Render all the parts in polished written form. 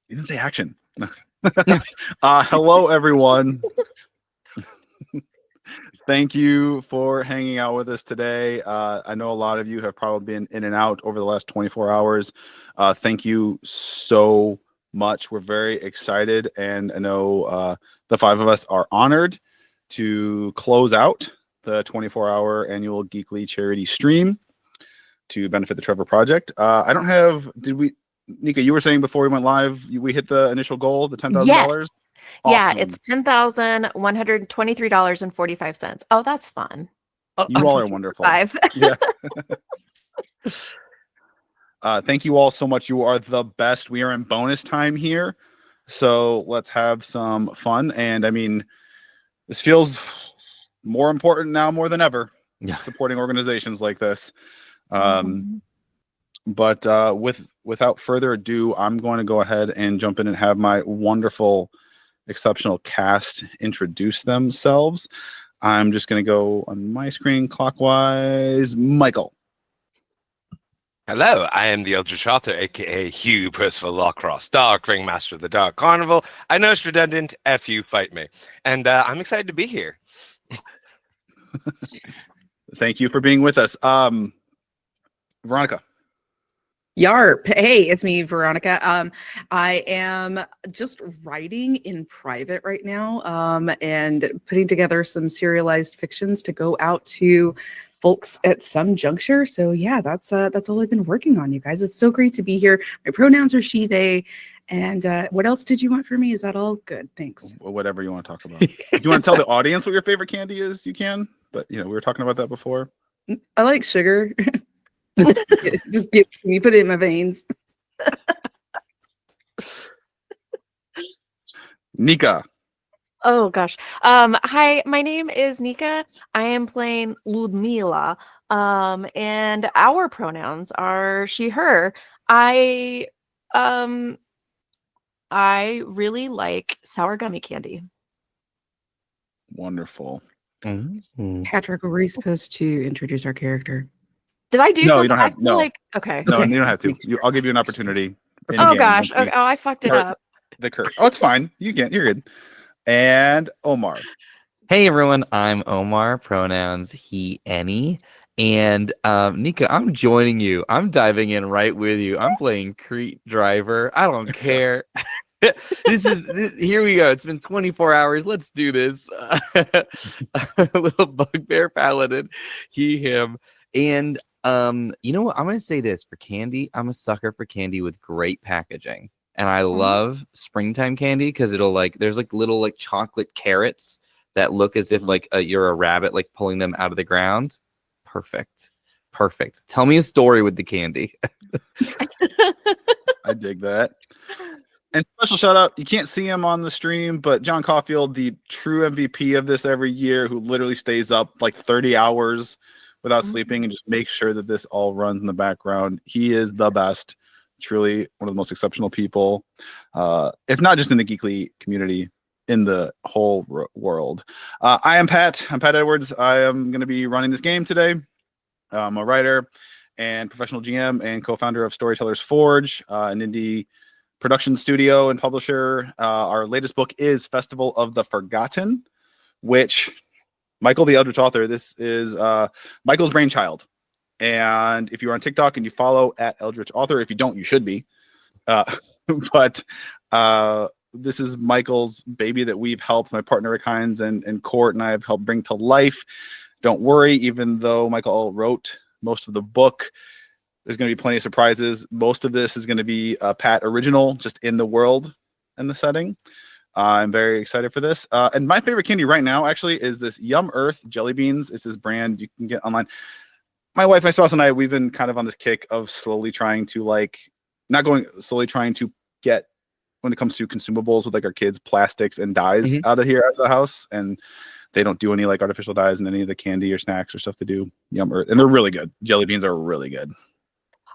You didn't say action. Hello, everyone. Thank you for hanging out with us today. I know a lot of you have probably been in and out over the last 24 hours. Thank you so much. We're very excited, and I know the five of us are honored to close out the 24-hour annual Geekly charity stream to benefit the Trevor Project. I don't have, Nika, you were saying before we went live, we hit the initial goal, the $10,000? Yes. Awesome. Yeah, it's $10,123.45. Oh, that's fun. You all are wonderful. Yeah. Thank you all so much. You are the best. We are in bonus time here, so let's have some fun. And I mean, this feels more important now more than ever. Yeah. Supporting organizations like this. But without further ado, I'm going to go ahead and jump in and have my wonderful, exceptional cast introduce themselves. I'm just going to go on my screen clockwise. Michael. Hello, I am the Eldritch Author, aka Hugh Percival Lawcross, Dark Ringmaster of the Dark Carnival. I know it's redundant. F you, fight me. And I'm excited to be here. Thank you for being with us. Veronica. Yarp. Hey, it's me, Veronica. I am just writing in private right now, and putting together some serialized fictions to go out to folks at some juncture. So yeah, that's all I've been working on, you guys. It's so great to be here. My pronouns are she, they. And what else did you want from me? Is that all? Good. Thanks. Whatever you want to talk about. Do you want to tell the audience what your favorite candy is? You can, but we were talking about that before. I like sugar. just give me, put it in my veins. Nika. Oh gosh. Hi, my name is Nika. I am playing Ludmila. And our pronouns are she, her. I really like sour gummy candy. Wonderful. Patrick, were we supposed to introduce our character? Did I do no, something? you don't have no. Okay. No, you don't have to. I'll give you an opportunity. Oh gosh. Oh, I fucked it up. The curse. Oh, it's fine. You're good. And Omar. Hey everyone, I'm Omar, pronouns he, any. And Nika, I'm joining you. I'm diving in right with you. I'm playing Crete Driver. I don't care. Here we go. It's been 24 hours. Let's do this. A little bugbear paladin, he, him. And you know what? I'm going to say this for candy. I'm a sucker for candy with great packaging. And I love springtime candy because it'll there's little chocolate carrots that look as if you're a rabbit pulling them out of the ground. Perfect. Tell me a story with the candy. I dig that. And special shout out, you can't see him on the stream, but John Caulfield, the true MVP of this every year, who literally stays up 30 hours without sleeping and just makes sure that this all runs in the background. He is the best. Truly one of the most exceptional people, if not just in the Geekly community, in the whole world. I am Pat. I'm Pat Edwards. I am going to be running this game today. I'm a writer and professional GM and co-founder of Storytellers Forge, an indie production studio and publisher. Our latest book is Festival of the Forgotten, which Michael, the Eldritch Author, this is Michael's brainchild. And if you're on TikTok and you follow at Eldritch Author, if you don't, you should be. But this is Michael's baby that we've helped, my partner Rick Hines and Court and I have helped bring to life. Don't worry, even though Michael wrote most of the book, there's going to be plenty of surprises. Most of this is going to be Pat original, just in the world and the setting. I'm very excited for this. And my favorite candy right now actually is this Yum Earth jelly beans. It's this brand you can get online. My wife, my spouse, and I, we've been kind of on this kick of slowly trying to get, when it comes to consumables with our kids, plastics and dyes out of here at the house. And they don't do any artificial dyes in any of the candy or snacks or stuff to do. Yum Earth. And they're really good. Jelly beans are really good.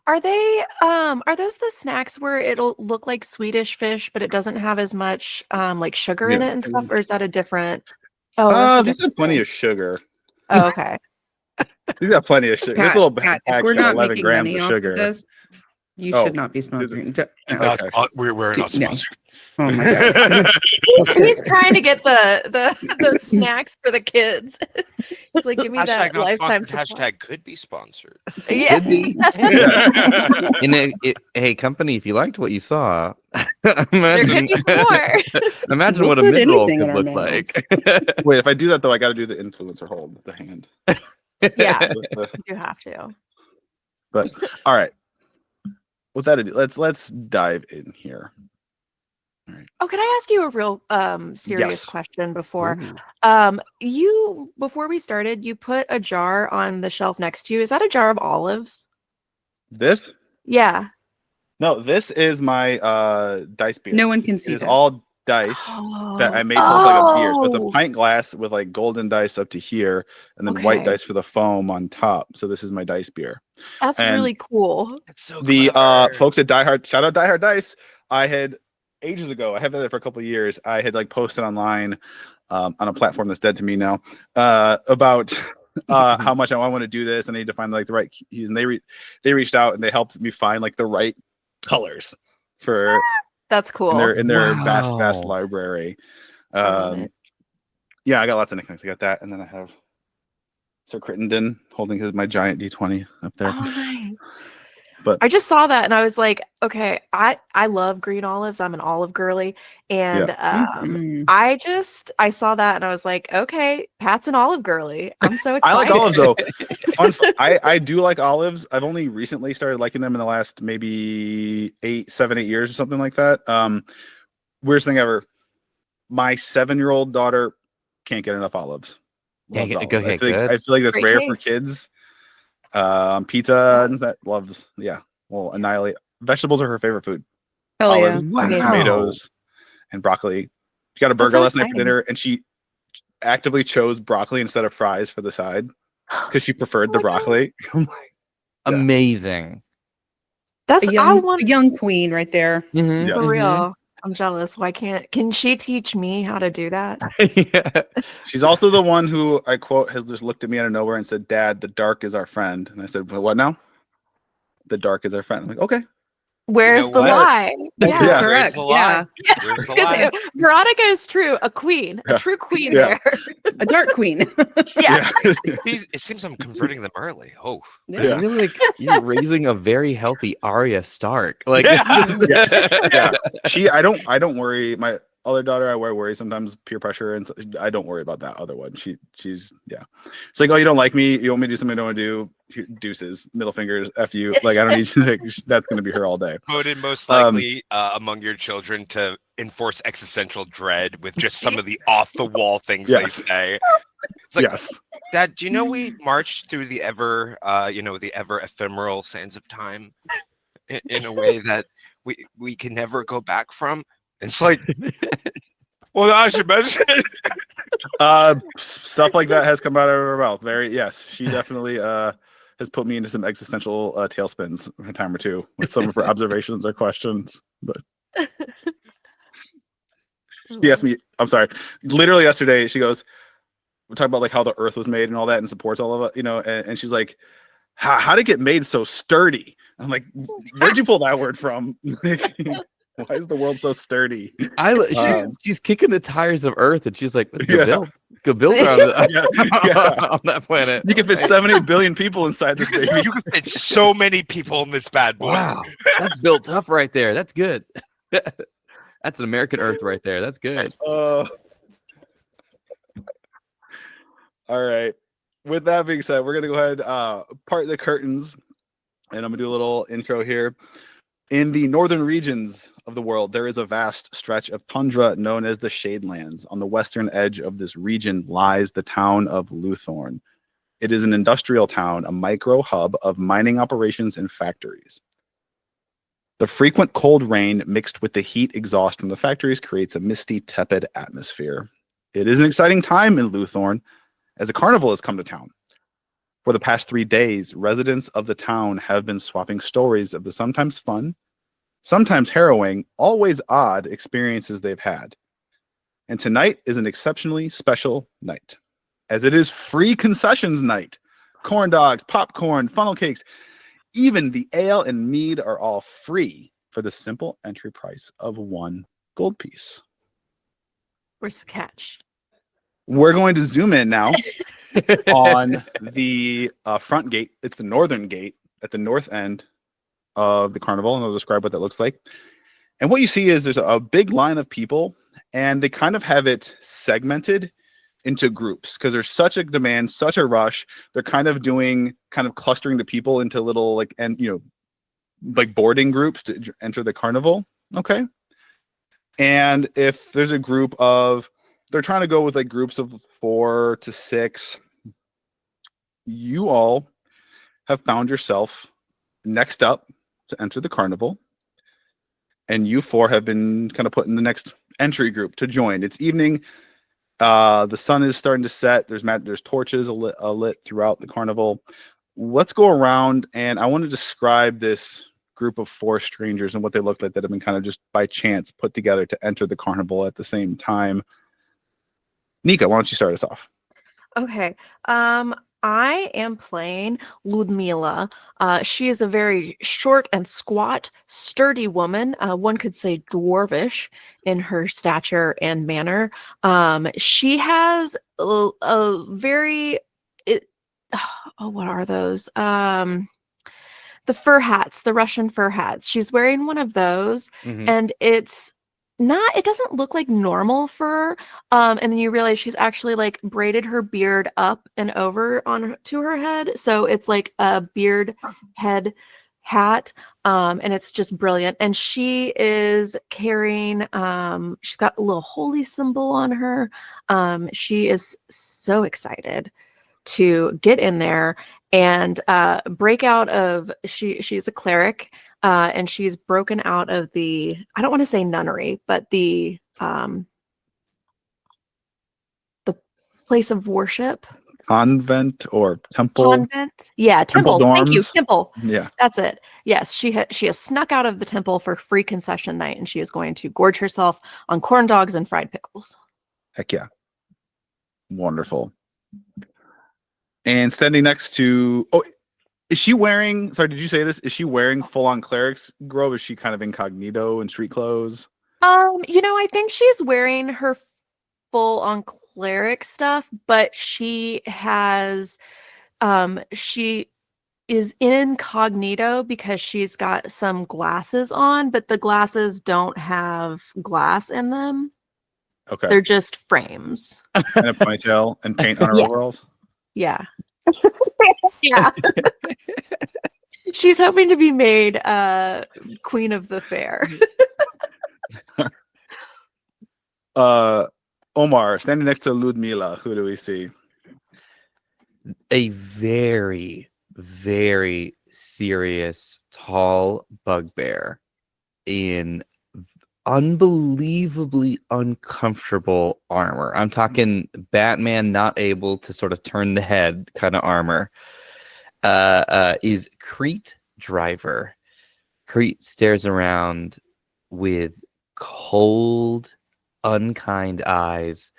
Are those the snacks where it'll look like Swedish fish, but it doesn't have as much sugar in it and stuff? Or is that a different? Oh, these have plenty of sugar. Oh, okay. These got plenty of sugar. This little bag we're got not 11 making grams money of off sugar. Of this. You Oh, should not be sponsoring. No. Not, Okay. we're not No. sponsored. Oh my god. He's trying to get the snacks for the kids. He's like, give me that Hashtag not lifetime sponsored. supply. Hashtag could be sponsored. Yeah. Could be. And hey, company, if you liked what you saw, There imagine, could be more. imagine We'll what a put mid-roll anything in could our look mouths. like. Wait, if I do that though, I got to do the influencer hold with the hand. Yeah, But you have to. all right. With that, let's dive in here. Oh, can I ask you a real serious Yes. question before? Ooh. Before we started, you put a jar on the shelf next to you. Is that a jar of olives? This? Yeah. No, this is my dice beer. No one can It see is that. all dice that I made to look like a beer. So it's a pint glass with like golden dice up to here, and then white Okay. dice for the foam on top. So this is my dice beer. That's and really cool. That's so The clever. folks at Die Hard, shout out Die Hard Dice. I had ages ago, I have had it for a couple of years. I had like posted online on a platform that's dead to me now about how much I want to do this, and I need to find like the right keys. And they reached out and they helped me find like the right colors for That's cool. in their vast Wow. library. love it. Yeah, I got lots of nicknames. I got that, and then I have Sir Crittenden holding my giant D20 up there. Oh, nice. But I just saw that and I was like, okay, I love green olives. I'm an olive girly. And Mhm. I saw that and I was like, okay, Pat's an olive girly. I'm so excited. I like olives though. I do like olives. I've only recently started liking them in the last maybe 7, 8 years or something like that. Weirdest thing ever. My 7-year-old daughter can't get enough olives. Yeah, Loves okay, olives. good. I feel like that's Great rare taste. for kids. Pizza and that loves, will annihilate. Vegetables are her favorite food. Hell yeah. Olives and Wow. tomatoes and broccoli. She got a That's burger so last night for exciting. dinner, and she actively chose broccoli instead of fries for the side because she preferred Oh the my God. broccoli. I'm like, Yeah. Amazing. That's A I want young queen right there. Mhm, Yeah. for mhm. real. I'm jealous. Why can she teach me how to do that? Yeah. she's also the one who I quote has just looked at me out of nowhere and said, "Dad, the dark is our friend." And I said, "What now?" The dark is our friend. I'm like, okay. Where's know the what? lie? That's Yeah. correct. Where's the Yeah. lie? Yeah. Where's the Because lie? Veronica is true, a queen, Yeah. a true queen Yeah. there. A dark queen. Yeah. It seems I'm converting them early. Oh, Yeah. You're raising a very healthy Arya Stark. Like Yeah. this is- Yeah. I don't worry. My other daughter, I worry sometimes peer pressure, and I don't worry about that other one. She's It's like, oh, you don't like me, you want me to do something I don't want to do. Deuces, middle fingers, F you. Like, I don't need you. Like, that's gonna be her all day. voted most likely among your children to enforce existential dread with just some of the off the wall things Yes. they say. It's like, Yes. Dad, do you know we marched through the ever ephemeral sands of time in a way that we can never go back from? It's like, well, I should mention it. Stuff like that has come out of her mouth. Yes, she definitely has put me into some existential tailspins a time or two with some of her observations or questions. But she asked me, I'm sorry, literally yesterday, she goes, we're talking about like how the earth was made and all that and supports all of it, and she's like, how did it get made so sturdy? I'm like, where'd you pull that word from? Why is the world so sturdy? She's kicking the tires of Earth, and she's like, Yeah. go build around it Yeah. on that planet. You can fit 70 billion people inside this baby. You can fit so many people in this bad boy. Wow, that's built up right there. That's good. That's an American Earth right there. That's good. All right. With that being said, we're gonna go ahead part the curtains, and I'm gonna do a little intro here. In the northern regions of the world, there is a vast stretch of tundra known as the Shadelands. On the western edge of this region lies the town of Luthorn. It is an industrial town, a micro hub of mining operations and factories. The frequent cold rain mixed with the heat exhaust from the factories creates a misty, tepid atmosphere. It is an exciting time in Luthorn as a carnival has come to town. For the past 3 days, residents of the town have been swapping stories of the sometimes fun, sometimes harrowing, always odd experiences they've had. And tonight is an exceptionally special night, as it is free concessions night. Corn dogs, popcorn, funnel cakes, Even the ale and mead are all free for the simple entry price of 1 gold piece. Where's the catch? We're going to zoom in now on the front gate. It's the northern gate at the north end of the carnival, and I'll describe what that looks like. And what you see is there's a big line of people, and they kind of have it segmented into groups because there's such a demand, such a rush. They're kind of clustering the people into little like boarding groups to enter the carnival. Okay. And if there's a group of, they're trying to go with like groups of 4 to 6, you all have found yourself next up to enter the carnival. And you 4 have been kind of put in the next entry group to join. It's evening. The sun is starting to set. There's torches lit throughout the carnival. Let's go around, and I want to describe this group of 4 strangers and what they look like that have been kind of just by chance put together to enter the carnival at the same time. Nika, why don't you start us off? Okay. I am playing Ludmila. She is a very short and squat, sturdy woman. One could say dwarvish in her stature and manner. She has a very... what are those? The fur hats, the Russian fur hats. She's wearing one of those, and it doesn't look like normal fur. And then you realize she's actually like braided her beard up and over to her head. So it's like a beard head hat. And it's just brilliant. And she is carrying, she's got a little holy symbol on her. She is so excited to get in there and break out of, she's a cleric. And she's broken out of the, I don't want to say nunnery, but the place of worship. Convent or temple? Convent? Yeah, temple. Temple Thank you, dorms. temple. Yeah. That's it. Yes, she has snuck out of the temple for free concession night, and she is going to gorge herself on corn dogs and fried pickles. Heck yeah. Wonderful. And standing next to... is she wearing, sorry, did you say this? Is she wearing full-on cleric's robe? Is she kind of incognito in street clothes? I think she's wearing her full-on cleric stuff, but she has, she is incognito because she's got some glasses on, but the glasses don't have glass in them. Okay. They're just frames. And a ponytail and paint on her Yeah. overalls? Yeah. Yeah. She's hoping to be made queen of the fair. Omar, standing next to Ludmila, who do we see? A very, very serious, tall bugbear in unbelievably uncomfortable armor. I'm talking Batman not able to sort of turn the head kind of armor. Is Crete Driver. Crete stares around with cold, unkind eyes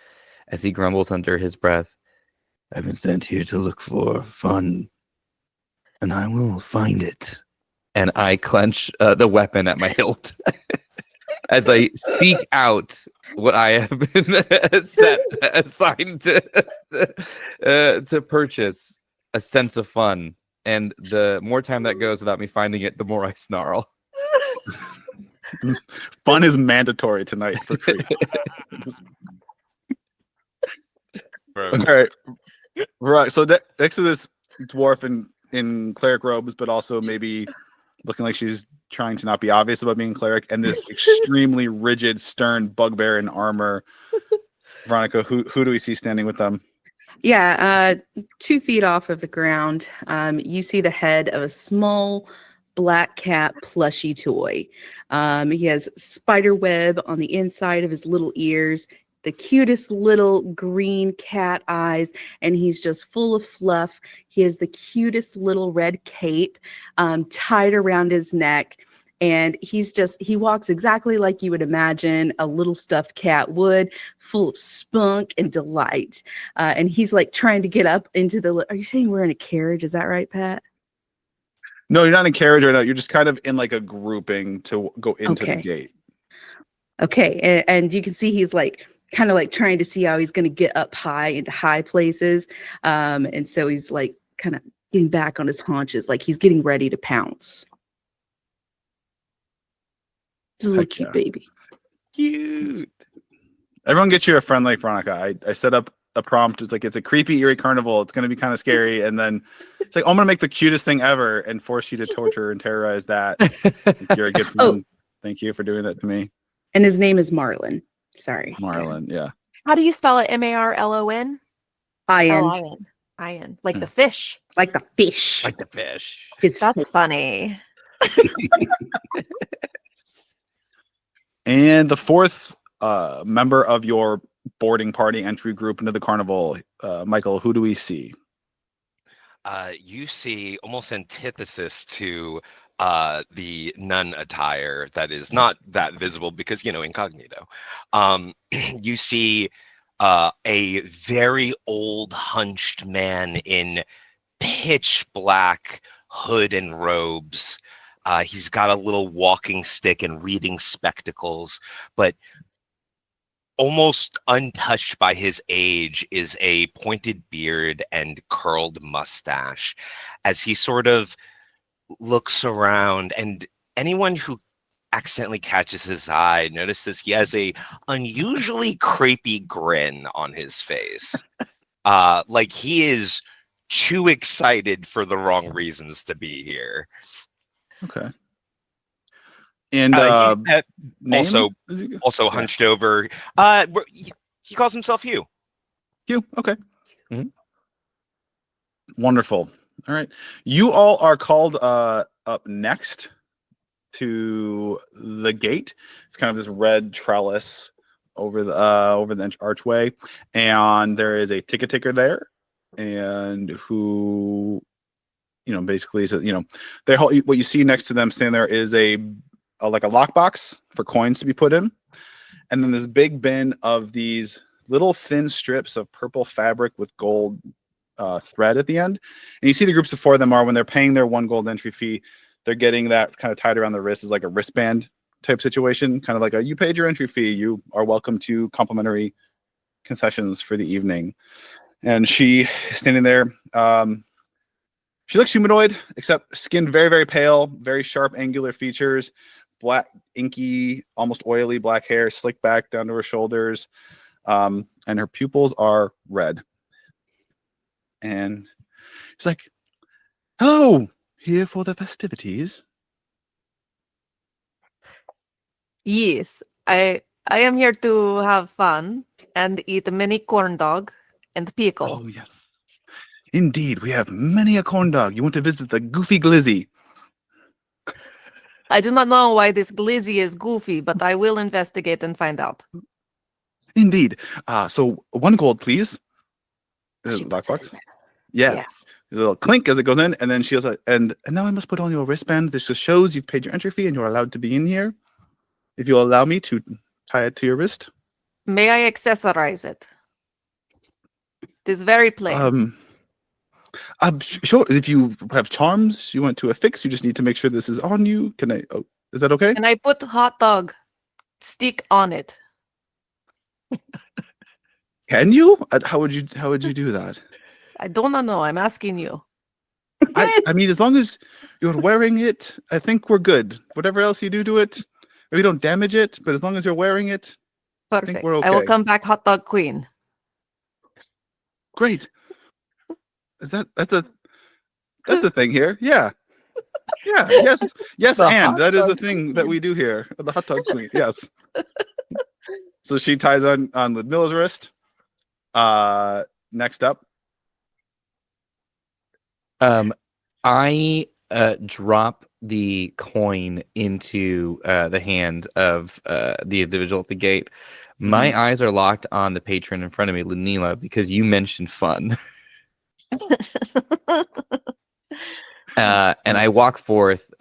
as he grumbles under his breath. I've been sent here to look for fun, and I will find it. And I clench the weapon at my hilt as I seek out what I have been assigned to purchase, a sense of fun. And the more time that goes without me finding it, the more I snarl. Fun is mandatory tonight for Crete. All right. So next to this dwarf in cleric robes, but also maybe looking like she's trying to not be obvious about being cleric, and this extremely rigid, stern bugbear in armor. Veronica, who do we see standing with them? Yeah, 2 feet off of the ground, you see the head of a small black cat plushie toy. He has spider web on the inside of his little ears, the cutest little green cat eyes, and he's just full of fluff. He has the cutest little red cape tied around his neck. And he walks exactly like you would imagine a little stuffed cat would, full of spunk and delight. And he's like trying to get up into the, are you saying we're in a carriage? Is that right, Pat? No, you're not in carriage right now. You're just kind of in like a grouping to go into the Okay. gate. Okay, and you can see he's like kind of like trying to see how he's going to get up high into high places, and so he's like kind of getting back on his haunches, like he's getting ready to pounce. This is a little Heck cute yeah. baby. Cute. Everyone get you a friend like Veronica. I set up a prompt. It's like, it's a creepy, eerie carnival. It's going to be kind of scary. And then it's like, I'm going to make the cutest thing ever and force you to torture and terrorize that. You're a good friend. Thank you for doing that to me. And his name is Marlon. Sorry, guys. Marlon, yeah. How do you spell it? Marlon? Ian, Ian. Ian. Like the fish. like the fish. Like the fish. His That's funny. And the fourth member of your boarding party entry group into the carnival, Michael, who do we see? You see almost antithesis to the nun attire that is not that visible because, incognito. You see a very old hunched man in pitch black hood and robes. He's got a little walking stick and reading spectacles, but almost untouched by his age is a pointed beard and curled mustache as he sort of looks around, and anyone who accidentally catches his eye notices he has a unusually creepy grin on his face. Like he is too excited for the wrong reasons to be here. Okay. And He's name? also Yeah. hunched over. He calls himself Hugh. Hugh. Okay. Mhm. Wonderful. All right. You all are called up next to the gate. It's kind of this red trellis over the archway, and there is a ticket taker there, and who, basically says, they what you see next to them standing there is a like a lockbox for coins to be put in, and then this big bin of these little thin strips of purple fabric with gold thread at the end. And you see the groups before them are, when they're paying their 1 gold entry fee, they're getting that kind of tied around the wrist as like a wristband type situation, kind of like you paid your entry fee, you are welcome to complimentary concessions for the evening. And she is standing there. She looks humanoid, except skin very, very pale, very sharp, angular features, black, inky, almost oily black hair, slicked back down to her shoulders, and her pupils are red. And it's like, hello, here for the festivities. Yes, I am here to have fun and eat a mini corn dog and pickle. Oh, yes. Indeed, we have many a corn dog. You want to visit the goofy glizzy? I do not know why this glizzy is goofy, but I will investigate and find out. Indeed. So 1 gold, please. She puts it in Lockbox. there. Yeah. Yeah. There's a little clink as it goes in, and then she goes, and now I must put on your wristband. This just shows you've paid your entry fee and you're allowed to be in here. If you'll allow me to tie it to your wrist. May I accessorize it? It is very plain. Sure. If you have charms you want to affix, you just need to make sure this is on you. Can I? Oh, is that okay? And I put hot dog stick on it. Can you? How would you do that? I do not know. I'm asking you. I mean, as long as you're wearing it, I think we're good. Whatever else you do to it, maybe don't damage it, but as long as you're wearing it, Perfect. we're I will okay. come back hot dog queen. great. That's a thing here? Yeah. Yeah. Yes, The and hot that is a dog thing that we do here. The hot dog queen. Yes. So she ties on Ludmilla's wrist. Next up. I drop the coin into the hand of the individual at the gate. My eyes are locked on the patron in front of me, Ludmilla, because you mentioned fun. And I walk forth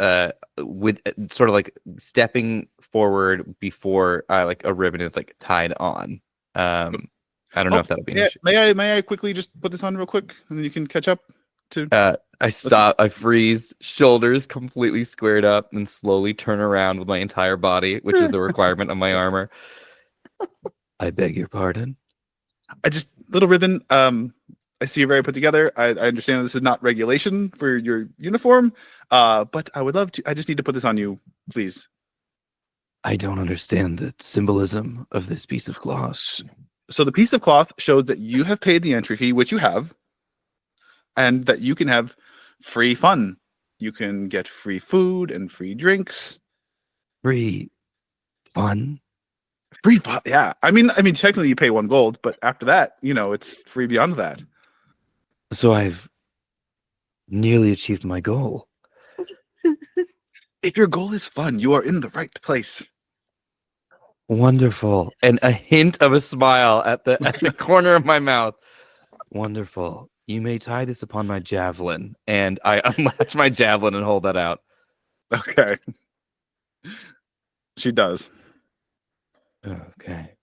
with sort of like stepping forward before like a ribbon is like tied on. I don't know if that'll be an issue. May I quickly just put this on real quick, and then you can catch up to. I stop. I freeze, shoulders completely squared up, and slowly turn around with my entire body, which is the requirement of my armor. I beg your pardon. Little ribbon. I see you're very put together. I understand this is not regulation for your uniform, but I would love to. I just need to put this on you, please. I don't understand the symbolism of this piece of cloth. So the piece of cloth shows that you have paid the entry fee, which you have, and that you can have free fun. You can get free food and free drinks. Free fun? Free fun, yeah. I mean, technically you pay 1 gold, but after that, it's free beyond that. So I've nearly achieved my goal. If your goal is fun, you are in the right place. Wonderful. And a hint of a smile at the corner of my mouth. Wonderful. You may tie this upon my javelin. And I unlatch my javelin and hold that out. Okay. She does. Okay.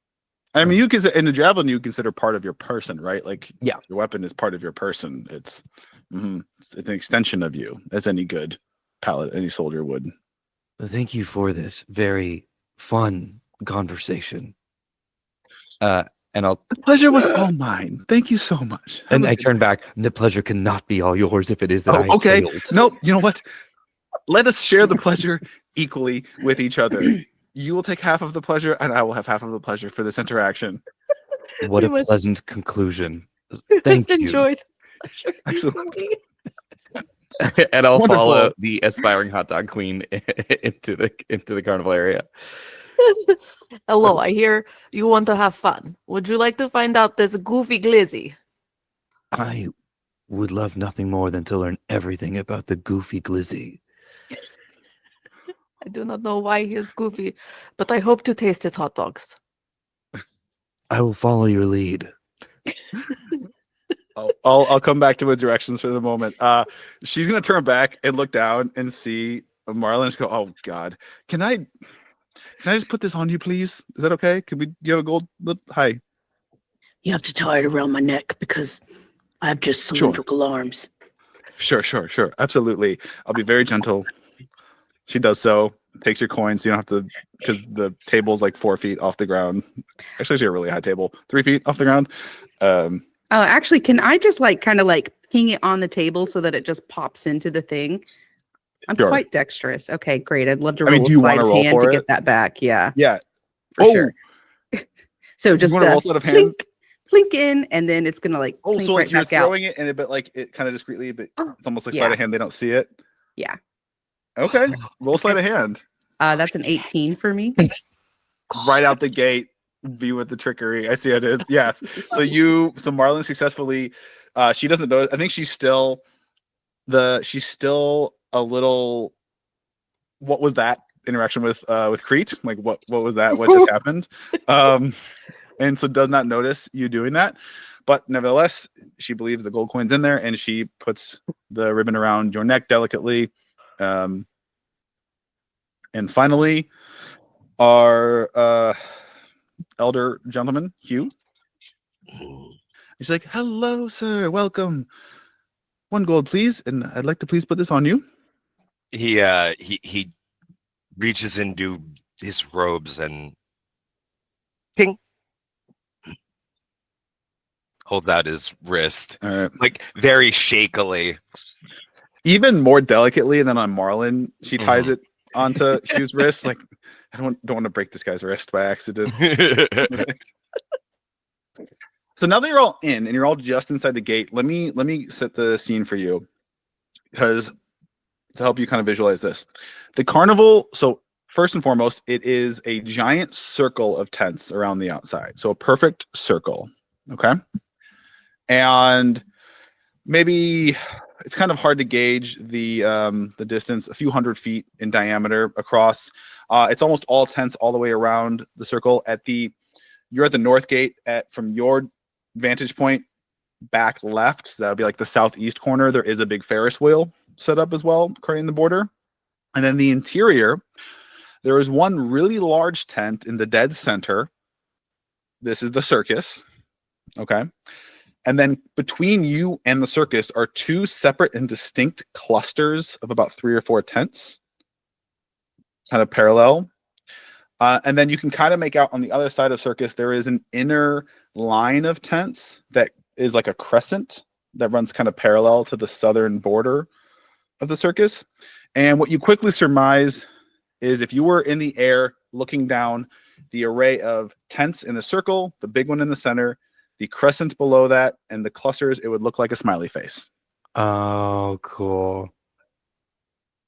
I mean, you consider in the javelin, you consider part of your person, right? Like, yeah, your weapon is part of your person. It's an extension of you, as any good paladin, any soldier would. Thank you for this very fun conversation. And the pleasure was all mine. Thank you so much. And I turn back. The pleasure cannot be all yours if it is that I okay. failed. No, you know what? Let us share the pleasure equally with each other. You will take half of the pleasure, and I will have half of the pleasure for this interaction. What a pleasant conclusion. We Thank must you. enjoy the pleasure. Excellent. And I'll Wonderful. follow the aspiring hot dog queen into the carnival area. Hello, I hear you want to have fun. Would you like to find out this goofy glizzy? I would love nothing more than to learn everything about the goofy glizzy. I do not know why he is goofy, but I hope to taste his hot dogs. I will follow your lead. I'll come back to the directions for the moment. She's gonna turn back and look down and see Marlon and go, "Oh God, can I just put this on you, please? Is that okay? Can we? Do you have a gold? Hi. You have to tie it around my neck because I have just cylindrical arms. Sure, absolutely. I'll be very gentle." She does so. Takes your coins, so you don't have to, because the table's like 4 feet off the ground. Actually, it's a really high table, 3 feet off the ground. Actually, can I just kind of ping it on the table so that it just pops into the thing? I'm Sure. quite dexterous. Okay, great. I'd love to I mean, roll do a you sleight wanna of roll hand for to it? get that back. Yeah, Yeah. for sure. So just wanna roll sleight of hand? plink in, and then it's gonna Oh, plink so right you're back out. throwing it, and it kind of discreetly, but it's almost like Yeah. sleight of hand. They don't see it. Yeah. Okay. Roll sleight of hand. That's an 18 for me. Right out the gate. Be with the trickery. I see it is. Yes. So Marlon successfully. She doesn't know. I think she's still a little. What was that interaction with Crete? Like what was that? What just happened? And so does not notice you doing that. But nevertheless, she believes the gold coin's in there, and she puts the ribbon around your neck delicately. And finally, our elder gentleman, Hugh. He's like, "Hello, sir. Welcome. 1 gold, please, and I'd like to please put this on you." He reaches into his robes and ping. Hold out his wrist, like very shakily. Even more delicately than on Marlon, she ties it onto Hugh's wrist. Like, I don't want to break this guy's wrist by accident. So now that you're all in and you're all just inside the gate, let me set the scene for you, because to help you kind of visualize this. The carnival, so first and foremost, it is a giant circle of tents around the outside. So a perfect circle. Okay. And maybe it's kind of hard to gauge the distance, a few 100 feet in diameter across. It's almost all tents all the way around the circle. You're at the north gate from your vantage point back left. So that would be like the southeast corner. There is a big Ferris wheel set up as well, creating the border. And then the interior, there is one really large tent in the dead center. This is the circus. Okay. And then between you and the circus are 2 separate and distinct clusters of about 3 or 4 tents, kind of parallel. And then you can kind of make out on the other side of circus, there is an inner line of tents that is like a crescent that runs kind of parallel to the southern border of the circus. And what you quickly surmise is if you were in the air looking down the array of tents in a circle, the big one in the center, the crescent below that, and the clusters, it would look like a smiley face. Oh, cool.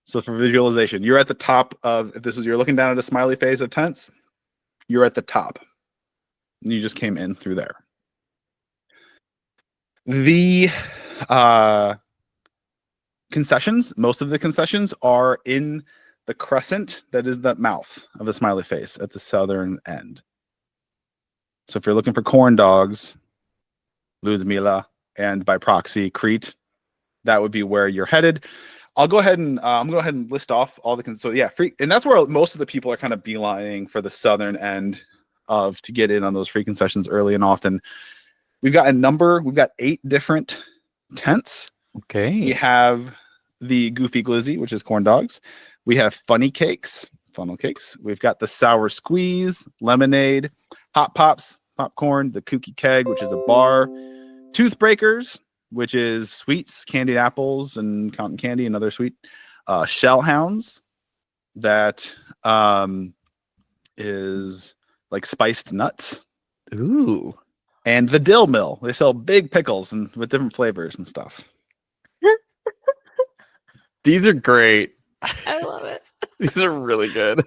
So for visualization, you're at the top of, if you're looking down at a smiley face of tents, you're at the top. And you just came in through there. The concessions, most of the concessions are in the crescent that is the mouth of the smiley face at the southern end. So if you're looking for corn dogs, Ludmila, and by proxy, Crete, that would be where you're headed. I'll go ahead and list off all the so yeah, free, and that's where most of the people are kind of beelining for the southern end of to get in on those free concessions early and often. We've got 8 different tents. Okay. We have the Goofy Glizzy, which is corn dogs. We have funny cakes, funnel cakes. We've got the sour squeeze, lemonade, hot pops, popcorn, the kooky keg, which is a bar, toothbreakers, which is sweets, candied apples, and cotton candy, another sweet. Shell hounds, that is like spiced nuts. Ooh. And the dill mill. They sell big pickles and with different flavors and stuff. These are great. I love it. These are really good.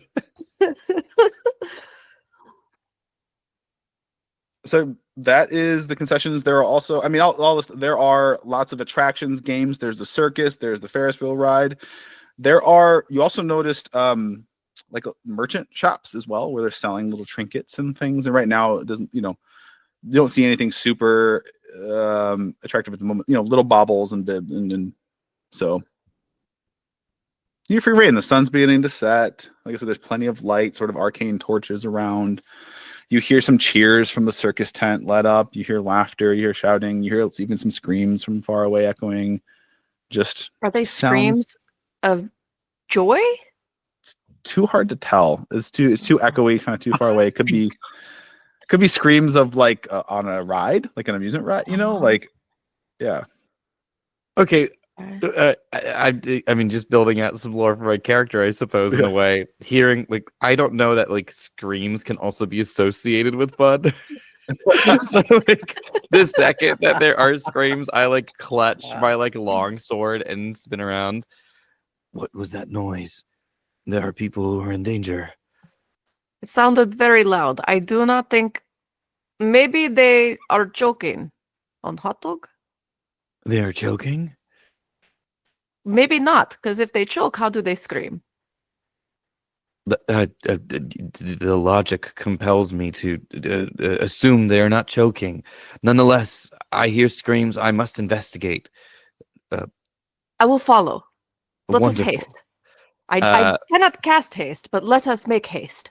So that is the concessions. There are also, I mean, all this, there are lots of attractions, games. There's the circus. There's the Ferris wheel ride. There are, you also noticed like merchant shops as well, where they're selling little trinkets and things. And right now it doesn't, you don't see anything super attractive at the moment. Little baubles and bib, and so you're free reign. The sun's beginning to set. Like I said, there's plenty of light, sort of arcane torches around. You hear some cheers from the circus tent let up. You hear laughter. You hear shouting. You hear even some screams from far away echoing. Just are they screams of joy? It's too hard to tell. It's too echoey, kind of too far away. It could be screams of like on a ride, like an amusement ride. Like yeah. Okay. I mean, just building out some lore for my character, I suppose, in a way. Hearing, like, I don't know that, like, screams can also be associated with fun. So, like, the second that there are screams, I, like, clutch my, like, long sword and spin around. What was that noise? There are people who are in danger. It sounded very loud. I do not think... Maybe they are joking on hot dog? They are choking? Maybe not, because if they choke, how do they scream? The logic compels me to assume they are not choking. Nonetheless, I hear screams. I must investigate. I will follow. Let Wonderful. us haste. I cannot cast haste, but let us make haste.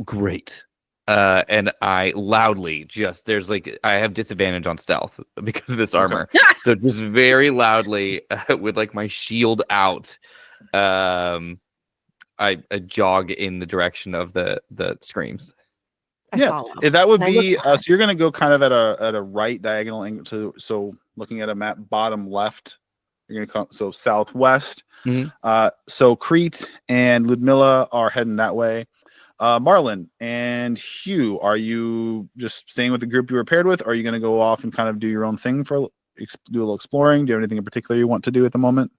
Great. And I loudly I have disadvantage on stealth because of this armor. So just very loudly with like my shield out, I jog in the direction of the screams. I follow. That would And be so you're gonna go kind of at a right diagonal angle so looking at a map bottom left, you're gonna come southwest. Mhm. So Crete and Ludmila are heading that way. Marlon and Hugh, are you just staying with the group you were paired with? Or are you going to go off and kind of do your own thing do a little exploring? Do you have anything in particular you want to do at the moment?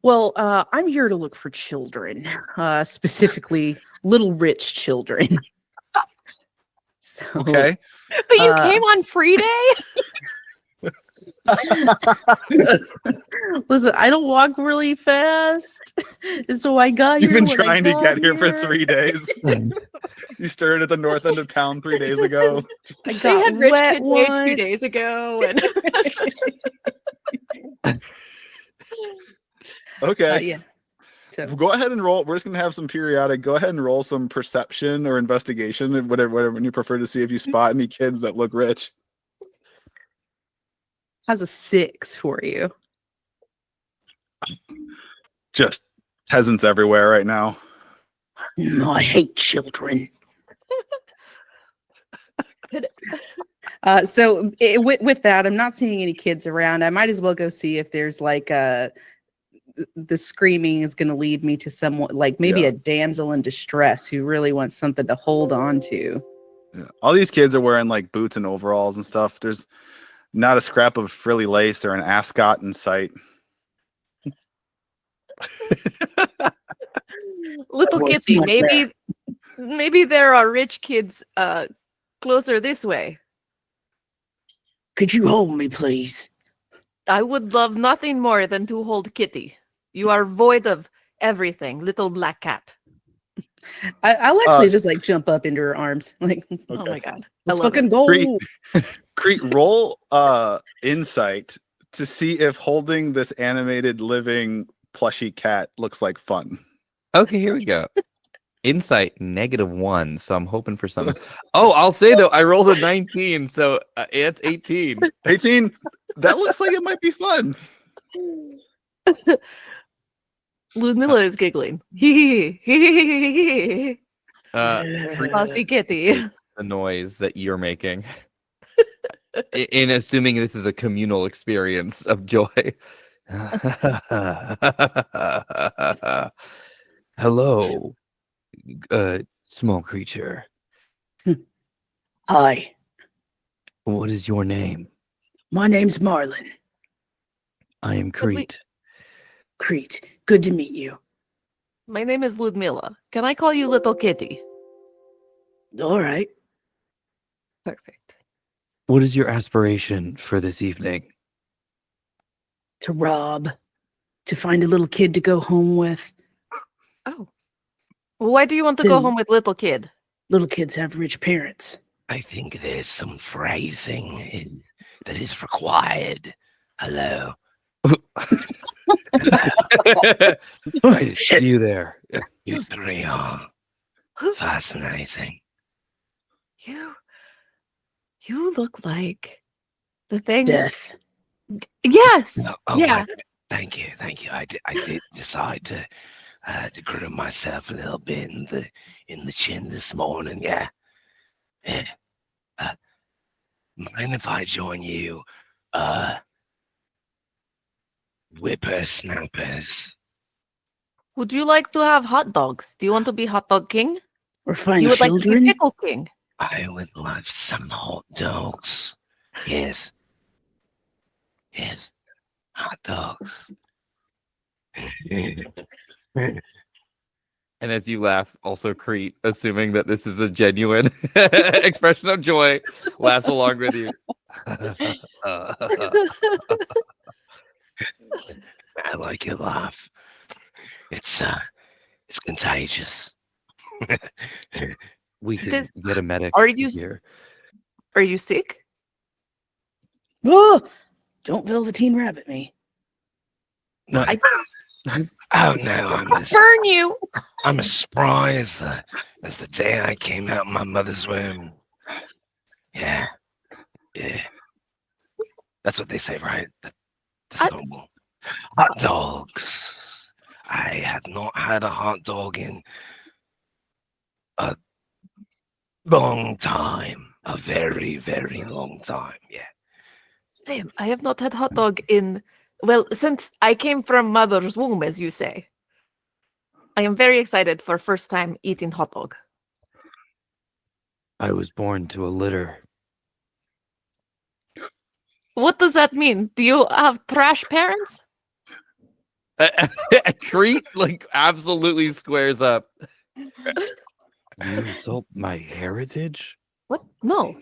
Well, I'm here to look for children, specifically little rich children. So, Okay. But you came on free day? Listen, I don't walk really fast, so I got You've here. been when trying I to got get here for 3 days. You started at the north end of town 3 days ago. I They got had Rich wet Kid Day 2 once. days ago. And Okay. Yeah. So Go ahead and roll. We're just gonna have some periodic. Go ahead and roll some perception or investigation, whatever you prefer, to see if you spot any kids that look rich. how's a 6 for you? Just peasants everywhere right now. I hate children. So with that, I'm not seeing any kids around. I might as well go see if there's like the screaming is going to lead me to someone like maybe Yeah. a damsel in distress who really wants something to hold on to. Yeah. All these kids are wearing like boots and overalls and stuff. There's not a scrap of frilly lace or an ascot in sight. Little Well, it's Kitty, not maybe there are rich kids closer this way. Could you hold me, please? I would love nothing more than to hold Kitty. You are void of everything, little black cat. I'll actually just like jump up into her arms. Like, Oh Okay. my god. I let's love fucking it. go. Crete, roll insight to see if holding this animated living plushy cat looks like fun. Okay, here we go. Insight -1, so I'm hoping for something. Oh, I'll say though, I rolled a 19, so it's 18. 18. That looks like it might be fun. Ludmilla is giggling. Hee hee hee. Bossy Kitty. The noise that you're making. In assuming this is a communal experience of joy. Hello, small creature. Hi, What is your name? my name's Marlin. I am Could we- Crete. Crete, good to meet you. My name is Ludmilla. Can I call you Little Kitty? All right. Perfect. What is your aspiration for this evening? To rob, to find a little kid to go home with. Oh. Why do you want to go Then- home with little kid? Little kids have rich parents. I think there's some that is required. Hello. I didn't see you there. You three are fascinating. You look like the thing. Death. Yes. Oh, yeah. Thank you. I did decide to groom myself a little bit in the chin this morning. Yeah. Mind if I join you, whippersnappers? Would you like to have hot dogs? Do you want to be hot dog king? Or find You would like to children. be pickle king? I would love some hot dogs. Yes. Yes. Hot dogs. And as you laugh, also Crete, assuming that this is a genuine expression of joy, laughs along with you. I like your laugh. It's contagious. We can This- get a medic Are you- here. Are you sick? Oh, don't Velveteen Rabbit me. No, I- Oh no, Burn you. I'm as spry as the day I came out of my mother's womb. Yeah. That's what they say, right? That's normal. Hot dogs. I have not had a hot dog in a long time. A very, very long time. Yeah. Same. I have not had hot dog since I came from mother's womb, as you say. I am very excited for first time eating hot dog. I was born to a litter. What does that mean? Do you have trash parents? Crete absolutely squares up. You insult my heritage? What? No.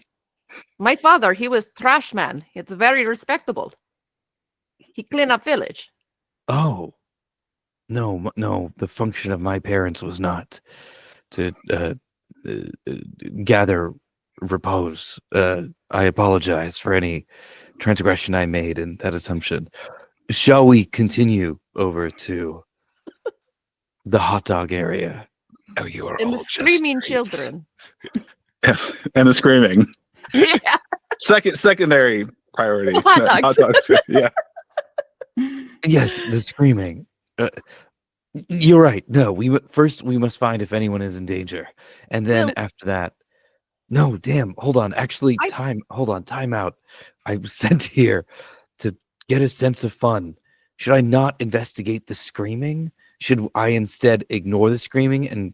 My father, he was trash man. It's very respectable. He clean up village. Oh, no. The function of my parents was not to gather repose. I apologize for any transgression I made in that assumption. Shall we continue over to the hot dog area. Oh, you are And all the just screaming great. children. Yes, and the screaming. Yeah. Secondary priority. Hot dogs. Yeah. Yes, the screaming. You're right. No, first we must find if anyone is in danger, and then Well- after that. No, damn. Hold on. Actually, I- hold on. Time out. I was sent here to get a sense of fun. Should I not investigate the screaming? Should I instead ignore the screaming and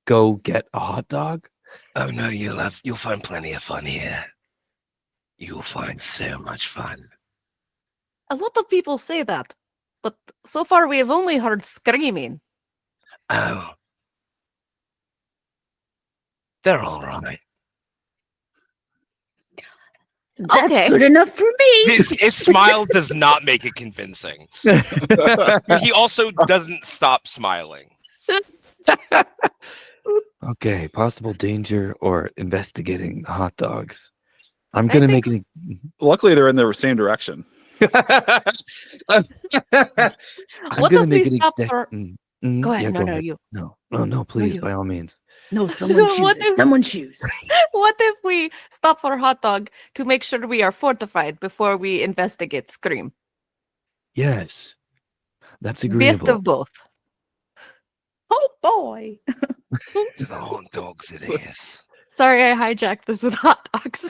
go get a hot dog? Oh no, you'll find plenty of fun here. You'll find so much fun. A lot of people say that, but so far we have only heard screaming. Oh, they're all right. That's Okay. good enough for me. His smile does not make it convincing. He also doesn't stop smiling. Okay, possible danger or investigating the hot dogs. I'm I gonna think- make Luckily, they're in the same direction. I'm What gonna if make we an stop exec- for? Mm, mm, Go ahead. yeah, No, ahead. you. No, please, you. by all means. No, someone choose What it. if- Someone choose. What if we stop for a hot dog to make sure we are fortified before we investigate Scream? Yes, that's Best agreeable. of both. Oh boy. To the hot dogs it is. Sorry, I hijacked this with hot dogs.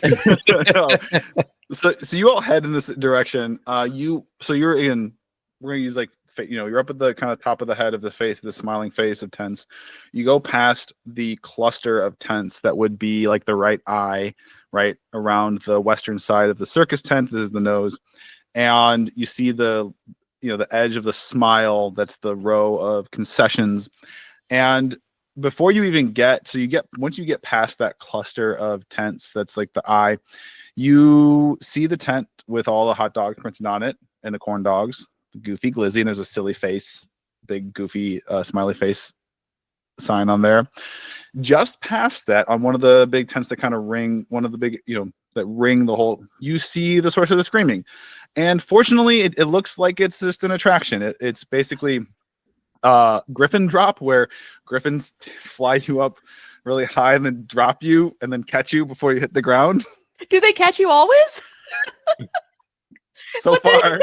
So you all head in this direction. You're in. We're gonna use you're up at the kind of top of the head of the face, the smiling face of tents. You go past the cluster of tents that would be like the right eye, right around the western side of the circus tent. This is the nose, and you see the edge of the smile. That's the row of concessions, and before you even once you get past that cluster of tents, that's like the eye. You see the tent with all the hot dogs printed on it and the corn dogs, the goofy glizzy, and there's a silly face, big goofy smiley face sign on there. Just past that, on one of the big tents that kind of ring, one of the big, that ring the whole, you see the source of the screaming. And fortunately, it looks like it's just an attraction. It's basically griffin drop, where griffins fly you up really high and then drop you and then catch you before you hit the ground. Do they catch you always? So What the far,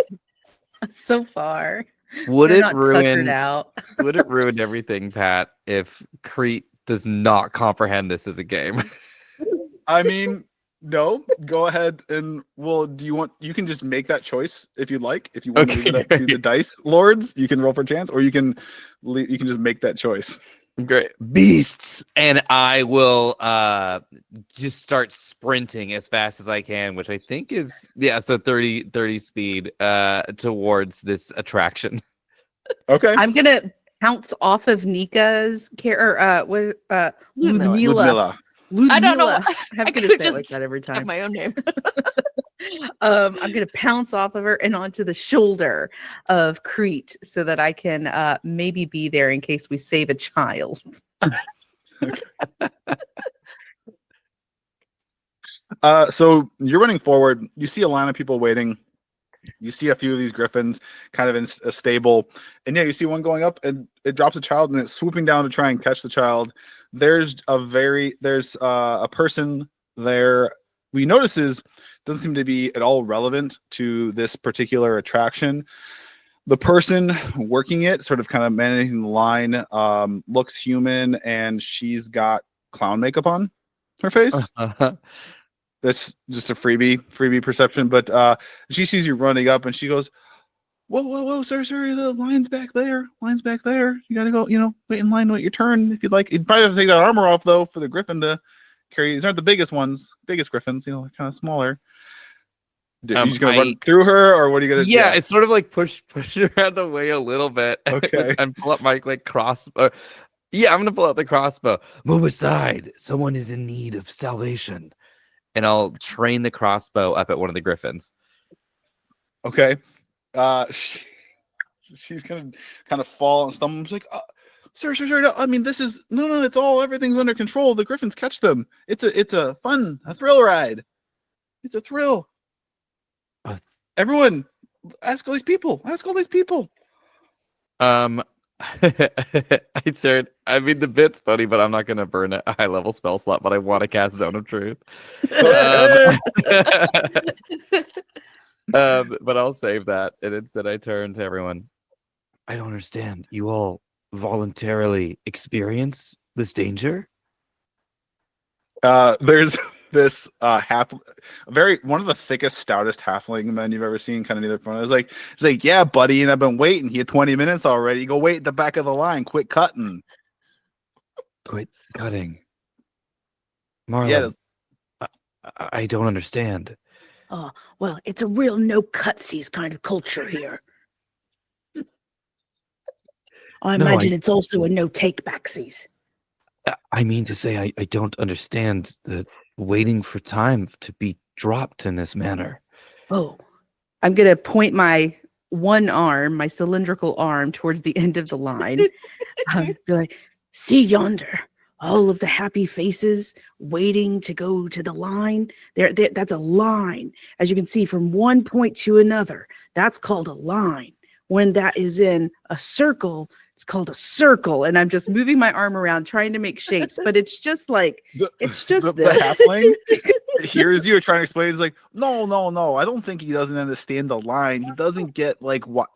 So far. Would They're it not tuckered ruin? out. Would it ruin everything, Pat, if Crete does not comprehend this as a game? I mean, no. Go ahead and you can just make that choice if you'd like. If you want to leave it up to the dice lords, you can roll for chance, or you can just make that choice. Great beasts, and I will just start sprinting as fast as I can, which I think is so 30 speed towards this attraction. Okay. I'm gonna pounce off of Nika's Ludmilla. Ludmilla. I don't know. I'm I gonna could've say it just like that every Have time. my own name. I'm gonna pounce off of her and onto the shoulder of Crete so that I can maybe be there in case we save a child. So you're running forward. You see a line of people waiting. You see a few of these griffins kind of in a stable, and you see one going up, and it drops a child, and it's swooping down to try and catch the child. There's a person there. We notices doesn't seem to be at all relevant to this particular attraction. The person working it, sort of kind of managing the line, looks human, and she's got clown makeup on her face. That's just a freebie perception. But she sees you running up, and she goes, whoa, sir, the line's back there. You gotta go, wait in line, wait your turn if you'd like. You'd probably have to take that armor off, though, for the griffin to carry. These aren't the biggest griffins, they're kind of smaller. You just gonna run through her, or what are you gonna do? Yeah, it's sort of like push her out of the way a little bit. Okay. And pull up my crossbow. Yeah, I'm gonna pull out the crossbow. Move aside. Someone is in need of salvation. And I'll train the crossbow up at one of the griffins. Okay. She's gonna kind of fall and stumble. She's like, sir, no, I mean, this is no, everything's under control. The griffins catch them. It's a thrill ride. It's a thrill. Everyone, ask all these people. I turn. I mean, the bit's funny, but I'm not going to burn a high level spell slot. But I want to cast Zone of Truth. But I'll save that, and instead I turn to everyone. I don't understand. You all voluntarily experience this danger? There's this one of the thickest, stoutest halfling men you've ever seen, kind of near the front. It's like, yeah, buddy, and I've been waiting here 20 minutes already. You go wait at the back of the line. Quit cutting. Quit cutting. Marlon, Yeah, I don't understand. Oh, well, it's a real no cutsies kind of culture here. I No, imagine it's also a no take backsies. I mean to say, I don't understand the waiting for time to be dropped in this manner. Oh, I'm going to point my one arm, my cylindrical arm, towards the end of the line. be like, see yonder, all of the happy faces waiting to go to the line. That's a line. As you can see, from one point to another, that's called a line. When that is in a circle, it's called a circle. And I'm just moving my arm around trying to make shapes, but it's just like, it's just the this. halfling hears you trying to explain. He's like, no. I don't think he doesn't understand the line. He doesn't get like what.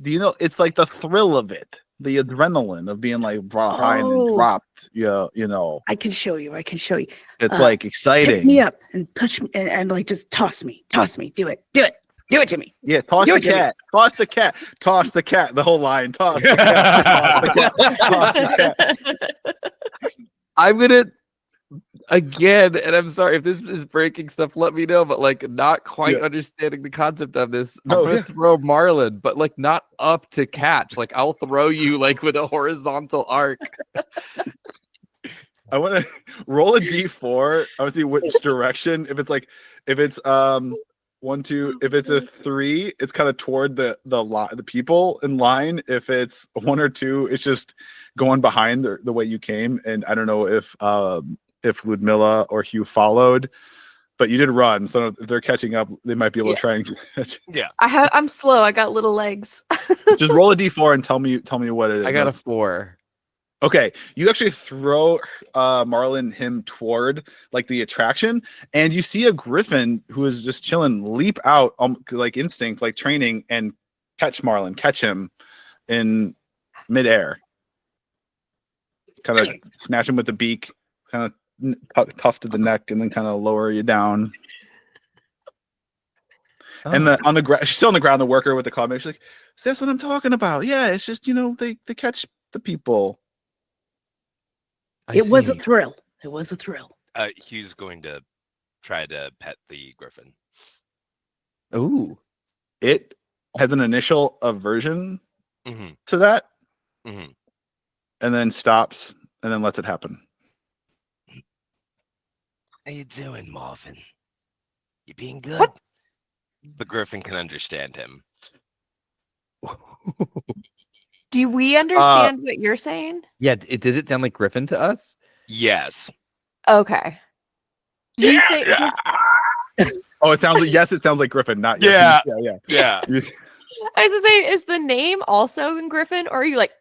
Do you know? It's like the thrill of it, the adrenaline of being like brought high and then dropped. Yeah, you know. I can show you. It's like exciting. Pick me up and push me and like just toss me. Do it to me. Yeah, toss the cat. Toss the cat. The whole line. Toss the cat. Toss the cat. I'm gonna again, and I'm sorry if this is breaking stuff. Let me know, but like not quite understanding the concept of this. I'm gonna throw Marlon, but like not up to catch. Like I'll throw you like with a horizontal arc. I want to roll a d4. I want to see which direction. If it's 1, 2. If it's a 3, it's kind of toward the people in line. If it's 1 or 2, it's just going behind the way you came. And I don't know if Ludmilla or Hugh followed, but you did run. So if they're catching up, they might be able to try and catch. Yeah. I'm slow. I got little legs. Just roll a d4 and tell me what it is. I got a 4. Okay, you actually throw Marlon him toward like the attraction, and you see a griffin who is just chilling leap out like instinct, like training, and catch him in midair. Kind of snatch him with the beak, kind of tough to the neck, and then kind of lower you down. Oh. And on the ground, she's still on the ground. The worker with the club, she's like, "So that's what I'm talking about. Yeah, it's just they catch the people." It was a thrill. Hugh's going to try to pet the griffin. Ooh. It has an initial aversion to that, and then stops, and then lets it happen. How you doing, Marvin? You being good? What? The griffin can understand him. Do we understand what you're saying? Yeah, does it sound like Griffin to us? Yes. Okay. Do you say? Oh, it sounds like it sounds like Griffin, not yeah. I was gonna say, is the name also in Griffin, or are you like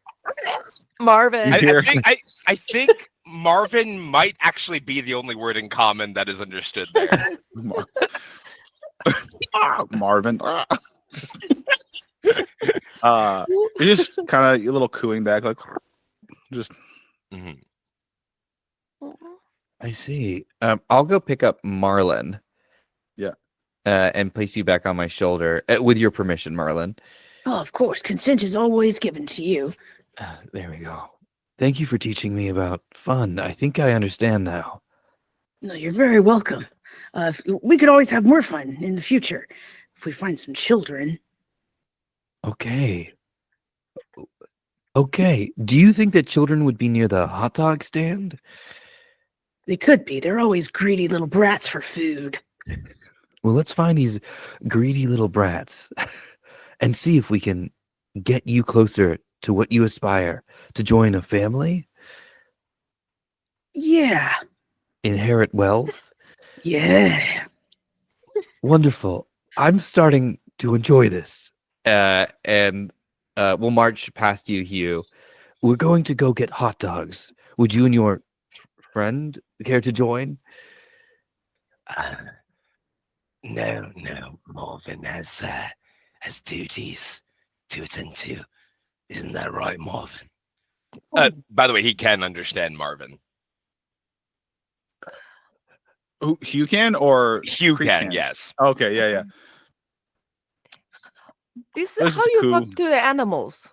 Marvin? I think Marvin might actually be the only word in common that is understood there. Marvin. You're just kind of a little cooing back, like just. I see. I'll go pick up Marlon. Yeah. And place you back on my shoulder with your permission, Marlon. Oh, of course. Consent is always given to you. There we go. Thank you for teaching me about fun. I think I understand now. No, you're very welcome. We could always have more fun in the future if we find some children. Okay. Do you think that children would be near the hot dog stand? They could be. They're always greedy little brats for food. Well, let's find these greedy little brats and see if we can get you closer to what you aspire to join a family. Yeah. Inherit wealth. Yeah. Wonderful. I'm starting to enjoy this. And we'll march past you, Hugh, we're going to go get hot dogs. Would you and your friend care to join? No, Marvin has duties to attend to. Isn't that right, Marvin? By the way, he can understand Marvin. Who, Hugh can or Hugh Creek can, yes. Okay, yeah. This This is how is you cool. talk to the animals.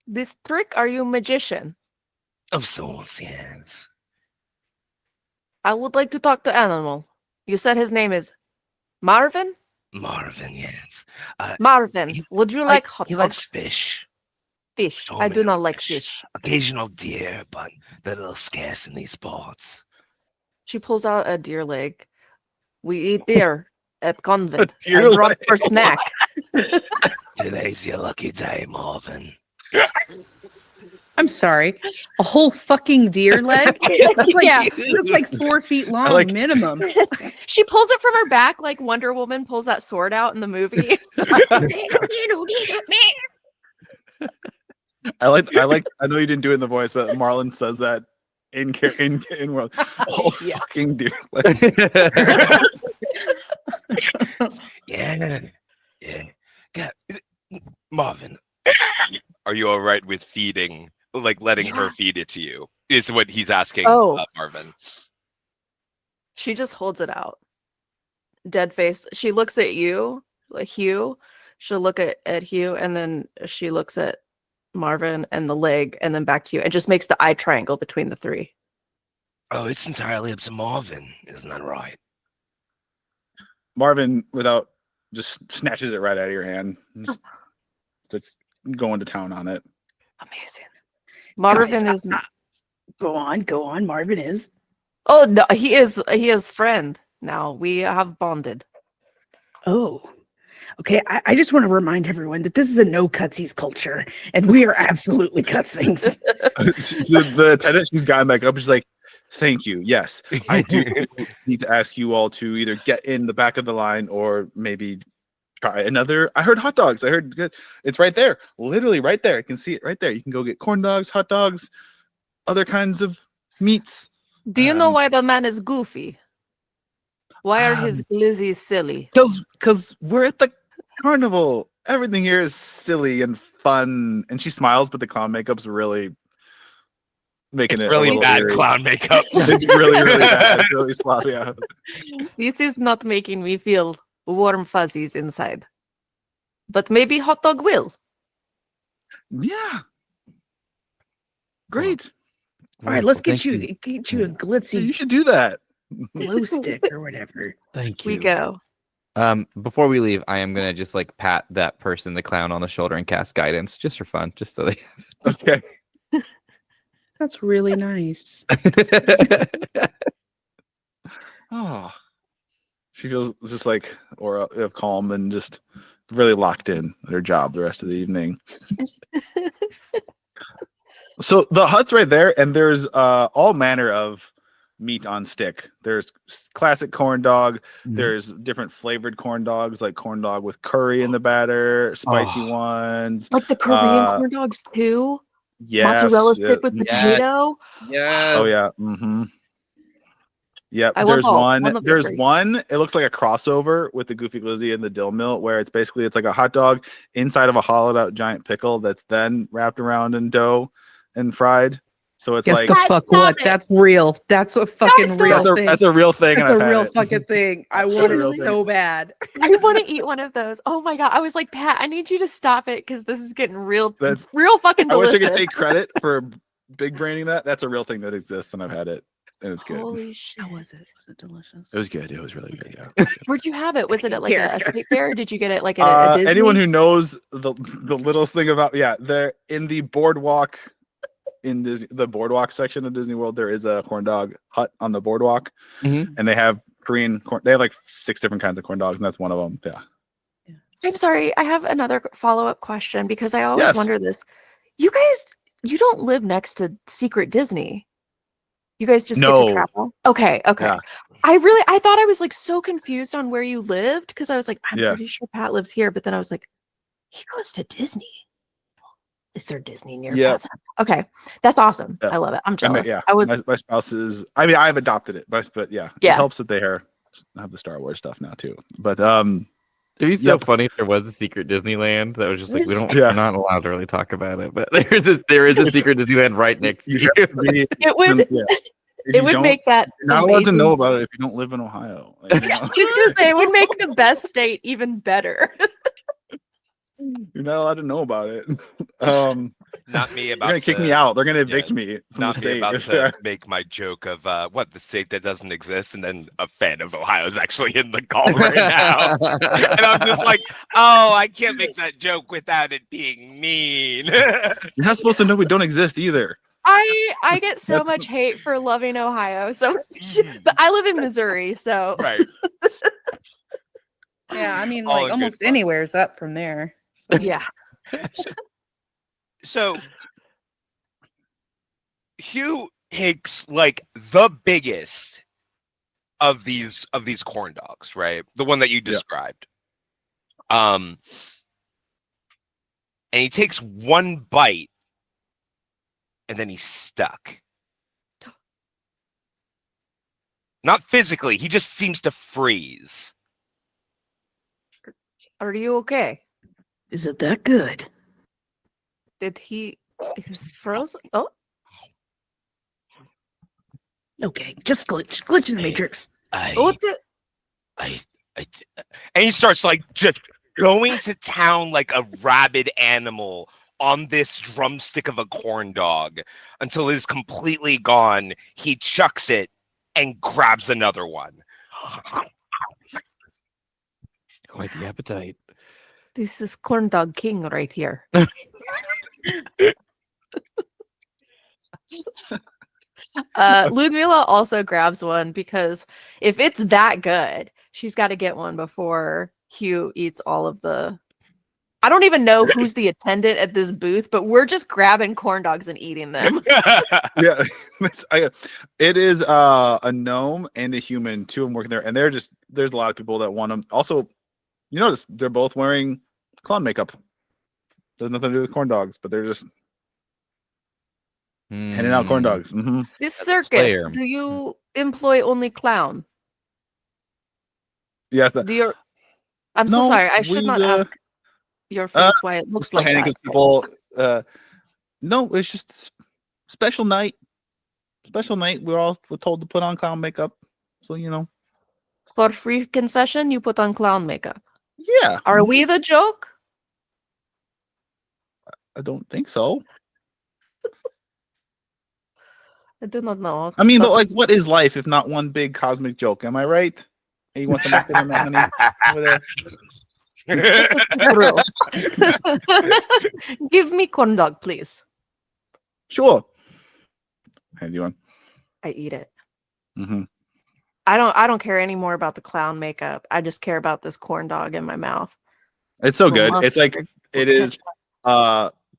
This trick, are you a magician? Of sorts, yes. I would like to talk to animal. You said his name is Marvin? Marvin, yes. Marvin, he- would you like hot He dogs? likes fish. Fish. told I me do no not like fish. fish. Occasional deer, but they're a little scarce in these parts. She pulls out a deer leg. We eat deer at convent. deer I brought leg. for snack. Today's your lucky day, Marvin. I'm sorry. A whole fucking deer leg? That's like Yeah. that's like 4 feet long like- minimum. She pulls it from her back like Wonder Woman pulls that sword out in the movie. I know you didn't do it in the voice, but Marlon says that in world. Oh, Yeah. fucking deer. Yeah. Marvin, are you all right with feeding, like letting her feed it to you? Is what he's asking, Oh. Marvin. She just holds it out. Dead face. She looks at you, like Hugh. She'll look at Hugh, and then she looks at Marvin and the leg, and then back to you, and just makes the eye triangle between the three. Oh, it's entirely up to Marvin, isn't that right? Marvin, without just snatches it right out of your hand. Just starts going to town on it. Amazing. Marvin Guys, is. Go on. Marvin is. Oh no, he is friend now. We have bonded. Oh. Okay, I just want to remind everyone that this is a no cutsies culture, and we are absolutely cutsings. the attendant, she's gotten back up. She's like, "Thank you. Yes, I do need to ask you all to either get in the back of the line or maybe try another. I heard hot dogs. I heard good. It's right there, literally right there. I can see it right there. You can go get corn dogs, hot dogs, other kinds of meats. Do you know why the man is goofy? Why are his glizzies silly? Because we're at the carnival. Everything here is silly and fun." And she smiles, but the clown makeup's really making it a Really little bad eerie. clown makeup. It's really bad. It's really sloppy. Yeah. This is not making me feel warm fuzzies inside. But maybe hot dog will. Yeah. Great. All right, let's Thank get you a So you glitzy should do that. glow stick or whatever. Thank you. We go. Before we leave, I am gonna just like pat that person, the clown, on the shoulder and cast guidance, just for fun, just so they. Okay. That's really nice. Oh. She feels just like aura of calm and just really locked in at her job the rest of the evening. So the hut's right there, and there's all manner of meat on stick. There's classic corn dog. There's different flavored corn dogs, like corn dog with curry in the batter, spicy ones. Like the Korean corn dogs too. Yes, Mozzarella stick with yes. potato. Yes. Oh yeah. Mm-hmm. Yep. I want There's all. one. One of the There's three. one. It looks like a crossover with the Goofy Glizzy and the dill mill, where it's like a hot dog inside of a hollowed out giant pickle that's then wrapped around in dough and fried. So it's Guess like the fuck what? That's real. That's a fucking it's real not. thing. that's a real thing. That's and a I've had real it. fucking thing. I That's a want real it thing. so bad. I want to eat one of those. Oh my god! I was like, Pat, I need you to stop it because this is getting real, That's- real fucking I wish delicious. I could take credit for big braining that. That's a real thing that exists, and I've had it, and it's good. Holy shit! How was it? Was it delicious? It was good. It was really good. Yeah. Where'd you have it? Was it at like a Character. state fair? Or did you get it like at a Disney? Anyone who knows the littlest thing about they're in the boardwalk. In the boardwalk section of Disney World, there is a corn dog hut on the boardwalk, Mhm. and they have Korean corn. They have like 6 different kinds of corn dogs, and that's one of them. Yeah. I'm sorry. I have another follow-up question because I always Yes. wonder this. You guys, you don't live next to Secret Disney. You guys just get No. to travel. Okay. Yeah. I thought I was like so confused on where you lived because I was like, I'm Yeah. pretty sure Pat lives here, but then I was like, he goes to Disney. Is there Disney near? Yeah. Okay, that's awesome. Yeah. I love it. I'm I jealous. mean, yeah, I was. my spouse is. I mean, I've adopted it, but yeah, Yeah. it helps that they have the Star Wars stuff now too. But It'd be so Yep. funny if there was a secret Disneyland that was just like Yeah. we're not allowed to really talk about it, but there is a secret Disneyland right next to you. It would. Yeah. If It you would don't- make that. You're not allowed to amazing. know about it if you don't live in Ohio. Like, you know? I was gonna say it would make the best state even better. You're not allowed to know about it. Not me They're about gonna kick to- me out. They're gonna evict yeah, me from Not the me state. about if to they're- make my joke of what the state that doesn't exist, and then a fan of Ohio is actually in the call right now, and I'm just like, oh, I can't make that joke without it being mean. You're not supposed to know we don't exist either. I get so That's- much hate for loving Ohio. So, but I live in Missouri, so Right. Yeah, I mean, All like in good almost fun. anywhere's up from there. yeah. So Hugh takes like the biggest of these corn dogs, right? The one that you Yeah. described. And he takes one bite and then he's stuck. Not physically, he just seems to freeze. Are you okay? Is it that good? Did he? He's frozen. Oh, Okay, just glitch in the matrix. oh, And he starts like just going to town like a rabid animal on this drumstick of a corn dog until it is completely gone. He chucks it and grabs another one. Quite the appetite. this is corn dog king right here. Ludmila also grabs one because if it's that good, she's got to get one before Hugh eats all of the. I don't even know who's the attendant at this booth, but we're just grabbing corn dogs and eating them. Yeah, it is a gnome and a human, two of them working there, and there's a lot of people that want them. Also, you notice they're both wearing clown makeup. There's nothing to do with corn dogs, but they're just handing out corn dogs. Mm-hmm. This That's a circus, player. do you employ only clown? Yes, Do you? I'm so No, sorry. I should we, not ask your face why it looks like that. because people. No, it's just special night. Special night. We're told to put on clown makeup, so you know. For free concession, you put on clown makeup. Yeah, Are we the joke? I don't think so. I do not know. I mean, but like, what is life if not one big cosmic joke? Am I right? Hey, you want some mustard on that, honey? Over there. True. Give me corn dog, please. Sure. Hand you one. I eat it. Mm-hmm. I don't care anymore about the clown makeup. I just care about this corn dog in my mouth. It's so Little good. It's like mustard. it is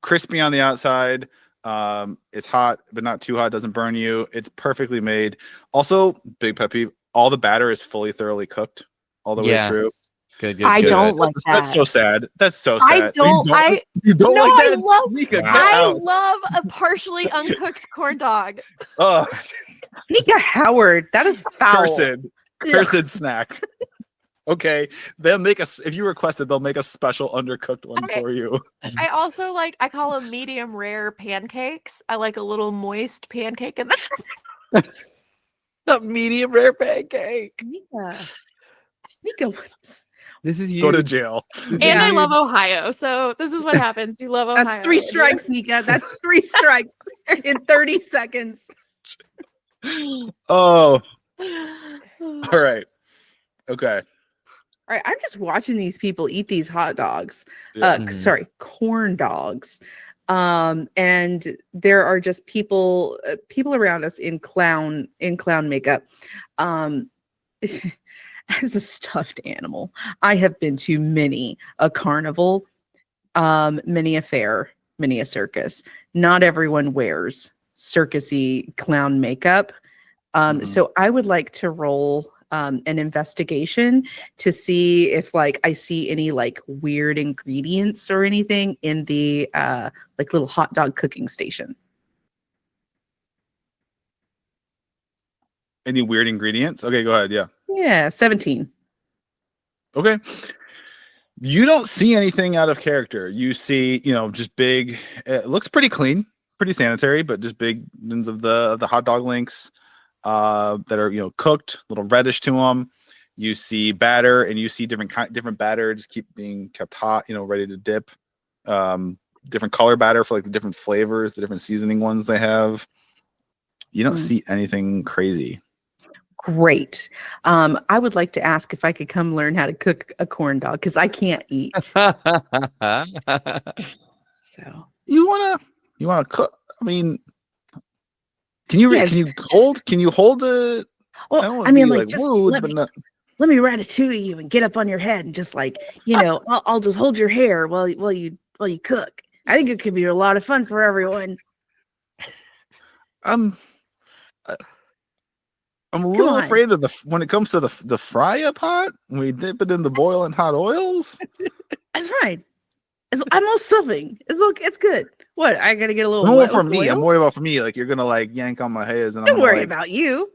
crispy on the outside. It's hot, but not too hot. Doesn't burn you. It's perfectly made. Also, big pet peeve. All the batter is fully thoroughly cooked all the way through. Good. I good. don't like That's that. so sad. That's so I sad. don't. You don't No, like I that? love- Nika, get I out. love a partially uncooked corn dog. Oh, Nika Howard, that is foul. cursed snack. Okay, they'll make us. If you request it, they'll make a special undercooked one Okay. for you. I also like. I call them medium rare pancakes. I like a little moist pancake in this. A medium rare pancake. Nika was. This is you. Go to jail. And I love Ohio, so this is what happens. You love Ohio. That's 3 strikes, Nika. That's 3 strikes in 30 seconds. Oh, all right. Okay. All right, I'm just watching these people eat these hot dogs. Yeah. Mhm. Sorry, corn dogs. And there are just people around us in clown makeup. As a stuffed animal, I have been to many a carnival, many a fair, many a circus. Not everyone wears circusy clown makeup. Mhm. So I would like to roll an investigation to see if like I see any like weird ingredients or anything in the like little hot dog cooking station. Any weird ingredients? Okay, go ahead. Yeah. Yeah, 17. Okay. You don't see anything out of character. You see, just big. It looks pretty clean, pretty sanitary, but just big bins of the hot dog links that are cooked, a little reddish to them. You see batter, and you see different batter just keep being kept hot, ready to dip. Different color batter for like the different flavors, the different seasoning ones they have. You don't see anything crazy. Great. I would like to ask if I could come learn how to cook a corn dog because I can't eat. So You wanna cook? I mean, can you hold the? Well, I mean, like, just rude, let but me, not, let me ratatouille you and get up on your head and just like, I'll just hold your hair while you cook. I think it could be a lot of fun for everyone. I'm a little on. afraid of when it comes to the fry pot. We dip it in the boiling hot oils. That's fine. I'm all stuffing. It's okay. It's good. What? I gotta get a little. No, wet for with me. oil? I'm worried about for me. Like you're gonna like yank on my hairs, and I'm Don't gonna, worry like, about you.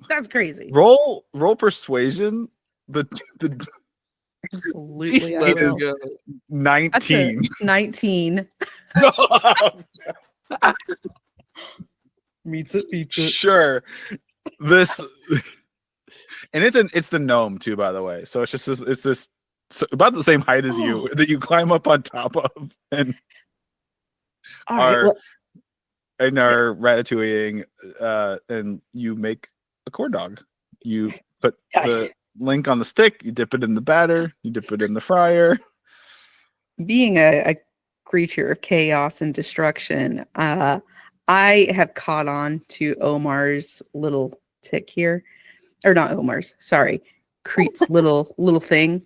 That's crazy. roll persuasion. The absolutely. I Let's will. go. 19. 19. Meets it. Sure. This and it's the gnome too, by the way. So it's just this about the same height as you that you climb up on top of and All right. Well, are ratatouilleing and you make a corn dog. You put guys, the link on the stick, you dip it in the batter, you dip it in the fryer. Being a creature of chaos and destruction, I have caught on to Omar's little tick here. Or not Omar's, sorry. Crete's little thing.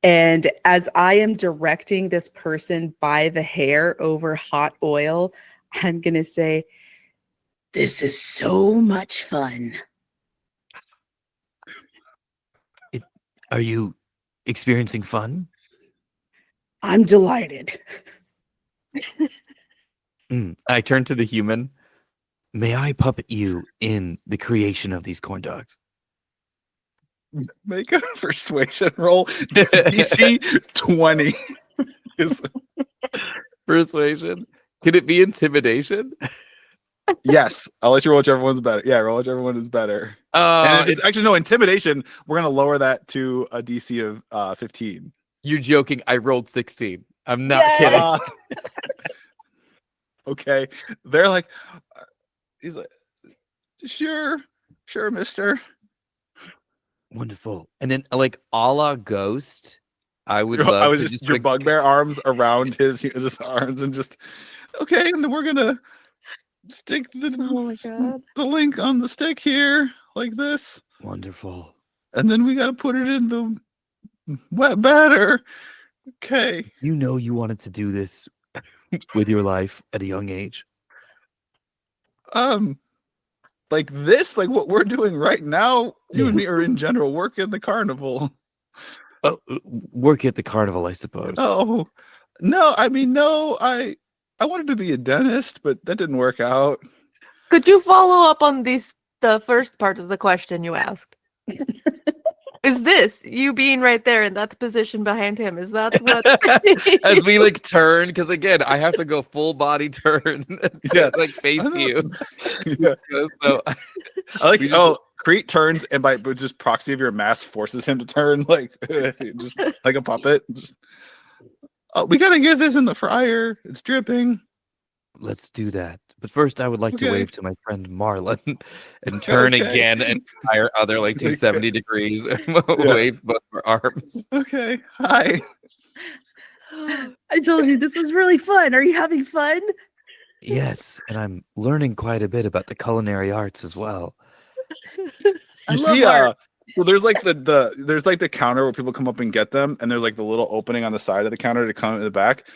And as I am directing this person by the hair over hot oil, I'm going to say, this is so much fun. Are you experiencing fun? I'm delighted. I turn to the human. May I puppet you in the creation of these corn dogs? Make a persuasion roll. DC 20 is Persuasion? Can it be intimidation? yes. I'll let you roll whichever one's better. Yeah, roll whichever one is better. And it's actually no intimidation. We're gonna lower that to a DC of 15. You're joking. I rolled 16. I'm not kidding. Okay. They're like, he's like, sure, mister. Wonderful. And then, like, a la Ghost, I would love I was to just your like, bugbear arms around his arms and just, okay, and then we're gonna stick the link on the stick here like this. Wonderful. And then we gotta put it in the wet batter. Okay. You know you wanted to do this with your life at a young age. Like this, like what we're doing right now, you and me are in general work at the carnival. Oh, work at the carnival, I suppose. Oh, no, I mean, no, I wanted to be a dentist, but that didn't work out. Could you follow up on the first part of the question you asked? Is this you being right there in that position behind him? Is that what? As we like turn, because again, I have to go full body turn to like face you. Yeah. So I like Crete turns and by just proxy of your mass forces him to turn like just like a puppet. Just, we gotta get this in the fryer. It's dripping. let's do that. But first, I would like to wave to my friend Marlon and turn again and fire other like 270 degrees and wave both our arms. Okay. Hi. I told you this was really fun. Are you having fun? Yes, and I'm learning quite a bit about the culinary arts as well. You see, so there's like there's like the counter where people come up and get them, and there's like the little opening on the side of the counter to come in the back.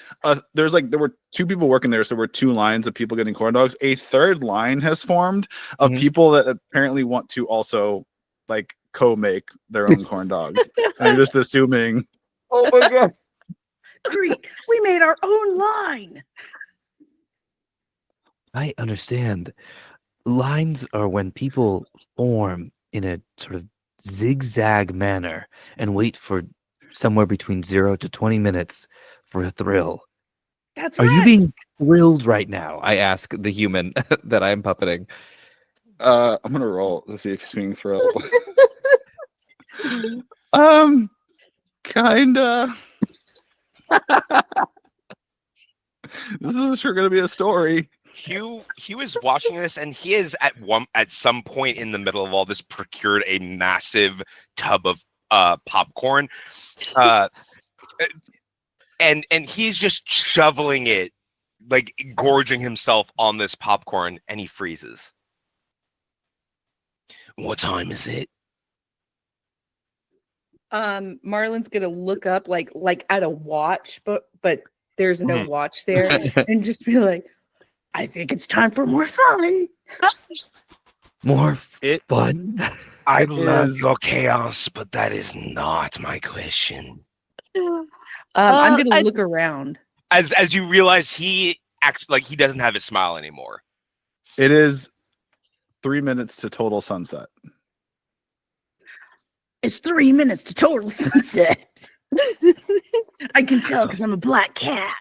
There were two people working there, so there were two lines of people getting corn dogs. A third line has formed of people that apparently want to also like co-make their own corn dogs. I'm just assuming. Oh my god. Great. We made our own line. I understand. Lines are when people form in a sort of zigzag manner and wait for somewhere between 0 to 20 minutes for a thrill. That's Are right. you being thrilled right now? I ask the human that I'm puppeting. I'm gonna roll to see if he's being thrilled. Kinda. This is sure gonna be a story. Hugh is watching this, and he is at some point in the middle of all this procured a massive tub of popcorn, and he's just shoveling it, like gorging himself on this popcorn, and he freezes. What time is it? Marlon's gonna look up like at a watch, but there's no watch there, and just be like, I think it's time for more fun. More It- fun. I It love is- your chaos, but that is not my question. I'm gonna I- look around. As you realize, he doesn't have his smile anymore. It is 3 minutes to total sunset. It's 3 minutes to total sunset. I can tell because I'm a black cat.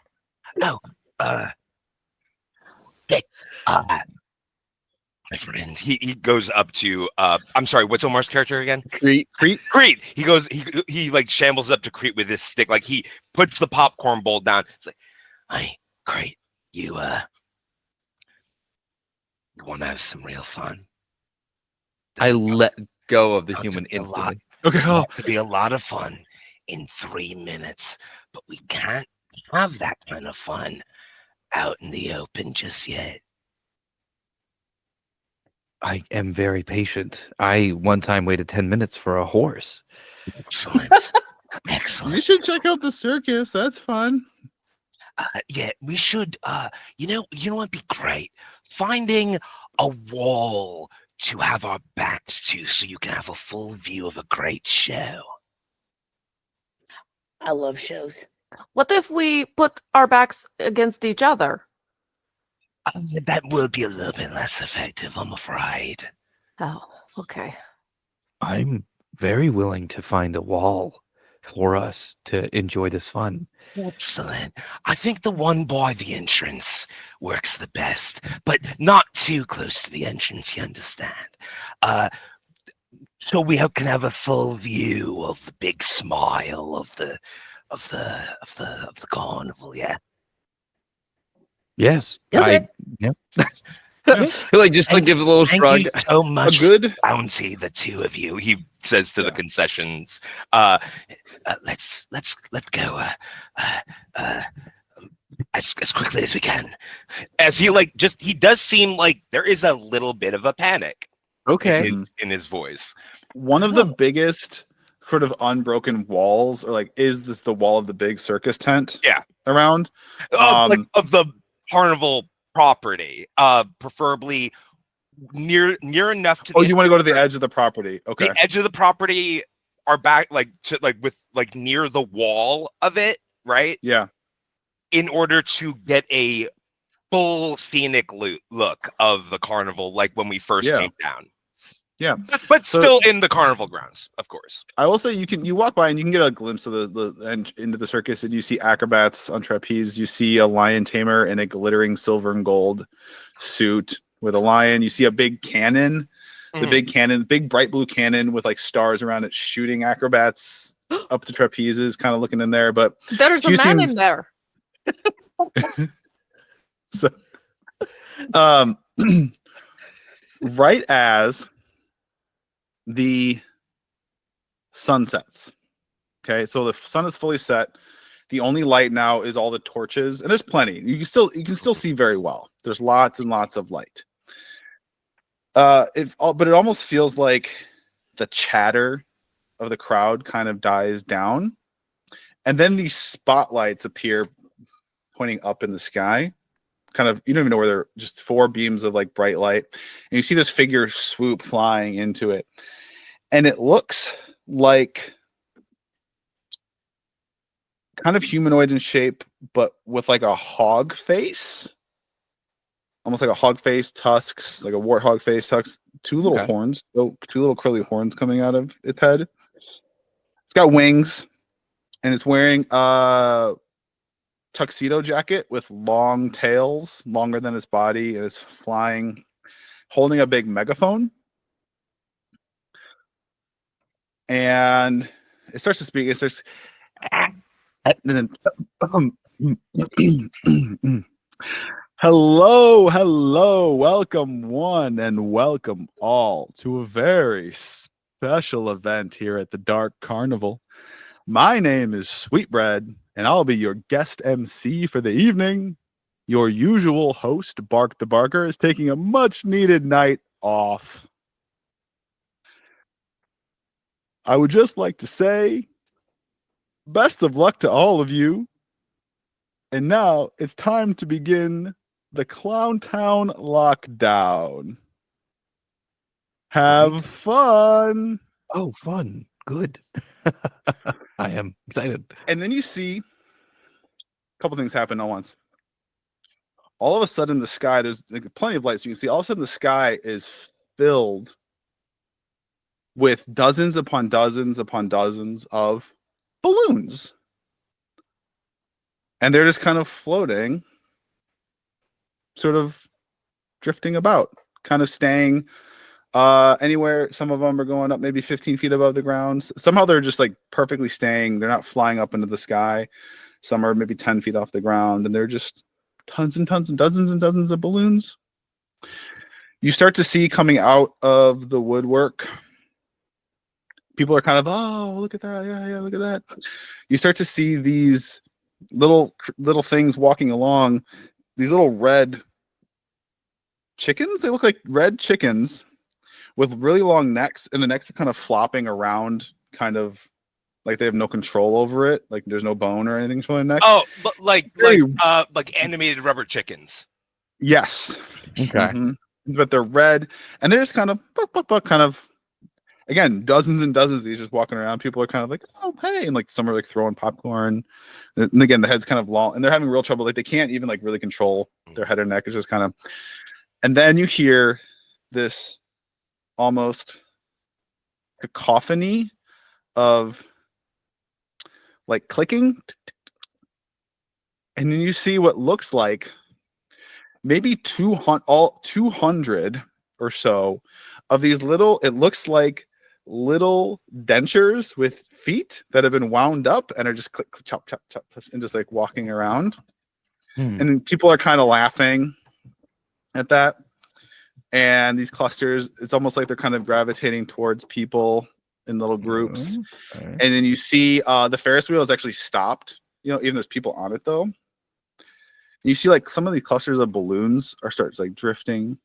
My friend, he goes up to I'm sorry, what's Omar's character again? Crete. Crete. He like shambles up to Crete with his stick, like he puts the popcorn bowl down. It's like, hey, Crete, you want to have some real fun? I let go of the about to human be a lot. instantly. Okay. It's about to be a lot of fun in 3 minutes, but we can't have that kind of fun out in the open just yet. I am very patient. I one time waited 10 minutes for a horse. Excellent. Excellent. You should check out the circus. That's fun. Yeah, we should. You know what'd be great? Finding a wall to have our backs to, so you can have a full view of a great show. I love shows. What if we put our backs against each other? That will be a little bit less effective, I'm afraid. Oh, okay. I'm very willing to find a wall for us to enjoy this fun. Excellent. I think the one by the entrance works the best, but not too close to the entrance, you understand? So we can have a full view of the big smile of the carnival, yeah. Yes. Okay. Yeah. Like just like gives a little Thank shrug. you so A much, good. bounty, the two of you. He says to the concessions, let's go as quickly as we can. As he does seem like there is a little bit of a panic Okay. in his voice. One of the biggest sort of unbroken walls, or like, is this the wall of the big circus tent? Yeah. Around. Like of the carnival property, preferably near enough to Oh, the you want to go to the edge of the property? Okay. the edge of the property, are back with near the wall of it, right? Yeah. In order to get a full scenic look of the carnival, like when we first Yeah. came down. Yeah. But So- still in the carnival grounds, of course. I will say you walk by and you can get a glimpse of into the circus, and you see acrobats on trapeze. You see a lion tamer in a glittering silver and gold suit with a lion. You see a big cannon, the Mhm. big cannon, big bright blue cannon with like stars around it, shooting acrobats up the trapezes, kind of looking in there. But There's a Hugh man seems- in there. so, right as the sun sets. Okay, so the sun is fully set. The only light now is all the torches, and there's plenty. You can still see very well. There's lots and lots of light. But it almost feels like the chatter of the crowd kind of dies down, and then these spotlights appear, pointing up in the sky. Kind of, you don't even know where they're. Just 4 beams of like bright light, and you see this figure swoop flying into it. And it looks like kind of humanoid in shape, but with like a hog face. Almost like a hog face, tusks, like a warthog face, tusks, two little Okay. horns, two little curly horns coming out of its head. It's got wings, and it's wearing a tuxedo jacket with long tails, longer than its body, and it's flying, holding a big megaphone. And it starts to speak. It starts, and then, hello, welcome one and welcome all to a very special event here at the Dark Carnival. My name is Sweetbread, and I'll be your guest MC for the evening. Your usual host, Bark the Barker, is taking a much-needed night off. I would just like to say, best of luck to all of you. And now it's time to begin the Clowntown Lockdown. Have fun. Oh, fun. Good. I am excited. And then you see a couple things happen all once. All of a sudden, the sky, there's like plenty of lights. You can see all of a sudden the sky is filled with dozens upon dozens upon dozens of balloons. And they're just kind of floating, sort of drifting about, kind of staying anywhere. Some of them are going up maybe 15 feet above the ground. Somehow they're just like perfectly staying. They're not flying up into the sky. Some are maybe 10 feet off the ground, and they're just tons and tons and dozens of balloons. You start to see coming out of the woodwork, people are kind of, oh, look at that. Yeah, look at that. You start to see these little things walking along, these little red chickens. They look like red chickens with really long necks, and the necks are kind of flopping around, kind of like they have no control over it. Like there's no bone or anything showing their neck. Oh, but like animated rubber chickens. Yes. Okay. Mm-hmm. But they're red, and they're just kind of again, dozens and dozens of these just walking around. People are kind of like, oh, hey, and like some are like throwing popcorn. And again, the head's kind of long, and they're having real trouble. Like they can't even like really control their head or neck. It's just kind of, and then you hear this almost cacophony of like clicking, and then you see what looks like maybe 200 or so of these little, it looks like little dentures with feet that have been wound up and are just click, chop, chop, chop, and just like walking around. And people are kind of laughing at that. And these clusters, it's almost like they're kind of gravitating towards people in little groups. Okay. And then you see the Ferris wheel is actually stopped. You know, even there's people on it though. You see like some of these clusters of balloons are starts like drifting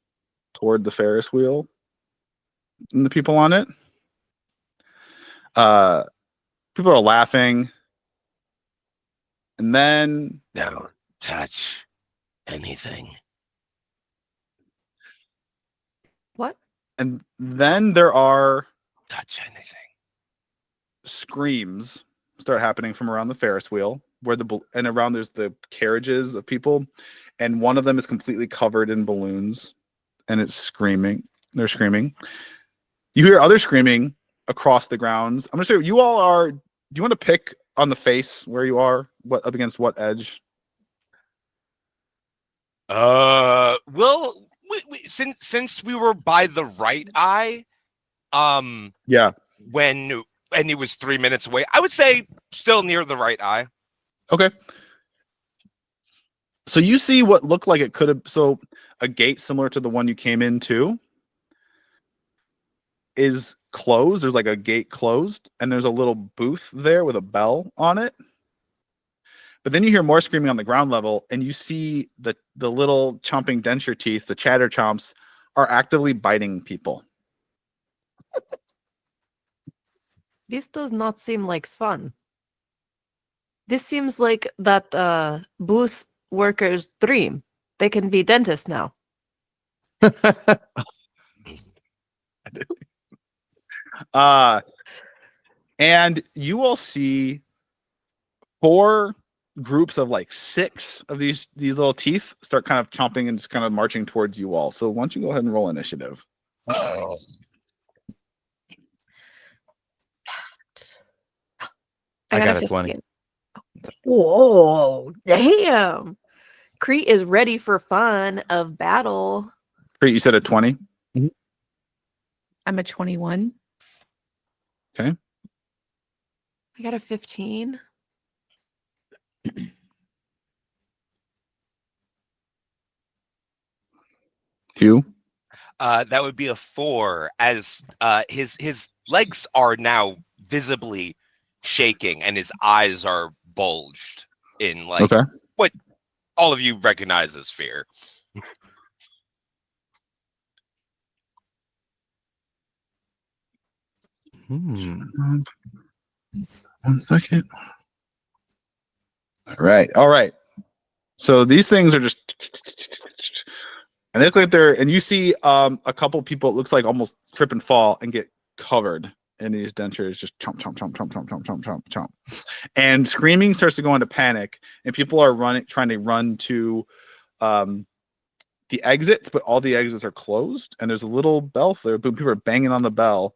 toward the Ferris wheel and the people on it. People are laughing. And then Don't touch anything. What? And then there are Touch anything. screams start happening from around the Ferris wheel, where and around there's the carriages of people, and one of them is completely covered in balloons, and it's screaming. They're screaming. You hear other screaming across the grounds. I'm gonna say you all are. Do you want to pick on the face where you are? What up against what edge? Well, since we were by the right eye, Yeah. and it was 3 minutes away, I would say still near the right eye. Okay. So you see what looked like it could have. So a gate similar to the one you came into is closed. There's like a gate closed, and there's a little booth there with a bell on it. But then you hear more screaming on the ground level, and you see the little chomping denture teeth, the chatter chomps, are actively biting people. This does not seem like fun. This seems like that booth worker's dream. They can be dentists now. And you will see 4 groups of like 6 of these little teeth start kind of chomping and just kind of marching towards you all. So why don't you go ahead and roll initiative? Oh. I got a 20. 15. Whoa, damn. Crete is ready for fun of battle. Crete, you said a 20. I'm a 21. I got a 15. Hugh? That would be a 4, as his legs are now visibly shaking and his eyes are bulged in like Okay. what all of you recognize as fear. One second. All right. So these things are just, and they look like they're, and you see a couple people, it looks like almost trip and fall and get covered in these dentures, just chomp, chomp, chomp, chomp, chomp, chomp, chomp, chomp, chomp. And screaming starts to go into panic, and people are trying to run to the exits, but all the exits are closed, and there's a little bell there, but people are banging on the bell.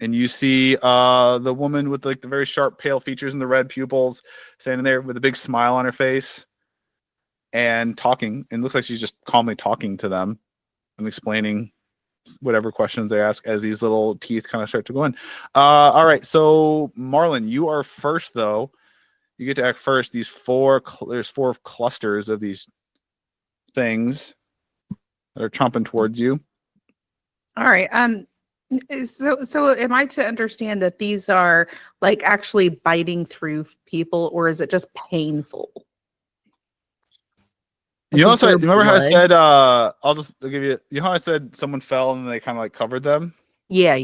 And you see the woman with like the very sharp, pale features and the red pupils standing there with a big smile on her face and talking. And it looks like she's just calmly talking to them and explaining whatever questions they ask as these little teeth kind of start to go in. All right. So, Marlon, you are first, though. You get to act first. There's 4 clusters of these things that are chomping towards you. All right. So am I to understand that these are like actually biting through people, or is it just painful? You know, Is there remember how I blood? said, I'll give you, you know how I said someone fell and they kind of like covered them? Yeah.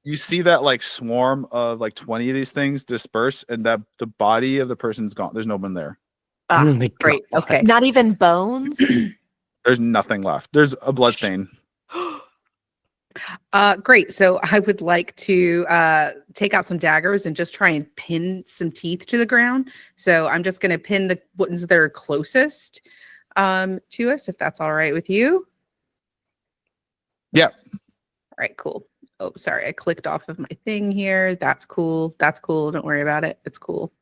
You see that like swarm of like 20 of these things disperse, and that the body of the person's gone. There's no one there. Ah, Oh my great. God. Okay. Not even bones. There's nothing left. There's a blood stain. Great. So I would like to take out some daggers and just try and pin some teeth to the ground. So I'm just going to pin the ones that are closest to us, if that's all right with you. Yeah. All right, cool. Oh, sorry. I clicked off of my thing here. That's cool. That's cool. Don't worry about it. It's cool.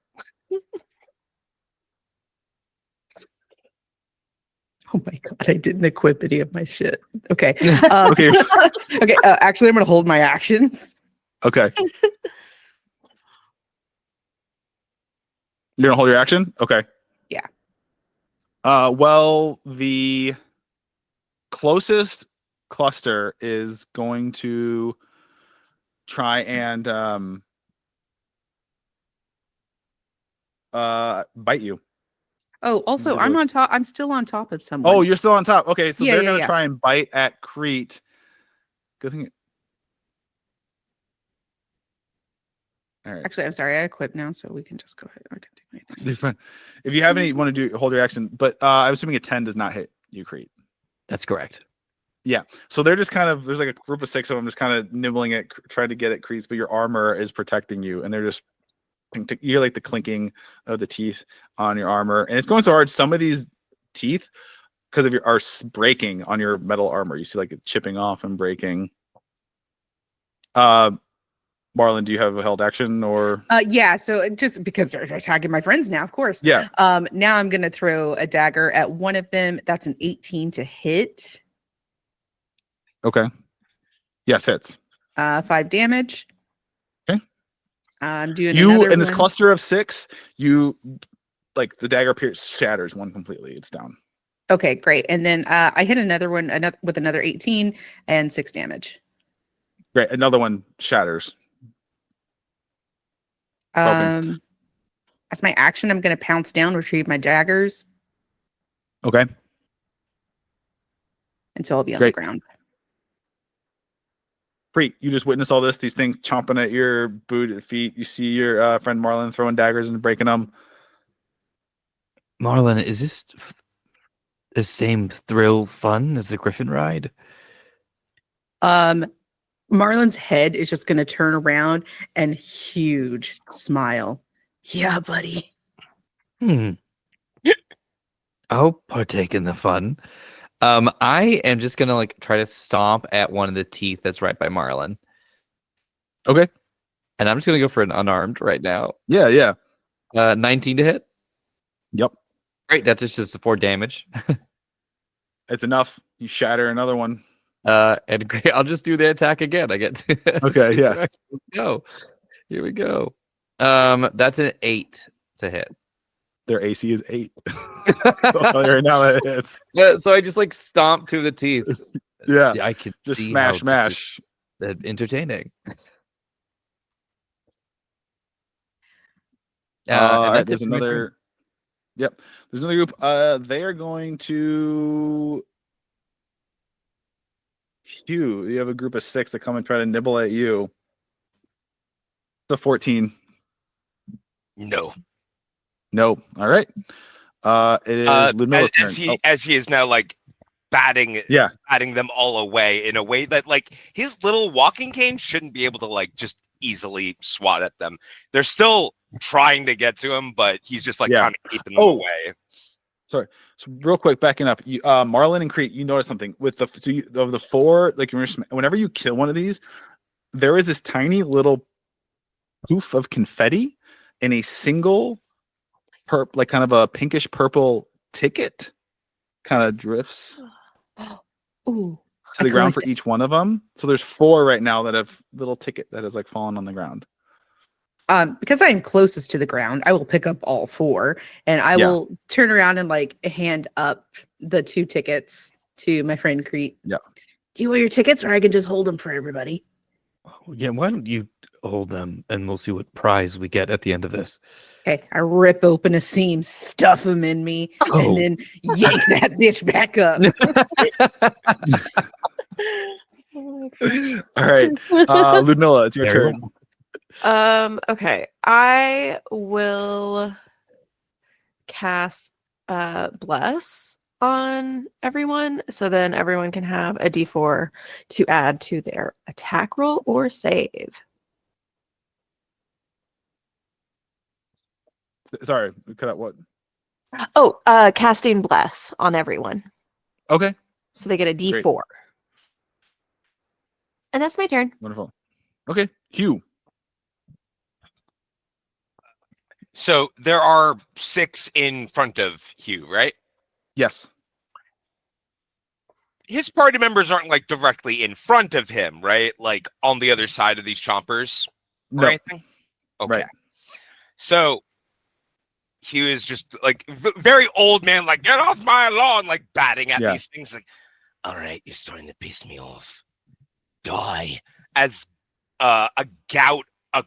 Oh my God, I didn't equip any of my shit. Okay. Okay. Okay. Actually, I'm going to hold my actions. Okay. You're gonna hold your action? Okay. Yeah. Well, the closest cluster is going to try and bite you. Oh, also, I'm on top. I'm still on top of someone. Oh, you're still on top. Okay, so Yeah, they're yeah, gonna yeah. try and bite at Crete. Good thing. All right. Actually, I'm sorry. I equipped now, so we can just go ahead. I can do my thing. Different. If you have any, want to do hold your action, but I'm assuming a 10 does not hit you, Crete. That's correct. Yeah. So they're just kind of, there's like a group of 6 of them just kind of nibbling at, trying to get at Crete's, but your armor is protecting you, and they're just, you're like the clinking of the teeth on your armor, and it's going so hard. Some of these teeth, because of your, are breaking on your metal armor. You see like it chipping off and breaking. Marlon, do you have a held action or? Yeah. So just because they're attacking my friends now, of course. Yeah. Now I'm gonna throw a dagger at one of them. That's an 18 to hit. Okay. Yes, hits. 5 damage. Okay. I'm doing You another in this one. cluster of 6. You like the dagger shatters one completely. It's down. Okay, great. And then I hit another one with another 18 and 6 damage. Great. Another one shatters. Broken. As my action, I'm going to pounce down, retrieve my daggers. Okay. Until I'll be on Great. the ground. Preet, you just witness all this, these things chomping at your booted feet. You see your friend Marlon throwing daggers and breaking them. Marlon, is this the same thrill fun as the Griffin ride? Marlon's head is just going to turn around and huge smile. Yeah, buddy. I'll partake in the fun. I am just gonna like try to stomp at one of the teeth that's right by Marlon. Okay. And I'm just gonna go for an unarmed right now. Yeah. 19 to hit. Yep. Great, that's just a 4 damage. It's enough. You shatter another one. And great, I'll just do the attack again. I get to Okay, yeah. Let's go. Here we go. That's an 8 to hit. Their AC is 8. I'll tell you right now that it hits. Yeah, so I just like stomp to the teeth. Yeah. I could Just see how smash. this is, entertaining. And that's There's it for my turn. another. Yep. There's another group. They are going to. Hugh, you have a group of 6 that come and try to nibble at you. It's a 14. No. No. All right. It is Ludmilla's turn. As he is now like batting them all away in a way that like his little walking cane shouldn't be able to like just easily swat at them. They're still trying to get to him, but he's just like kind of keeping them away. Sorry. So real quick, backing up, you, Marlon and Crete, you notice something with the of the 4. Like whenever you kill one of these, there is this tiny little poof of confetti in a single like kind of a pinkish purple ticket, kind of drifts Ooh. to the ground for each one of them. So there's 4 right now that have little ticket that has like fallen on the ground. Because I am closest to the ground, I will pick up all 4 and I will turn around and like hand up the 2 tickets to my friend Crete. Yeah. Do you want your tickets, or I can just hold them for everybody? Yeah, why don't you hold them and we'll see what prize we get at the end of this. Okay, I rip open a seam, stuff them in me, and then yank that bitch back up. All right. Ludmilla, it's your turn. Okay. I will cast bless on everyone, so then everyone can have a d4 to add to their attack roll or save. Sorry, we cut out what? Oh, casting bless on everyone. Okay. So they get a d4. Great. And that's my turn. Wonderful. Okay. Hugh. So there are 6 in front of Hugh, right? Yes. His party members aren't like directly in front of him, right? Like on the other side of these chompers or anything? Okay. Right. So Hugh is just like very old man, like, get off my lawn, like batting at these things. Like, all right, you're starting to piss me off. Die. As a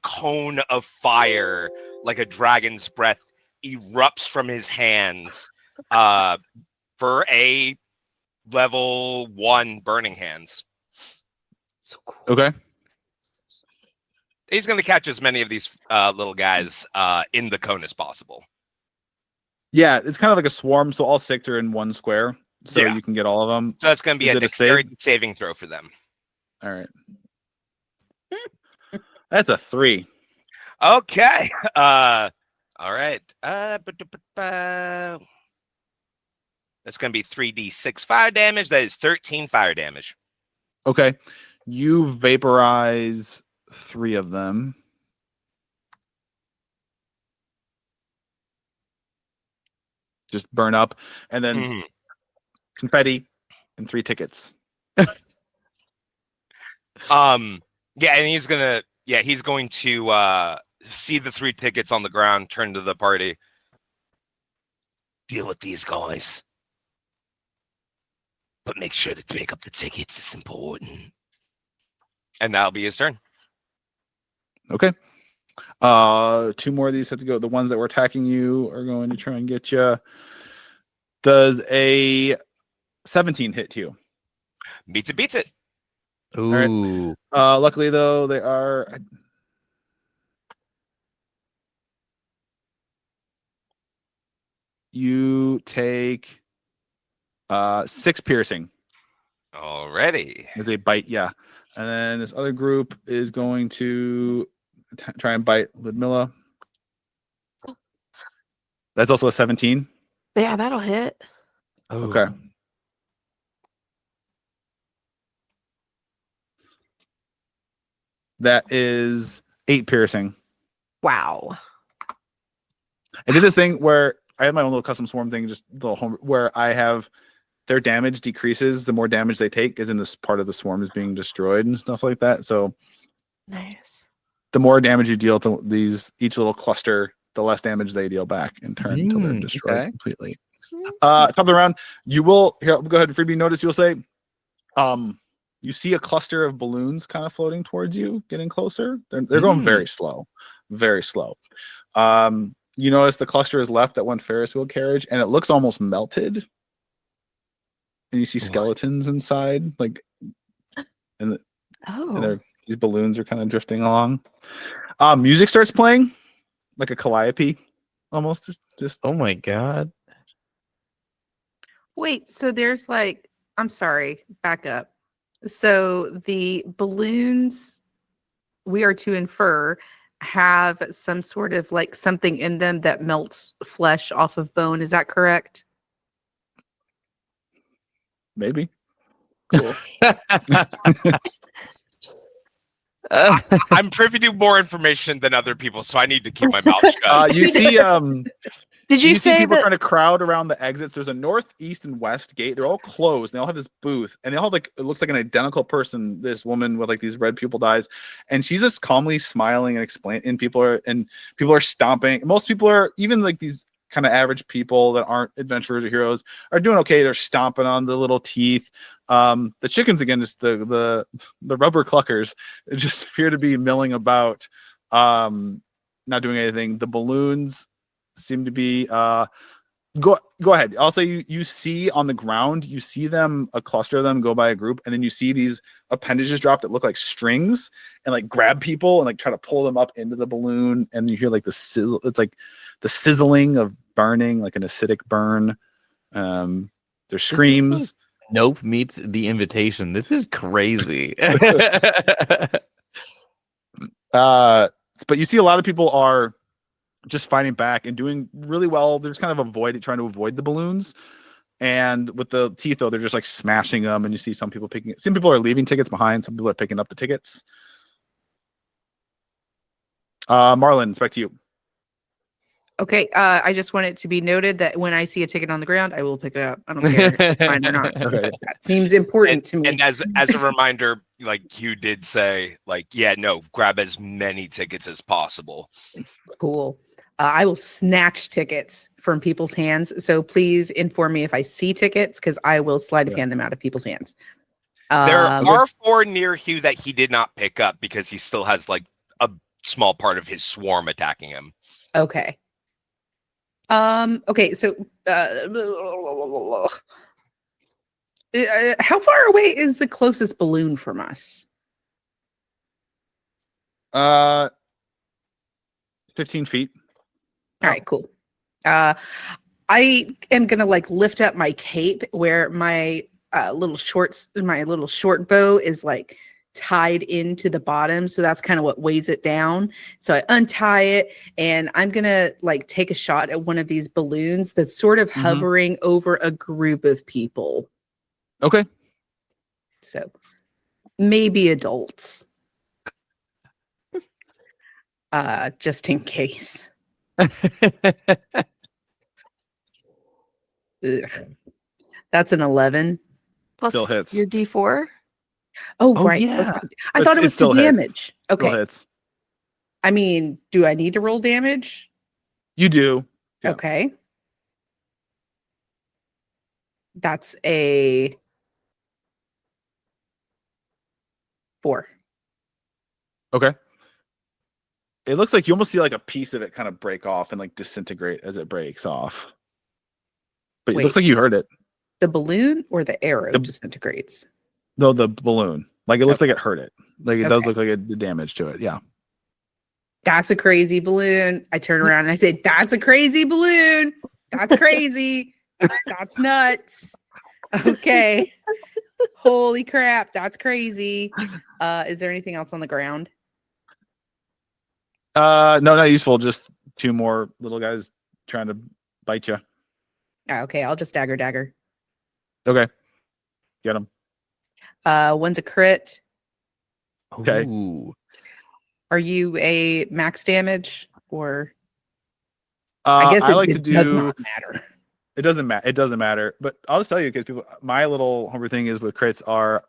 cone of fire, like a dragon's breath, erupts from his hands for a level 1 burning hands. So cool. Okay. He's going to catch as many of these little guys in the cone as possible. Yeah, it's kind of like a swarm, so all 6 are in one square, so you can get all of them. So that's going to be a dexterity saving throw for them. All right. That's a 3. Okay. All right. That's going to be 3d6 fire damage. That is 13 fire damage. Okay. You vaporize 3 of them. Just burn up, and then confetti and 3 tickets. Yeah, and he's going to see the 3 tickets on the ground, turn to the party. Deal with these guys. But make sure to pick up the tickets. It's important. And that'll be his turn. Okay. 2 more of these have to go. The ones that were attacking you are going to try and get you. Does a 17 hit you? Beats it. Ooh. Right. Luckily, though, they are. You take 6 piercing. Already. As they bite, yeah. And then this other group is going to try and bite Ludmilla. That's also a 17. Yeah, that'll hit. Okay. That is 8 piercing. Wow. I did this thing where I have my own little custom swarm thing, just little home, where I have their damage decreases the more damage they take, as in this part of the swarm is being destroyed and stuff like that. So Nice. the more damage you deal to each little cluster, the less damage they deal back in turn until they're destroyed completely. Top of the round, you will here. Go ahead, freebie. Notice you'll say, you see a cluster of balloons kind of floating towards you, getting closer. They're going very slow, very slow. You notice the cluster is left that one Ferris wheel carriage, and it looks almost melted. And you see skeletons inside, like, and these balloons are kind of drifting along. Music starts playing, like a calliope, almost. Just Oh my god. Wait, so there's like, I'm sorry, back up. So the balloons, we are to infer, have some sort of like something in them that melts flesh off of bone. Is that correct? maybe. Cool. I'm privy to more information than other people, so I need to keep my mouth shut. You see, Did you see say people that? trying to crowd around the exits? There's a north, east, and west gate. They're all closed. They all have this booth, and they all have like, it looks like an identical person. This woman with like these red pupil dyes, and she's just calmly smiling and explaining. And people are stomping. Most people are, even like these kind of average people that aren't adventurers or heroes, are doing okay. They're stomping on the little teeth. The chickens, again, just the rubber cluckers, just appear to be milling about, not doing anything. The balloons seem to be go ahead. I'll say you see on the ground, you see them, a cluster of them go by a group, and then you see these appendages drop that look like strings and like grab people and like try to pull them up into the balloon, and you hear like the sizzle. It's like the sizzling of burning, like an acidic burn. There's screams. Nope meets the invitation. This is crazy. But you see a lot of people are just fighting back and doing really well. They're just kind of trying to avoid the balloons. And with the teeth, though, they're just like smashing them. And you see some people are leaving tickets behind. Some people are picking up the tickets. Marlon, it's back to you. Okay, I just want it to be noted that when I see a ticket on the ground, I will pick it up. I don't care if it's mine or not. Okay. That seems important to me. And as a reminder, like you did say, like, yeah, no, grab as many tickets as possible. Cool. I will snatch tickets from people's hands. So please inform me if I see tickets, because I will sleight of hand them out of people's hands. There are 4 near Hugh that he did not pick up because he still has like a small part of his swarm attacking him. Okay. Okay, so how far away is the closest balloon from us? 15 feet. All right, cool. I am gonna like lift up my cape where my little short bow is like tied into the bottom, so that's kind of what weighs it down. So I untie it, and I'm gonna like take a shot at one of these balloons that's sort of hovering over a group of people. Okay. So maybe adults. Just in case. Ugh. That's an 11. Plus Still hits. your D4? Oh, right. yeah. I thought it was to still hits. damage. Okay. Still hits. I mean, do I need to roll damage? You do. Yeah. Okay. That's a 4. Okay. It looks like you almost see like a piece of it kind of break off and like disintegrate as it breaks off. But it looks like you heard it. The balloon or the arrow disintegrates? No, the balloon. Like it looks like it hurt it. Like it does Okay. look like it did damage to it. Yeah. That's a crazy balloon. I turn around and I say, that's a crazy balloon. That's crazy. That's nuts. Okay. Holy crap, that's crazy. Is there anything else on the ground? No, not useful. Just 2 more little guys trying to bite you. Okay, I'll just dagger. Okay, get them. One's a crit. Okay. Ooh. Are you a max damage or? I guess I it, like it to do. does not matter. It doesn't matter. It doesn't matter. But I'll just tell you because people. My little homebrew thing is with crits are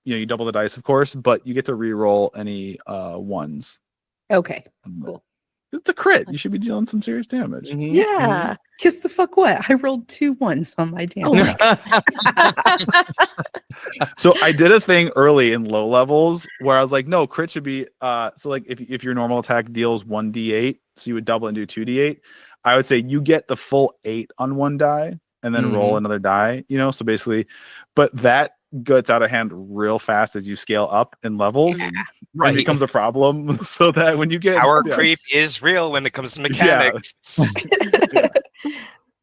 you double the dice, of course, but you get to re-roll any ones. Okay, cool. It's a crit. You should be dealing some serious damage. Mhm, Yeah. Kiss the fuck what? I rolled 2 1s on my damn. mhm. So I did a thing early in low levels where I was like, no, crit should be so like if your normal attack deals 1d8, so you would double and do 2d8, I would say you get the full 8 on one die and then roll another die, so basically, but that gets out of hand real fast as you scale up in levels. Right. It becomes a problem so that when you get Power creep is real when it comes to mechanics.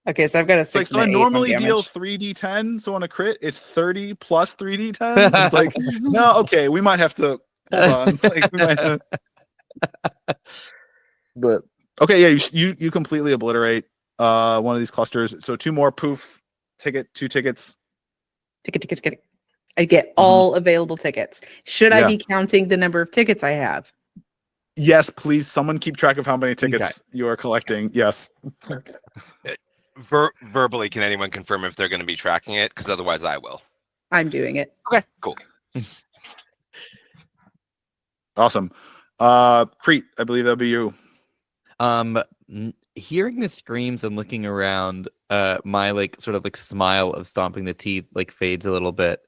Okay, so I've got a It's like, 6 so I and an 8 on normally deal damage. 3d10, so on a crit, it's 30 plus 3d10. It's like, no, okay, we might have to hold on. Like, we might have... But okay, yeah, you completely obliterate one of these clusters. So 2 more poof, 2 tickets. Ticket. I get all available tickets. Should I Yeah. be counting the number of tickets I have? Yes, please. Someone keep track of how many tickets Okay. you are collecting. Yes. Verbally, can anyone confirm if they're going to be tracking it? Because otherwise, I will. I'm doing it. Okay, cool. Awesome. Crete, I believe that'll be you. Hearing the screams and looking around, my sort of smile of stomping the teeth fades a little bit.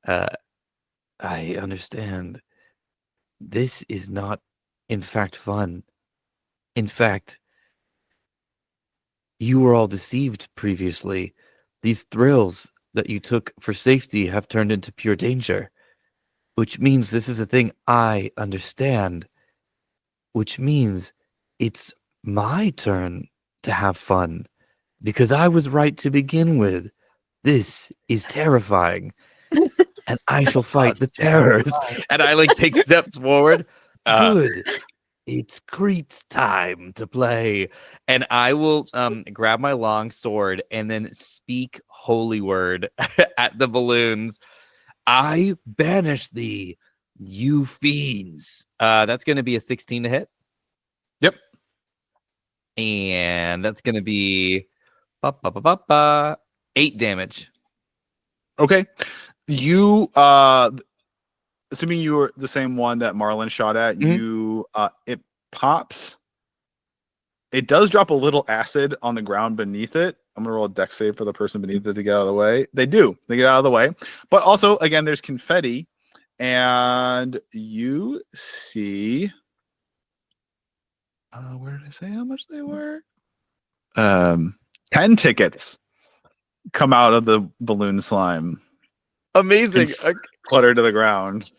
I understand. This is not, in fact, fun. In fact, you were all deceived previously. These thrills that you took for safety have turned into pure danger, which means this is a thing I understand, which means it's my turn to have fun, because I was right to begin with. This is terrifying, and I shall fight the terrors. And I take steps forward. Good. It's Crete's time to play. And I will grab my long sword and then speak holy word at the balloons. I banish thee, you fiends. That's going to be a 16 to hit. Yep. And that's going to be 8 damage. Okay. You assuming you were the same one that Marlin shot at, you it pops. It does drop a little acid on the ground beneath it. I'm gonna roll a dex save for the person beneath it to get out of the way. They do. They get out of the way. But also, again, there's confetti, and you see. Where did I say how much they were? 10 tickets come out of the balloon slime. Amazing. Clutter to the ground.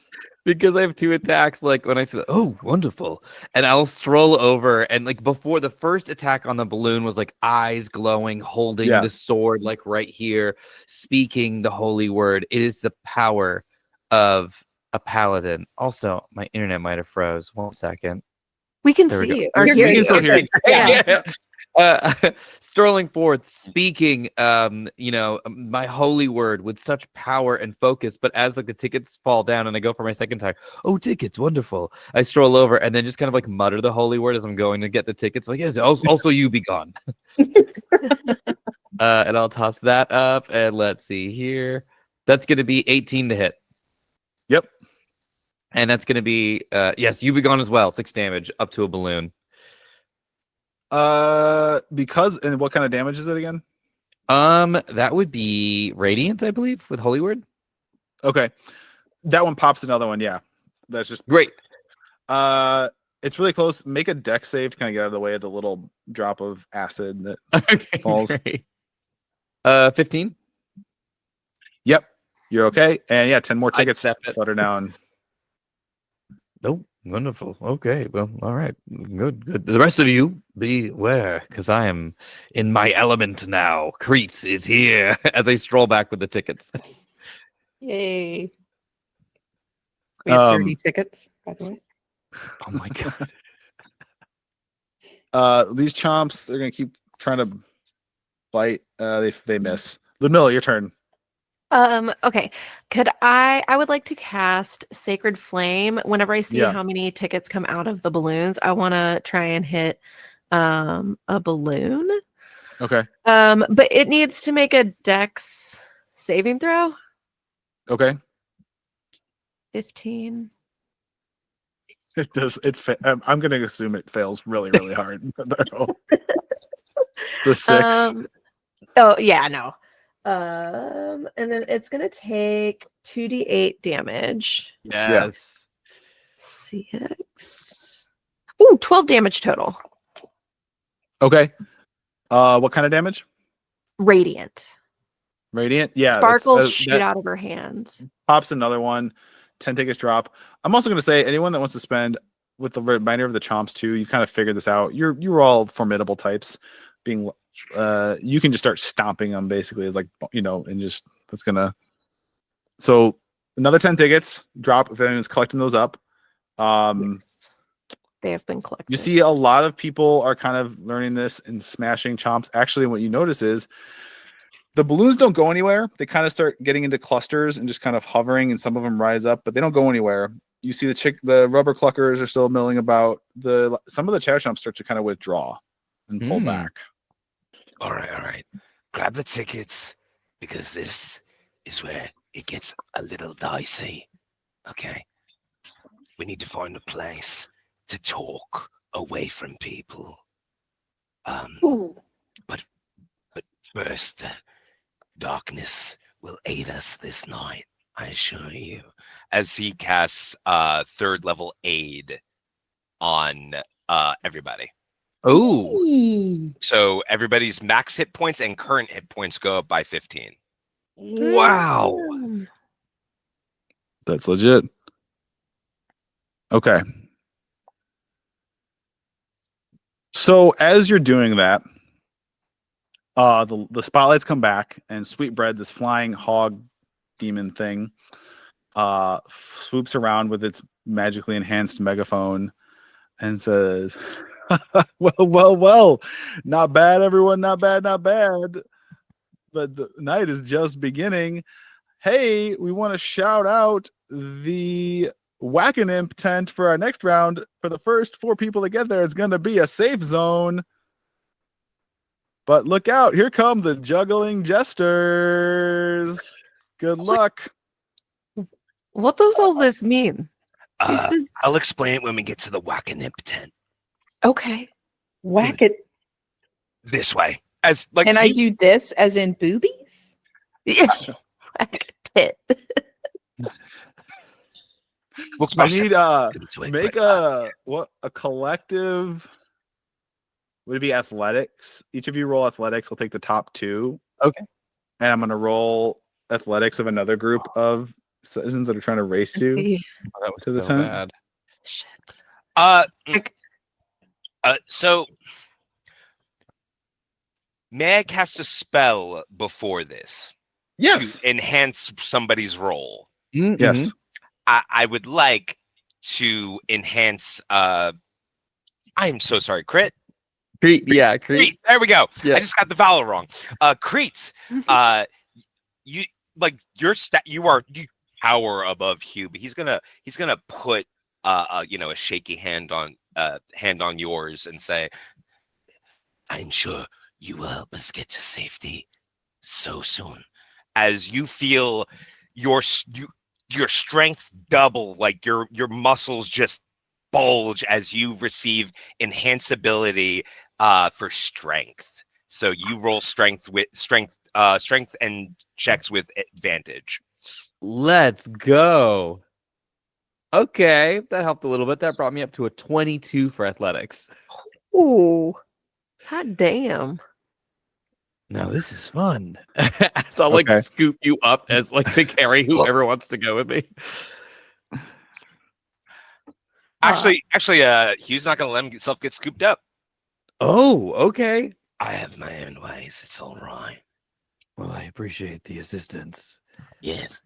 Because I have 2 attacks, when I say, oh, wonderful. And I'll stroll over, and before the first attack on the balloon was eyes glowing, holding the sword right here, speaking the holy word. It is the power of a paladin. Also, my internet might have froze. 1 second. We can There we see go. you. We can still hear you. Yeah. Strolling forth, speaking, my holy word with such power and focus. But as the tickets fall down and I go for my second time, oh, tickets, wonderful. I stroll over and then just kind of mutter the holy word as I'm going to get the tickets. Yes, also you be gone. And I'll toss that up. And let's see here. That's going to be 18 to hit. Yep. And that's going to be, yes, you be gone as well. 6 damage up to a balloon. And what kind of damage is it again? That would be radiant, I believe, with holy word. Okay, that one pops another one. Yeah, that's just Great. It's really close. Make a dex save to kind of get out of the way of the little drop of acid that Okay, falls. great. 15. Yep, you're okay. And yeah, 10 more I tickets accept it. flutter down. Oh, wonderful. Okay, well, all right. Good. The rest of you, beware, because I am in my element now. Crete is here as I stroll back with the tickets. Yay. We have 30 Um, tickets, by the way. Oh my god. These chomps, they're gonna keep trying to bite. They miss. Ludmilla, your turn. Okay. I would like to cast Sacred Flame. Whenever I see Yeah. how many tickets come out of the balloons, I want to try and hit a balloon. Okay. But it needs to make a dex saving throw. Okay. 15. It does. I'm gonna assume it fails really, really hard. The 6. Oh yeah, no. And then it's gonna take 2d8 damage. Yes. 6. Ooh, 12 damage total. Okay. What kind of damage? Radiant. Radiant. Yeah. Sparkles shoot that out of her hand. pops another one. 10 tickets drop. I'm also gonna say anyone that wants to spend with the reminder of the chomps too. You kind of figured this out. You're all formidable types. Being, you can just start stomping them basically. It's like and just that's gonna. So another 10 tickets drop if anyone's collecting those up. Yes. They have been collected. You see a lot of people are kind of learning this and smashing chomps. Actually, what you notice is the balloons don't go anywhere. They kind of start getting into clusters and just kind of hovering, and some of them rise up, but they don't go anywhere. You see the rubber cluckers are still milling about. Some of the chatter chomps start to kind of withdraw and pull back. All right. Grab the tickets because this is where it gets a little dicey. Okay. We need to find a place to talk away from people. Ooh. But first, darkness will aid us this night, I assure you. As he casts 3rd level aid on everybody. Oh. So everybody's max hit points and current hit points go up by 15. Wow. That's legit. Okay. So as you're doing that, the spotlights come back, and Sweetbread, this flying hog demon thing, swoops around with its magically enhanced megaphone and says, well, not bad, everyone, not bad. But the night is just beginning. Hey, we want to shout out the Whack-a-Imp tent for our next round. For the first 4 people to get there, it's going to be a safe zone. But look out, here come the juggling jesters. Good luck. What does all this mean? I'll explain it when we get to the Whack-a-Imp tent. Okay. Whack it. This way. As like Can I do this as in boobies? Tit. I need make a collective. Would it be athletics? Each of you roll athletics. We'll take the top 2. Okay. And I'm gonna roll athletics of another group of citizens that are trying to race you Oh, that was to the so tent. bad. Shit. So may I cast a spell before this? Yes. To enhance somebody's roll. Mm-hmm. Yes. I would like to enhance I'm so sorry, crit. Crete. Yeah, Crete. Crete. There we go. Yeah. I just got the vowel wrong. Crete. You like your you tower above Hugh, but he's gonna put a shaky hand on yours and say, I'm sure you will help us get to safety so soon. As you feel your strength double, like your muscles just bulge as you receive enhanceability for strength. So you roll strength and checks with advantage. Let's go. Okay, that helped a little bit. That brought me up to a 22 for athletics. Ooh. God damn. Now this is fun. So I'll like scoop you up as like to carry whoever wants to go with me. Actually, Hugh's not gonna let himself get scooped up. Oh, okay. I have my own ways. It's all right. Well, I appreciate the assistance. Yes.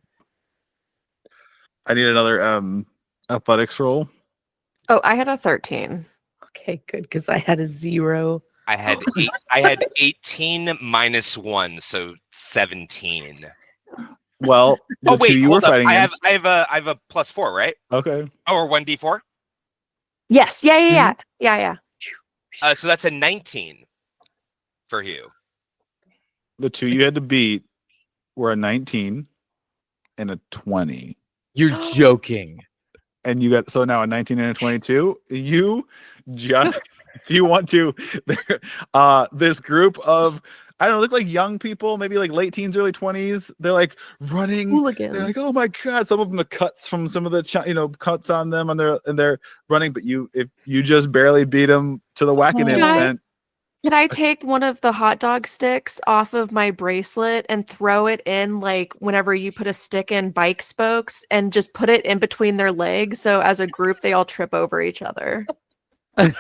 I need another athletics roll. Oh, I had a 13. Okay, good, because I had a 0. I had 18 minus 1, so 17. Well, the Oh wait, two you were hold up. fighting against. I have a +4, right? Okay. Or 1d4. Yes. Yeah. So that's a 19 for you. The two you had to beat were a 19 and a 20. You're joking. And you got so now a 19 and a 22. You just if you want to this group of I don't know, look like young people, maybe like late teens, early 20s. They're like running. Hooligans. They're like, oh my god! Some of them the cuts from some of the cuts on them, and they're running. But if you just barely beat them to the whacking Can I- event. Can I take one of the hot dog sticks off of my bracelet and throw it in, like whenever you put a stick in bike spokes, and just put it in between their legs, so as a group they all trip over each other? How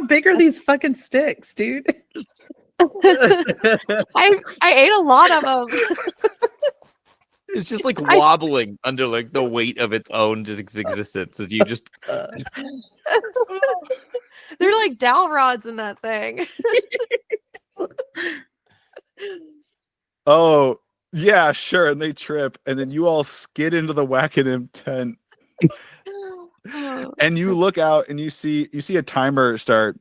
big are these fucking sticks, dude? I ate a lot of them. It's just like wobbling under like the weight of its own just existence as you just They're like dowel rods in that thing. Oh yeah, sure. And they trip, and then you all skid into the Wackenham tent. And you look out and you see a timer start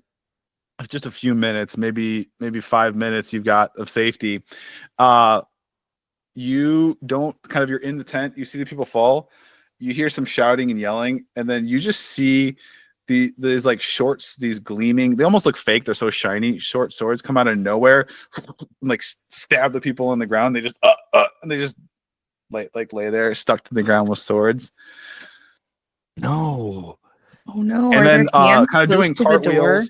of just a few minutes, maybe 5 minutes you've got of safety. You don't you're in the tent, you see the people fall, you hear some shouting and yelling, and then you just see these like shorts, these gleaming, they almost look fake, they're so shiny, short swords come out of nowhere and like stab the people on the ground. They just and they just lay there stuck to the ground with swords. no. Oh no! And are then there hands kind of close doing to the door?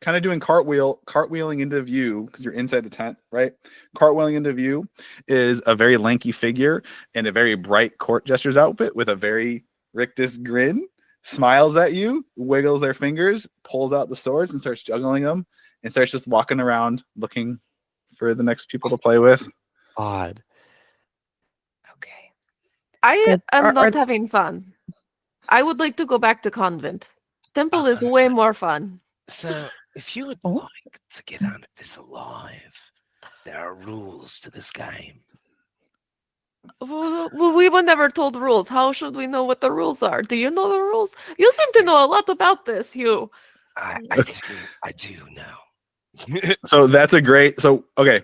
cartwheeling into view because you're inside the tent, right? Cartwheeling into view is a very lanky figure in a very bright court jesters outfit with a very rictus grin, smiles at you, wiggles their fingers, pulls out the swords and starts juggling them, and starts just walking around looking for the next people to play with. Odd. Okay. I Good. am Are- not having fun. I would like to go back to convent. Temple is way more fun. So, if you would like to get out of this alive, there are rules to this game. Well, we were never told rules. How should we know what the rules are? Do you know the rules? You seem to know a lot about this, Hugh. I do know. So that's a great. So okay,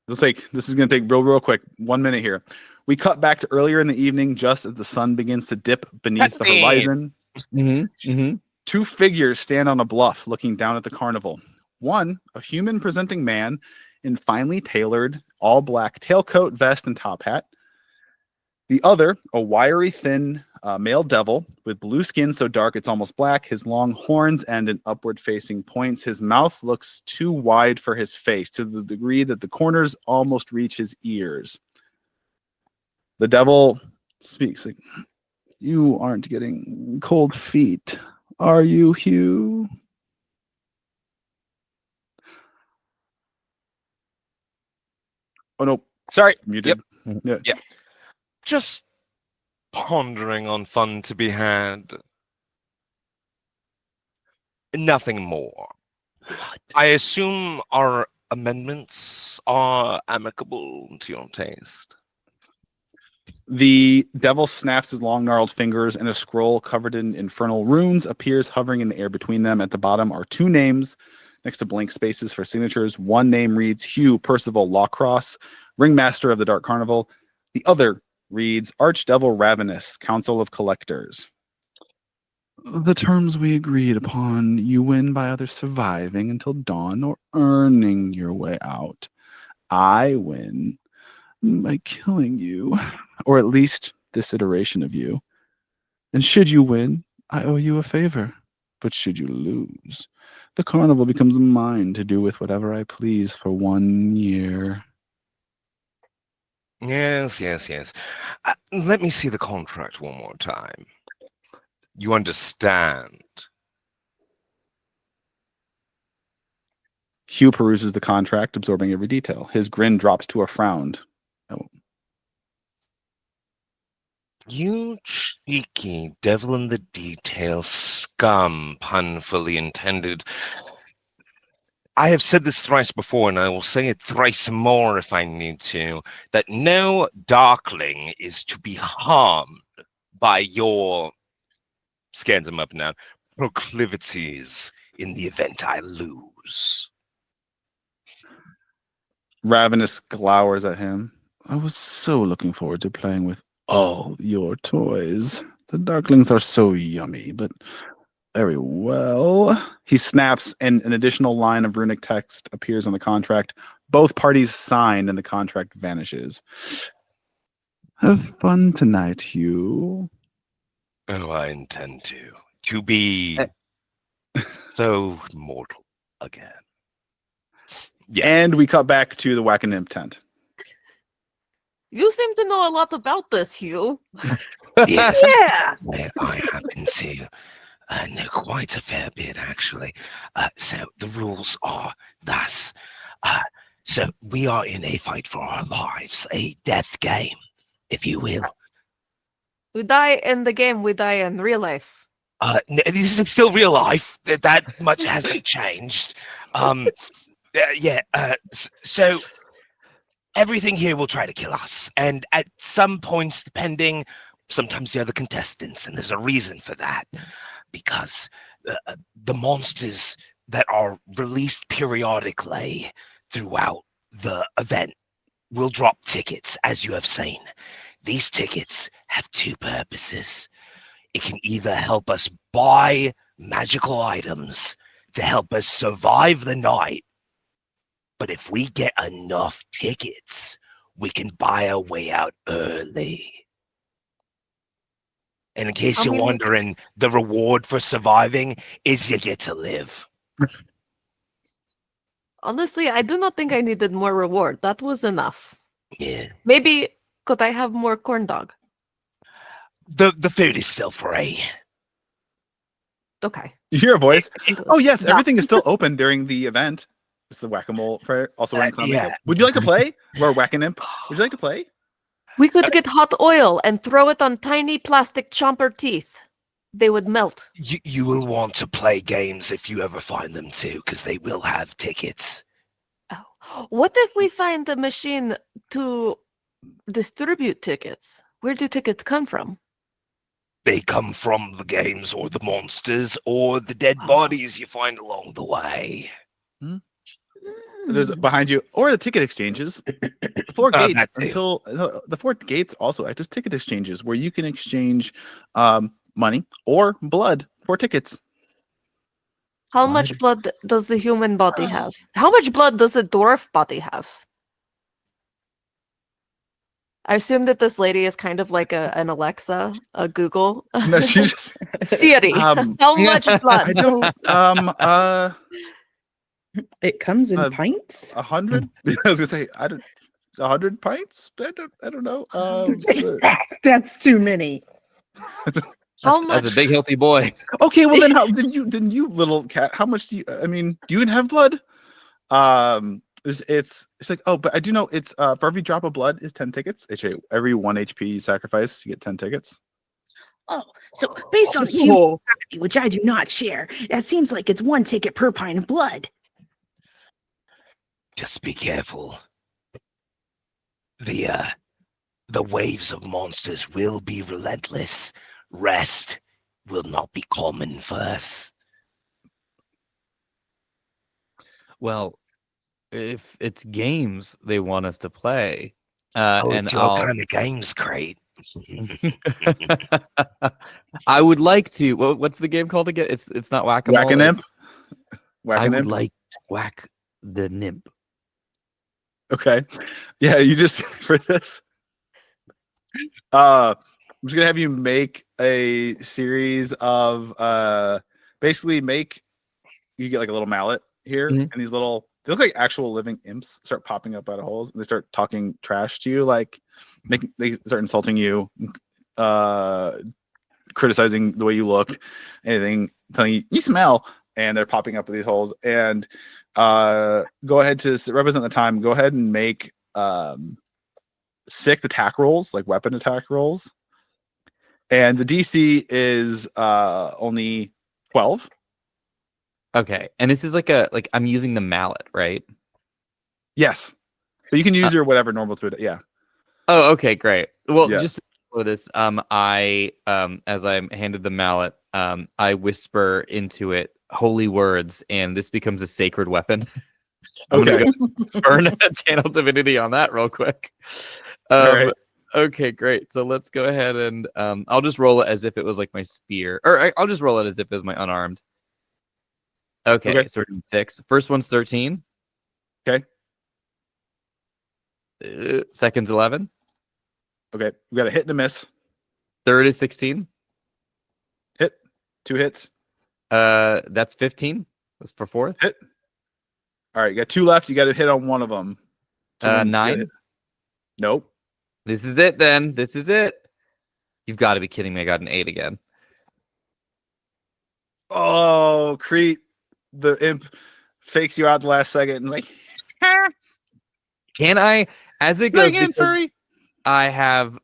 this is gonna take real quick. 1 minute here. We cut back to earlier in the evening, just as the sun begins to dip beneath the horizon. Two figures stand on a bluff, looking down at the carnival. One, a human presenting man in finely tailored all black tailcoat, vest, and top hat. The other, a wiry, thin male devil with blue skin so dark it's almost black, his long horns end in upward-facing points. His mouth looks too wide for his face, to the degree that the corners almost reach his ears. The devil speaks like, "You aren't getting cold feet, are you, Hugh?" Oh no, Sorry. muted. Yeah. Yep. Just pondering on fun to be had. Nothing more. I assume our amendments are amicable to your taste. The devil snaps his long gnarled fingers, and a scroll covered in infernal runes appears hovering in the air between them. At the bottom are two names next to blank spaces for signatures. One name reads Hugh Percival Lawcross, Ringmaster of the Dark Carnival. The other reads Archdevil Ravenous, Council of Collectors. The terms we agreed upon, you win by either surviving until dawn or earning your way out. I win by killing you, or at least this iteration of you. And should you win, I owe you a favor. But should you lose, the carnival becomes mine to do with whatever I please for 1 year. Yes. Let me see the contract one more time. You understand? Hugh peruses the contract, absorbing every detail. His grin drops to a frown. Oh. You cheeky devil in the details scum, pun fully intended. I have said this thrice before, and I will say it thrice more if I need to, that no darkling is to be harmed by your, scans them up now, proclivities in the event I lose. Ravenous glowers at him. I was so looking forward to playing with all your toys. The Darklings are so yummy, but very well. He snaps, and an additional line of runic text appears on the contract. Both parties sign, and the contract vanishes. Have fun tonight, Hugh. Oh, I intend to be so mortal again. Yeah. And we cut back to the Whack and Imp tent. You seem to know a lot about this, Hugh. Yes, Yeah. I happen to know quite a fair bit, actually. So the rules are thus. So we are in a fight for our lives, a death game, if you will. We die in the game, we die in real life. This is still real life. That much hasn't changed. So everything here will try to kill us, and at some points, depending, sometimes the other contestants, and there's a reason for that, because the monsters that are released periodically throughout the event will drop tickets, as you have seen. These tickets have two purposes. It can either help us buy magical items to help us survive the night, but if we get enough tickets, we can buy our way out early. And in case you're wondering, the reward for surviving is you get to live. Honestly, I do not think I needed more reward. That was enough. Yeah. Maybe could I have more corn dog? The food is still free. Okay. You hear a voice. Oh yes, Yeah. everything is still open during the event. It's the Whack-a-Mole prayer. Also wearing clown yeah. makeup. Would you like to play? Or Whack and Imp? Would you like to play? We could get hot oil and throw it on tiny plastic chomper teeth. They would melt. You will want to play games if you ever find them too, because they will have tickets. Oh. What if we find a machine to distribute tickets? Where do tickets come from? They come from the games or the monsters or the dead bodies you find along the way. There's behind you, or the ticket exchanges. The four gates that too. until the four gates also act as ticket exchanges, where you can exchange money or blood for tickets. How much blood does the human body have? How much blood does the dwarf body have? I assume that this lady is kind of like an Alexa, a Google. No, she just Siri, how much blood? I don't It comes in pints. 100. I was gonna say 100 pints. I don't know. That's too many. How much? As a big healthy boy. Okay, well then, didn't you little cat? How much do you? I mean, do you even have blood? It's like, oh, but I do know it's for every drop of blood is 10 tickets. Every 1 HP you sacrifice, you get 10 tickets. Oh, so based on human gravity, which I do not share, that seems like it's 1 ticket per pint of blood. Just be careful. The waves of monsters will be relentless. Rest will not be common for us. Well, if it's games they want us to play, It's your kind of games, Crate. I would like to. What's the game called again? It's not Whack-a-Mole. Whack and Imp. I would like to whack the nymph. Okay. Yeah, you just for this. I'm just gonna have you make a series of basically you get like a little mallet here, and these little they look like actual living imps start popping up out of holes, and they start talking trash to you, like they start insulting you, criticizing the way you look, anything, telling you smell, and they're popping up at these holes. And go ahead to represent the time. Go ahead and make 6 attack rolls, like weapon attack rolls. And the DC is only 12. Okay, and this is like I'm using the mallet, right? Yes, but you can use your whatever normal to it. Yeah. Oh, okay, great. Well, Yeah. just for this, I as I'm handed the mallet, I whisper into it holy words, and this becomes a sacred weapon. I'm Okay. gonna go burn a channel divinity on that real quick. All right. Okay, great. So let's go ahead and I'll just roll it as if it was like my spear, or I'll just roll it as if it was my unarmed. Okay. So we're doing 6. First one's 13. Okay. Second's 11. Okay. We got a hit and a miss. Third is 16. Hit. 2 hits. That's 15. That's for fourth. Hit. All right. You got 2 left. You got to hit on one of them. 9. Nope. This is it then. This is it. You've got to be kidding me. I got an 8 again. Oh, Crete, the imp fakes you out the last second and like, Can I, as it goes, again, because furry. I have,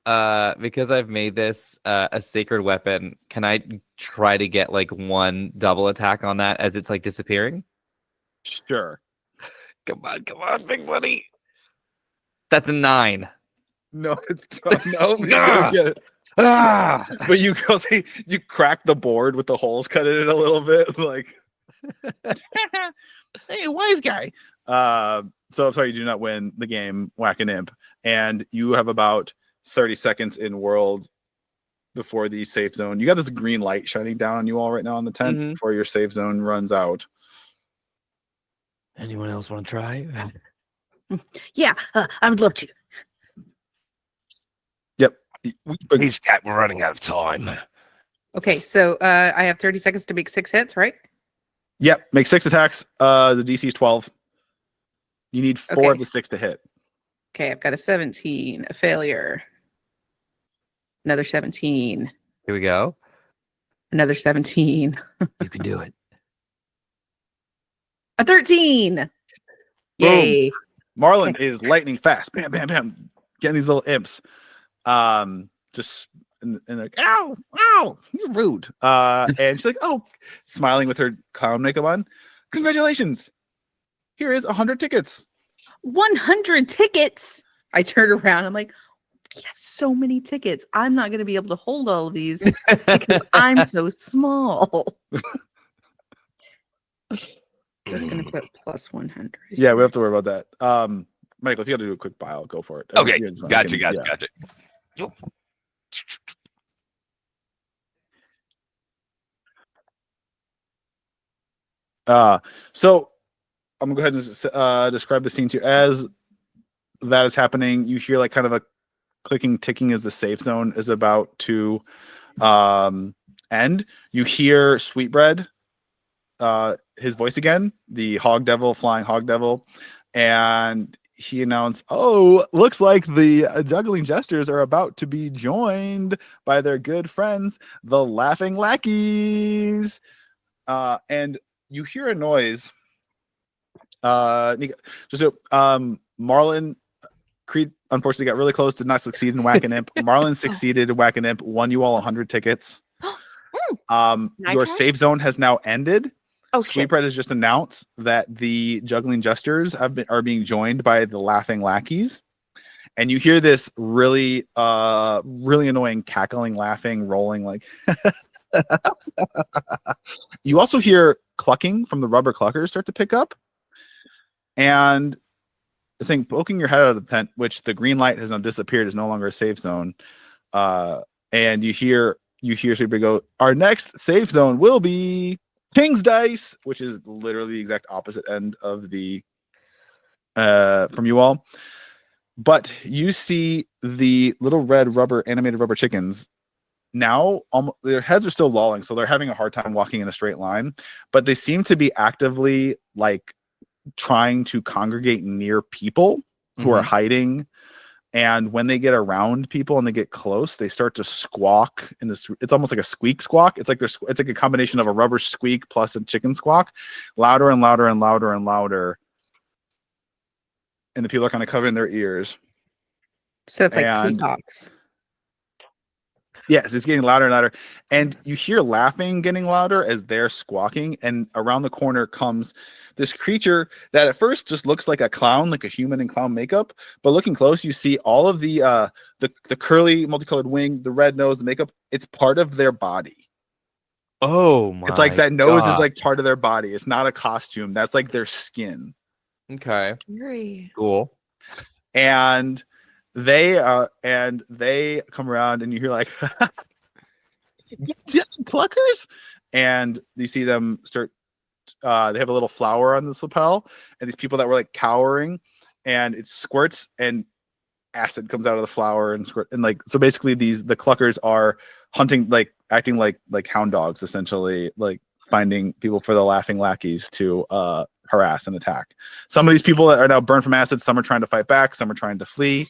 because I've made this a sacred weapon, can I try to get like one double attack on that as it's like disappearing? Sure. Come on, big buddy. That's a 9. No, it's no. You don't get it. Ah! But you go say you crack the board with the holes cut in it a little bit, like, hey, wise guy. So I'm sorry, you do not win the game, Whack an Imp, and you have about 30 seconds in world before the safe zone. You got this green light shining down on you all right now on the tent before your safe zone runs out. Anyone else want to try? Yeah, I would love to. Yep. Please, Cat, we're running out of time. Okay, so I have 30 seconds to make 6 hits, right? Yep. Make 6 attacks. The DC is 12. You need 4 Okay. of the 6 to hit. Okay, I've got a 17, a failure, another 17, Here we go. another 17, You can do it. a 13. Yay. Marlin is lightning fast. Bam, bam, bam. Getting these little imps. Just and they're like, ow, ow, you're rude. And she's like, oh, smiling with her clown makeup on. Congratulations. Here is 100 tickets. 100 tickets. I turn around. I'm like, we have so many tickets. I'm not going to be able to hold all of these because I'm so small. Just going to put plus 100. Yeah, we have to worry about that. Michael, if you got to do a quick bio, go for it. Okay, You guys gotcha. yeah. Yo. So I'm gonna go ahead and describe the scene to you. As that is happening, you hear like kind of a clicking, ticking as the safe zone is about to end. You hear Sweetbread, his voice again, the hog devil, flying hog devil, and he announced, oh, looks like the juggling jesters are about to be joined by their good friends, the laughing lackeys. And you hear a noise. Nika, just so, Marlin, Creed unfortunately got really close, did not succeed in Whack an Imp. Marlin succeeded in Whack an Imp, won you all 100 tickets. Your safe zone has now ended. Oh shit! Sweetbread has just announced that the juggling jesters are being joined by the laughing lackeys, and you hear this really annoying cackling, laughing, rolling like. You also hear clucking from the rubber cluckers start to pick up, and this thing poking your head out of the tent, which the green light has now disappeared, is no longer a safe zone. And you hear Sweetbread go, our next safe zone will be King's Dice, which is literally the exact opposite end of the from you all. But you see the little red animated rubber chickens. Now their heads are still lolling, so they're having a hard time walking in a straight line, but they seem to be actively like trying to congregate near people who are hiding. And when they get around people and they get close, they start to squawk in this. It's almost like a squeak squawk. It's like it's like a combination of a rubber squeak plus a chicken squawk, louder and louder and louder and louder. And the people are kind of covering their ears. So it's like And- peacocks. Yes, it's getting louder and louder. And you hear laughing getting louder as they're squawking. And around the corner comes this creature that at first just looks like a clown, like a human in clown makeup. But looking close, you see all of the curly, multicolored wing, the red nose, the makeup. It's part of their body. Oh my! It's like that nose is God. like part of their body. It's not a costume. That's like their skin. Okay. Scary. Cool. And they come around and you hear like pluckers, and you see them start they have a little flower on this lapel, and these people that were like cowering, and it squirts and acid comes out of the flower and squirt, and like so basically the cluckers are hunting, like acting like hound dogs, essentially, like finding people for the laughing lackeys to harass and attack. Some of these people are now burned from acid, some are trying to fight back, some are trying to flee.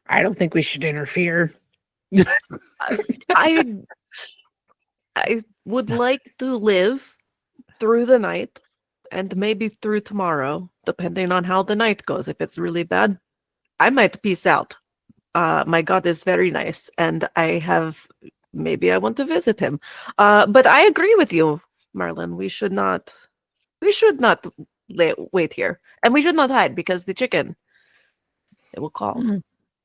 I don't think we should interfere. I would like to live through the night and maybe through tomorrow, depending on how the night goes. If it's really bad, I might peace out. My god is very nice, and maybe I want to visit him. But I agree with you, Marlon. We should not wait here, and we should not hide because the chicken, it will call.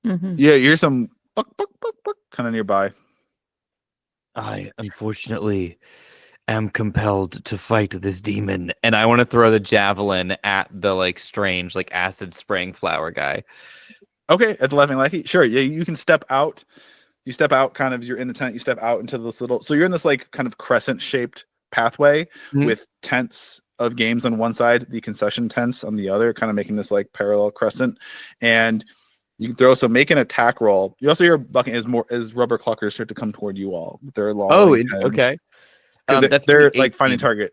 Mm-hmm. Yeah, you hear some buck buck buck buck kind of nearby. I unfortunately am compelled to fight this demon, and I want to throw the javelin at the like strange, like acid spraying flower guy. Okay, at the laughing lackey, sure. Yeah, you can step out. You step out, kind of. You're in the tent. You step out into this little. So you're in this like kind of crescent shaped pathway with tents of games on one side, the concession tents on the other, kind of making this like parallel crescent. And you can throw. So make an attack roll. You also hear bucking as rubber cluckers start to come toward you all with their long. Oh, heads. okay. They're like finding target.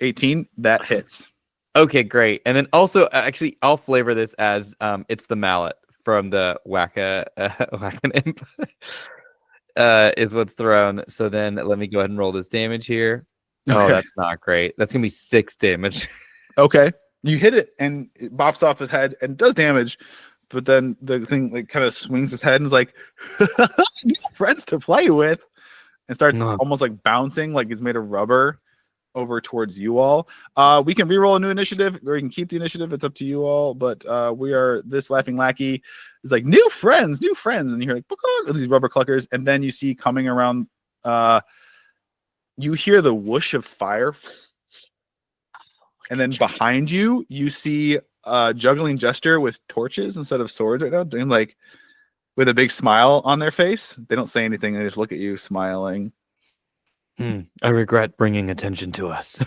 18. That hits. Okay, great. And then also, actually, I'll flavor this as it's the mallet from the Wacka Imp is what's thrown. So then let me go ahead and roll this damage here. Oh, Okay. that's not great. That's gonna be 6 damage. Okay, you hit it and it bops off his head and does damage, but then the thing like kind of swings his head and is like, "New friends to play with," and starts No. almost like bouncing like it's made of rubber over towards you all. We can re-roll a new initiative, or you can keep the initiative. It's up to you all. But this laughing lackey is like new friends, and you hear like these rubber cluckers, and then you see coming around. You hear the whoosh of fire, and then behind you, you see a juggling jester with torches instead of swords right now, doing like with a big smile on their face. They don't say anything; they just look at you, smiling. I regret bringing attention to us.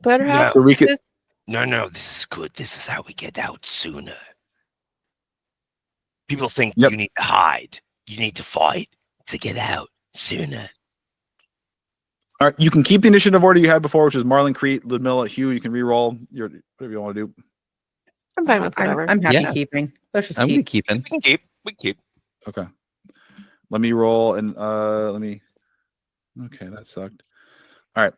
Perhaps So we could- this- No, this is good. This is how we get out sooner. People think Yep. you need to hide. You need to fight to get out sooner. All right, you can keep the initiative order you had before, which is Marlon, Crete, Ludmilla, Hugh. You can re-roll your whatever you want to do. I'm fine with whatever. I'm happy Yeah. keeping. Let's just I'm keep. keeping. We keep. Okay. Let me roll and okay, that sucked. All right.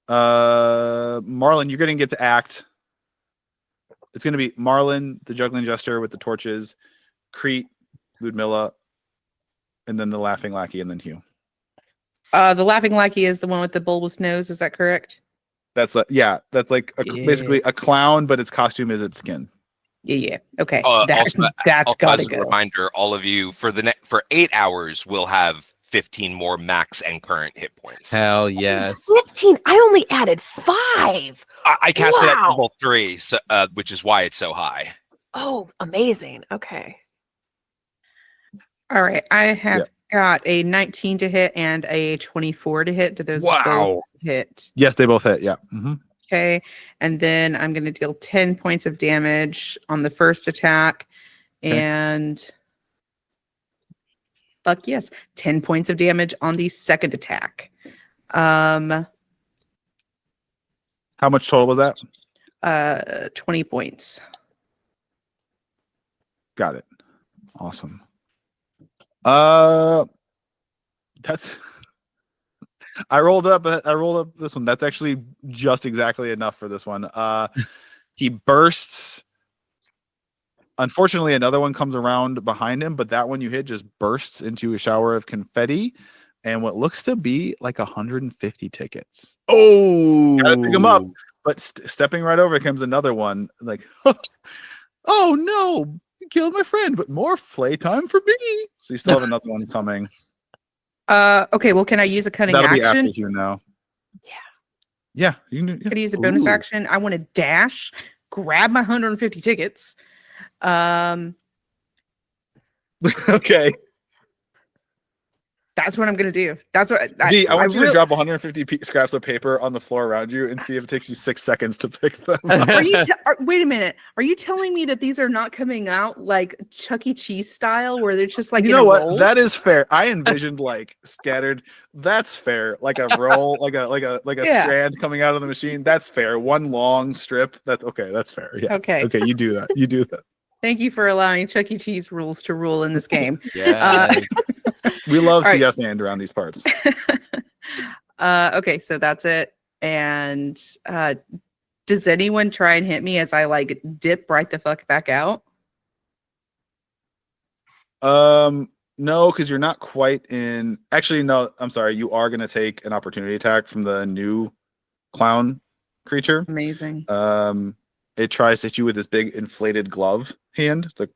Marlon, you're gonna get to act. It's gonna be Marlon, the juggling jester with the torches, Crete, Ludmilla, and then the laughing lackey, and then Hugh. The laughing lackey is the one with the bulbous nose. Is that correct? That's that's like basically a clown, but its costume is its skin. Yeah. Okay. Also, That's gotta as a go. reminder, all of you for for 8 hours will have 15 more max and current hit points. Hell yes. 15. I only added 5. I cast it at Wow. level 3, so, which is why it's so high. Oh, amazing. Okay. All right. I have got a 19 to hit and a 24 to hit. Do those both Wow. hit? Yes, they both hit. Yeah. Mm-hmm. Okay. And then I'm going to deal 10 points of damage on the first attack. Okay. And fuck yes, 10 points of damage on the second attack. How much total was that? 20 points. Got it. Awesome. That's I rolled up this one. That's actually just exactly enough for this one. He bursts. Unfortunately, another one comes around behind him, but that one you hit just bursts into a shower of confetti and what looks to be like 150 tickets. Oh, Gotta pick him up. But stepping right over comes another one. Like, oh no, you killed my friend, but more playtime for me. So you still have another one coming. Okay, well, can I use a cunning That'll be action? after you now. Yeah. Yeah, you can. Can I use a bonus Ooh. action? I want to dash, grab my 150 tickets. Okay. That's what I'm gonna do. That's what V, I want you to really- drop 150 scraps of paper on the floor around you and see if it takes you 6 seconds to pick them up. Are you? Wait a minute. Are you telling me that these are not coming out like Chuck E. Cheese style, where they're just like You in know a what? roll? That is fair. I envisioned like scattered. That's fair. Like a roll, like a Yeah. strand coming out of the machine. That's fair. One long strip. That's okay. That's fair. Yes. Okay. Okay. You do that. You do that. Thank you for allowing Chuck E. Cheese rules to rule in this game. Yeah. We love All to right. yes and around these parts. Okay, so that's it. And does anyone try and hit me as I like dip right the fuck back out? No, because you're not quite in. Actually, no. I'm sorry. You are going to take an opportunity attack from the new clown creature. Amazing. It tries to hit you with this big inflated glove hand. It's like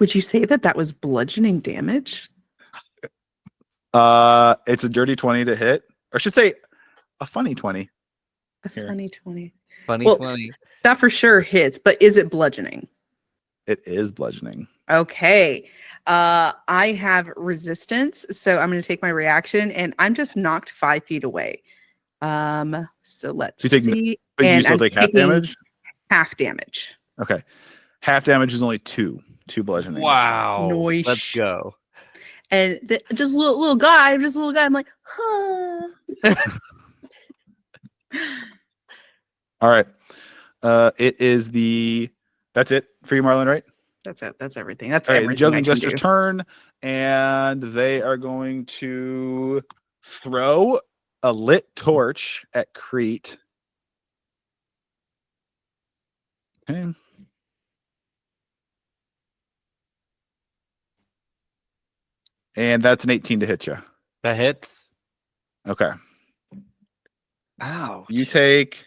Would you say that that was bludgeoning damage? it's a dirty 20 to hit, or I should say a funny 20. A Here. funny 20. Funny Well- 20. That for sure hits, but is it bludgeoning? It is bludgeoning. Okay. I have resistance, so I'm going to take my reaction, and I'm just knocked 5 feet away. So let's So you take see. But you And still I'm take half taking damage. Half damage. Okay, half damage is only two bludgeoning. Wow. Nice. Let's go. And just a little guy, I'm like, huh. All right. It is that's it for you, Marlon, right? That's it. That's everything. That's All right, the everything. juggling I can jester's do. turn, and they are going to throw a lit torch at Crete. Okay. And that's an 18 to hit you. That hits. Okay. Ow. You take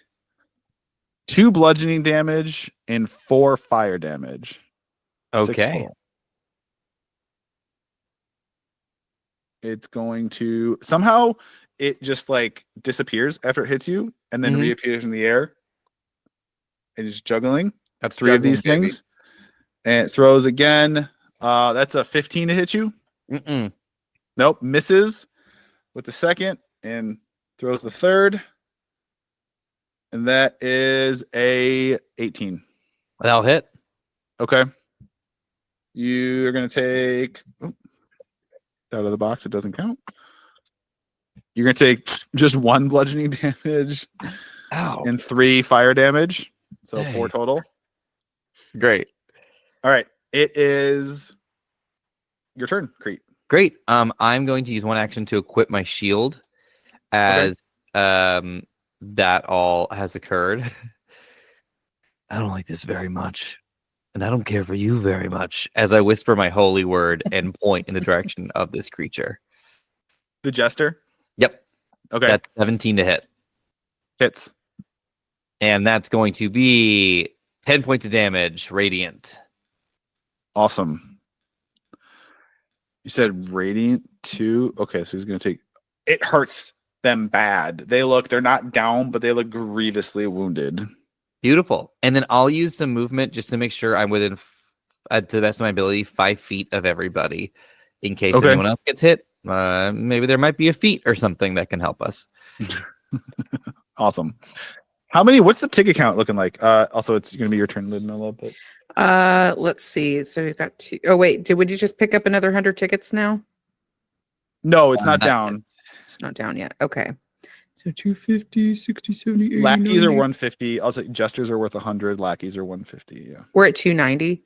2 bludgeoning damage and 4 fire damage. 6 Okay. total. It's going to somehow it just like disappears after it hits you and then Mhm. reappears in the air. And it's juggling. That's 3 of these juggling, baby. things. And it throws again. That's a 15 to hit you. Mm-mm. Nope, misses with the second and throws the third. And that is a 18. That'll hit. Okay. You're going to take out of the box. It doesn't count. You're going to take just 1 bludgeoning damage Ow. and 3 fire damage. So Hey. 4 total. Great. All right. It is your turn, Crete. Great. I'm going to use one action to equip my shield as that all has occurred. I don't like this very much. And I don't care for you very much. As I whisper my holy word and point in the direction of this creature. The jester. Yep. Okay. That's 17 to hit. Hits. And that's going to be 10 points of damage, radiant. Awesome. You said radiant 2. Okay, so he's going to take. It hurts them bad. They're not down, but they look grievously wounded. Beautiful. And then I'll use some movement just to make sure I'm within, to the best of my ability, 5 feet of everybody in case Okay. anyone else gets hit. Maybe there might be a feat or something that can help us. Awesome. What's the ticket count looking like? Also, it's going to be your turn, Lynn, a little bit. Let's see. So we've got 2. Oh, wait. Would you just pick up another 100 tickets now? No, it's not Not down. It's not down yet. Okay. So 250, 60, 70, 80, Lackeys are 90. 150. I'll say jesters are worth 100. Lackeys are 150. Yeah. We're at 290.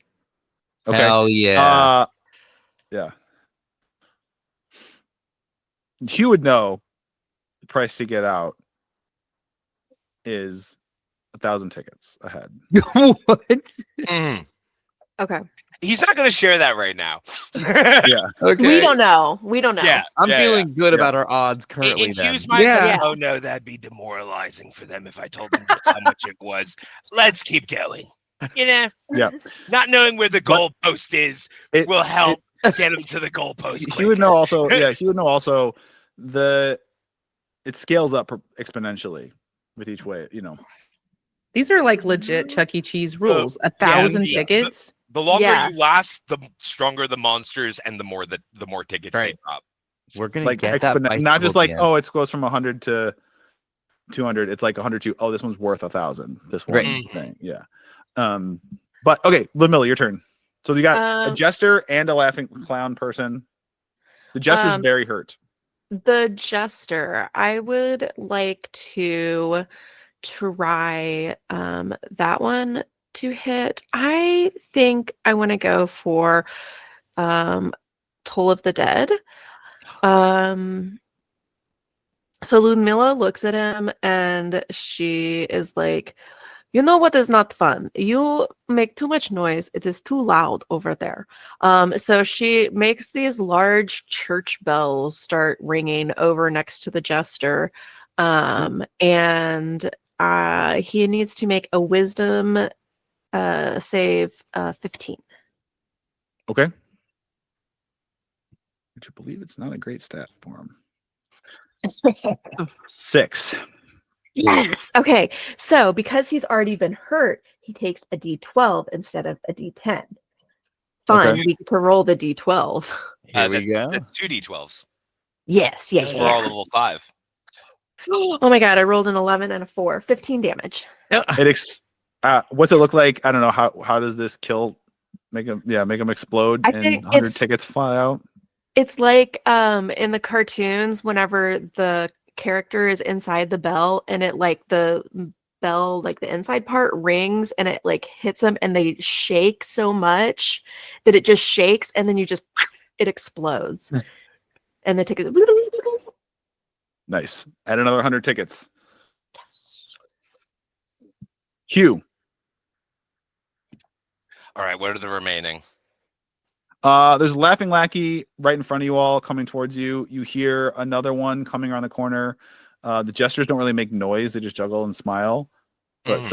Okay. Hell yeah. Yeah. You would know price to get out is 1,000 tickets ahead. What? Mm. Okay. He's not going to share that right now. Yeah. Okay. We don't know. We don't know. Yeah, I'm feeling good Yeah. about our odds currently. In Then. Hugh's mind, Yeah. like, oh no, that'd be demoralizing for them if I told them just how much it was. Let's keep going. You know, Yeah. not knowing where the goalpost is It will help get him to the goalpost. He would know also. Yeah, he would know also. It scales up exponentially with each way. You know. These are like legit Chuck E. Cheese rules. 1,000 the- tickets. The longer Yeah. you last, the stronger the monsters, and the more tickets they Right. drop. We're gonna Like get that not bicycle just like at the end. it goes from 100 to 200. It's like 100 to this one's worth 1,000. This one Right. thing. Yeah. But okay, Ludmilla, your turn. So you got a jester and a laughing clown person. The jester's very hurt. The jester, I would like to try that one to hit. I think I want to go for Toll of the Dead. So Ludmilla looks at him and she is like, you know what is not fun? You make too much noise. It is too loud over there. So she makes these large church bells start ringing over next to the jester. And he needs to make a wisdom save 15. Okay. Would you believe it's not a great stat for him? 6. Yes. Okay. So because he's already been hurt, he takes a D12 instead of a D10. Fun. Okay. We get to roll the D12. Here we go. That's 2d12s. Yes. Yeah. Because we're all level 5. Oh my god! I rolled an 11 and a 4. 15 damage. What's it look like? I don't know. How does this kill? Make him explode I and think 100 it's- tickets fly out. It's like in the cartoons, whenever the character is inside the bell and it like the bell, like the inside part rings and it like hits them and they shake so much that it just shakes and then it explodes. And the tickets. Nice. Add another 100 tickets. Hugh. All right, what are the remaining? There's a laughing lackey right in front of you all coming towards you. You hear another one coming around the corner. The jesters don't really make noise; they just juggle and smile. But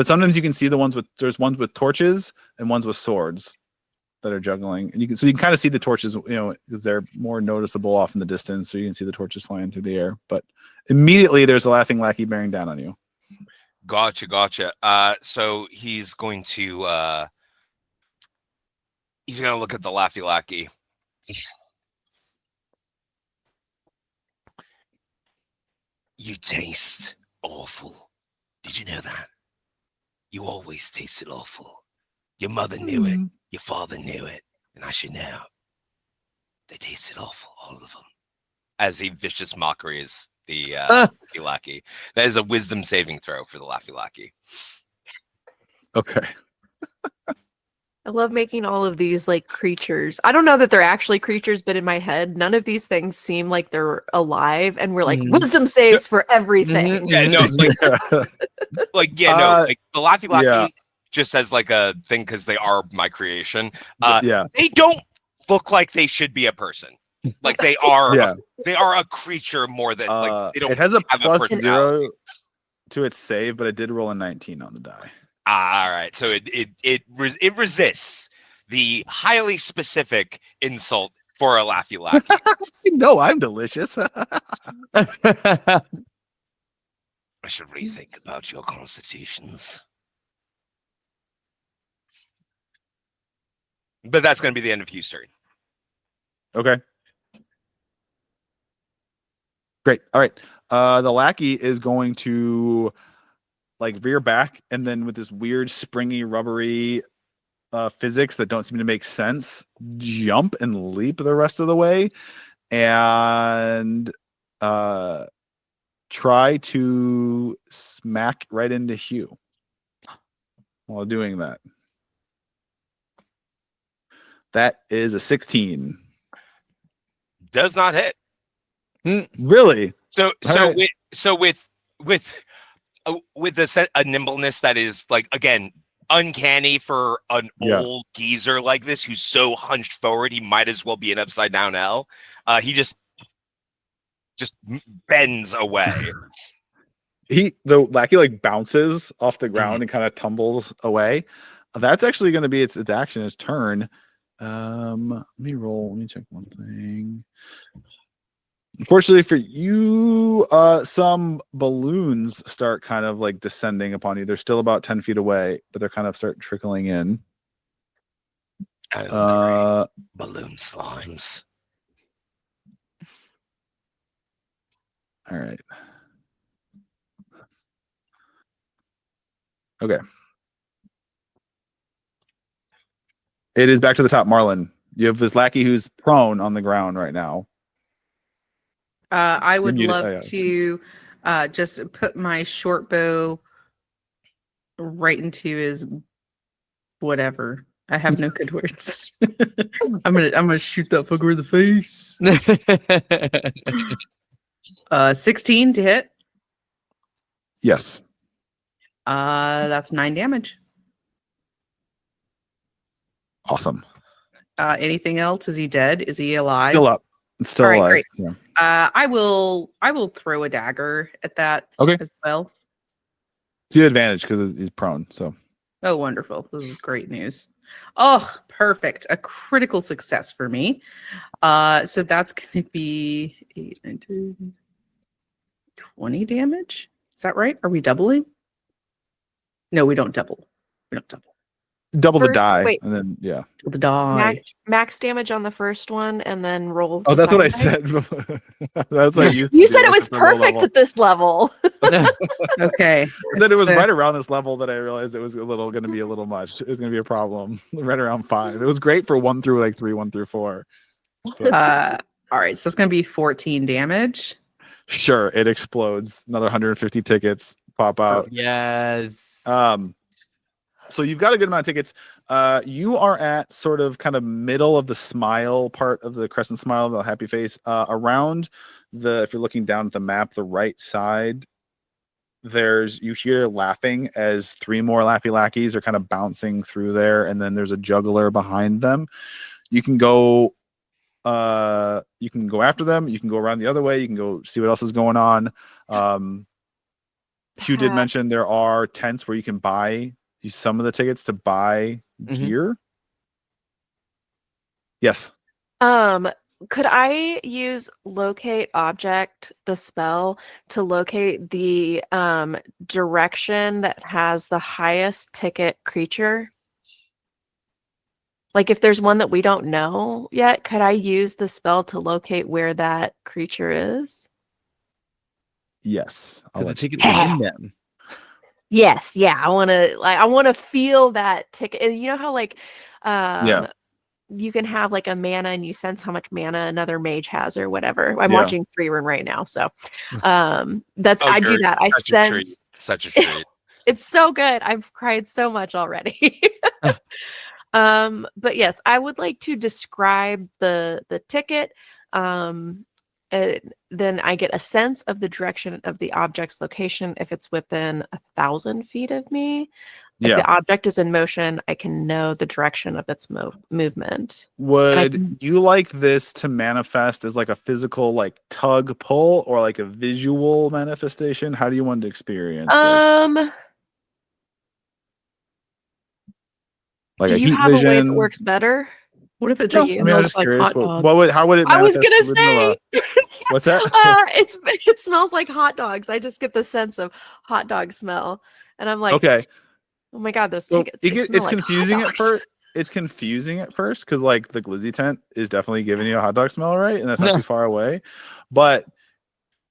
sometimes you can see there's ones with torches and ones with swords that are juggling, and you can kind of see the torches, because they're more noticeable off in the distance, so you can see the torches flying through the air. But immediately there's a laughing lackey bearing down on you. Gotcha. So he's going to look at the Laffy Lackey. You taste awful. Did you know that? You always tasted awful. Your mother knew it. Your father knew it. And I should know. They tasted awful, all of them. As he vicious mockeries the Laffy Lackey. That is a wisdom saving throw for the Laffy Lackey. Okay. I love making all of these like creatures. I don't know that they're actually creatures, but in my head, none of these things seem like they're alive, and we're like wisdom saves for everything. Yeah, no, like the Laffy Lackey just as like a thing because they are my creation. They don't look like they should be a person. Like they are, they are a creature more than like they don't. It has a have plus personality. 0 to its save, but it did roll a 19 on the die. All right, so it resists the highly specific insult for a Laffy Lackey. No, I'm delicious. I should rethink about your constitutions. But that's going to be the end of Hugh's turn. Okay. Great. All right. The lackey is going to veer back, and then with this weird springy rubbery physics that don't seem to make sense, jump and leap the rest of the way and try to smack right into Hugh while doing that. That is a 16. Does not hit. Really? So right. with a nimbleness that is like, again, uncanny for an old geezer like this who's so hunched forward he might as well be an upside down L. He just bends away. The lackey like bounces off the ground and kind of tumbles away. That's actually going to be its action, its turn. Let me check one thing. Unfortunately for you, some balloons start kind of like descending upon you. They're still about 10 feet away, but they're kind of start trickling in. Balloon slimes. All right. Okay. It is back to the top, Marlin. You have this lackey who's prone on the ground right now. I would muted. love Oh, yeah. to just put my short bow right into his whatever. I have no good words. I'm gonna shoot that fucker in the face. 16 to hit. Yes. That's 9 damage. Awesome. Anything else? Is he dead? Is he alive? Still up. It's still All right, alive. great. Yeah. I will throw a dagger at that as well. It's your advantage because he's prone. So. Oh, wonderful. This is great news. Oh, perfect. A critical success for me. So that's going to be 8, 19, 20 damage. Is that right? Are we doubling? No, we don't double. We don't double. Double the First- die. wait. And then, yeah. The die. Max damage on the first one, and then roll. Oh, the that's what I second die? said. That's what You said it was perfect at this level. Okay. I said it was So- right around this level that I realized it was going to be a little much. It was going to be a problem. Right around 5. It was great for 1 through like 3, 1 through 4. So, all right. So it's going to be 14 damage. sure, it explodes. Another 150 tickets pop out. Yes. So you've got a good amount of tickets. You are at sort of kind of middle of the smile part of the crescent smile, the happy face. Around if you're looking down at the map, the right side, you hear laughing as 3 more Laffy Lackeys are kind of bouncing through there, and then there's a juggler behind them. You can go after them. You can go around the other way. You can go see what else is going on. Hugh did mention there are tents where you can use some of the tickets to buy gear. Yes. Could I use locate object, the spell, to locate the direction that has the highest ticket creature? Like if there's one that we don't know yet, could I use the spell to locate where that creature is? Yes. I'll The let you tickets do are that. in them. Yes, yeah. I want to feel that ticket. And you know how you can have like a mana and you sense how much mana another mage has or whatever. I'm watching Free Run right now, so that's I do that. I sense such a treat. It's so good. I've cried so much already. But yes, I would like to describe the ticket. Then I get a sense of the direction of the object's location if it's within 1,000 feet of me. If the object is in motion, I can know the direction of its movement. Would you like this to manifest as like a physical like tug pull or like a visual manifestation? How do you want to experience this? Like do a you heat have vision? a way that works better? What if it No, just I mean, I'm smells just like curious. hot dog? How would it I was manifest gonna say What's that? it smells like hot dogs. I just get the sense of hot dog smell, and I'm like, okay. oh my god, those So tickets! it's confusing at first. It's confusing at first because like the glizzy tent is definitely giving you a hot dog smell, right? And that's not too far away, but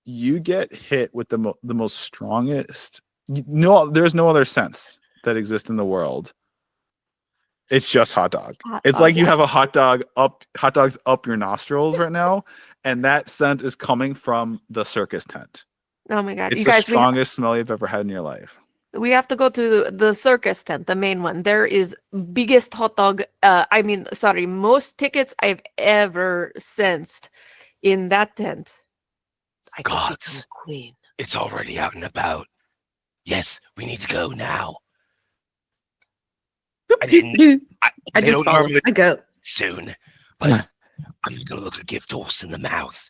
you get hit with the most strongest. There's no other sense that exists in the world. It's just hot dog. It's like you have a hot dogs up your nostrils right now, and that scent is coming from the circus tent. Oh my god, It's you the guys! strongest smell you've ever had in your life. We have to go to the circus tent, the main one. There is biggest hot dog. Most tickets I've ever sensed in that tent. I could Gods. become queen. It's already out and about. Yes, we need to go now. I didn't. I They just don't follow. normally I go. soon, but I'm gonna look a gift horse in the mouth.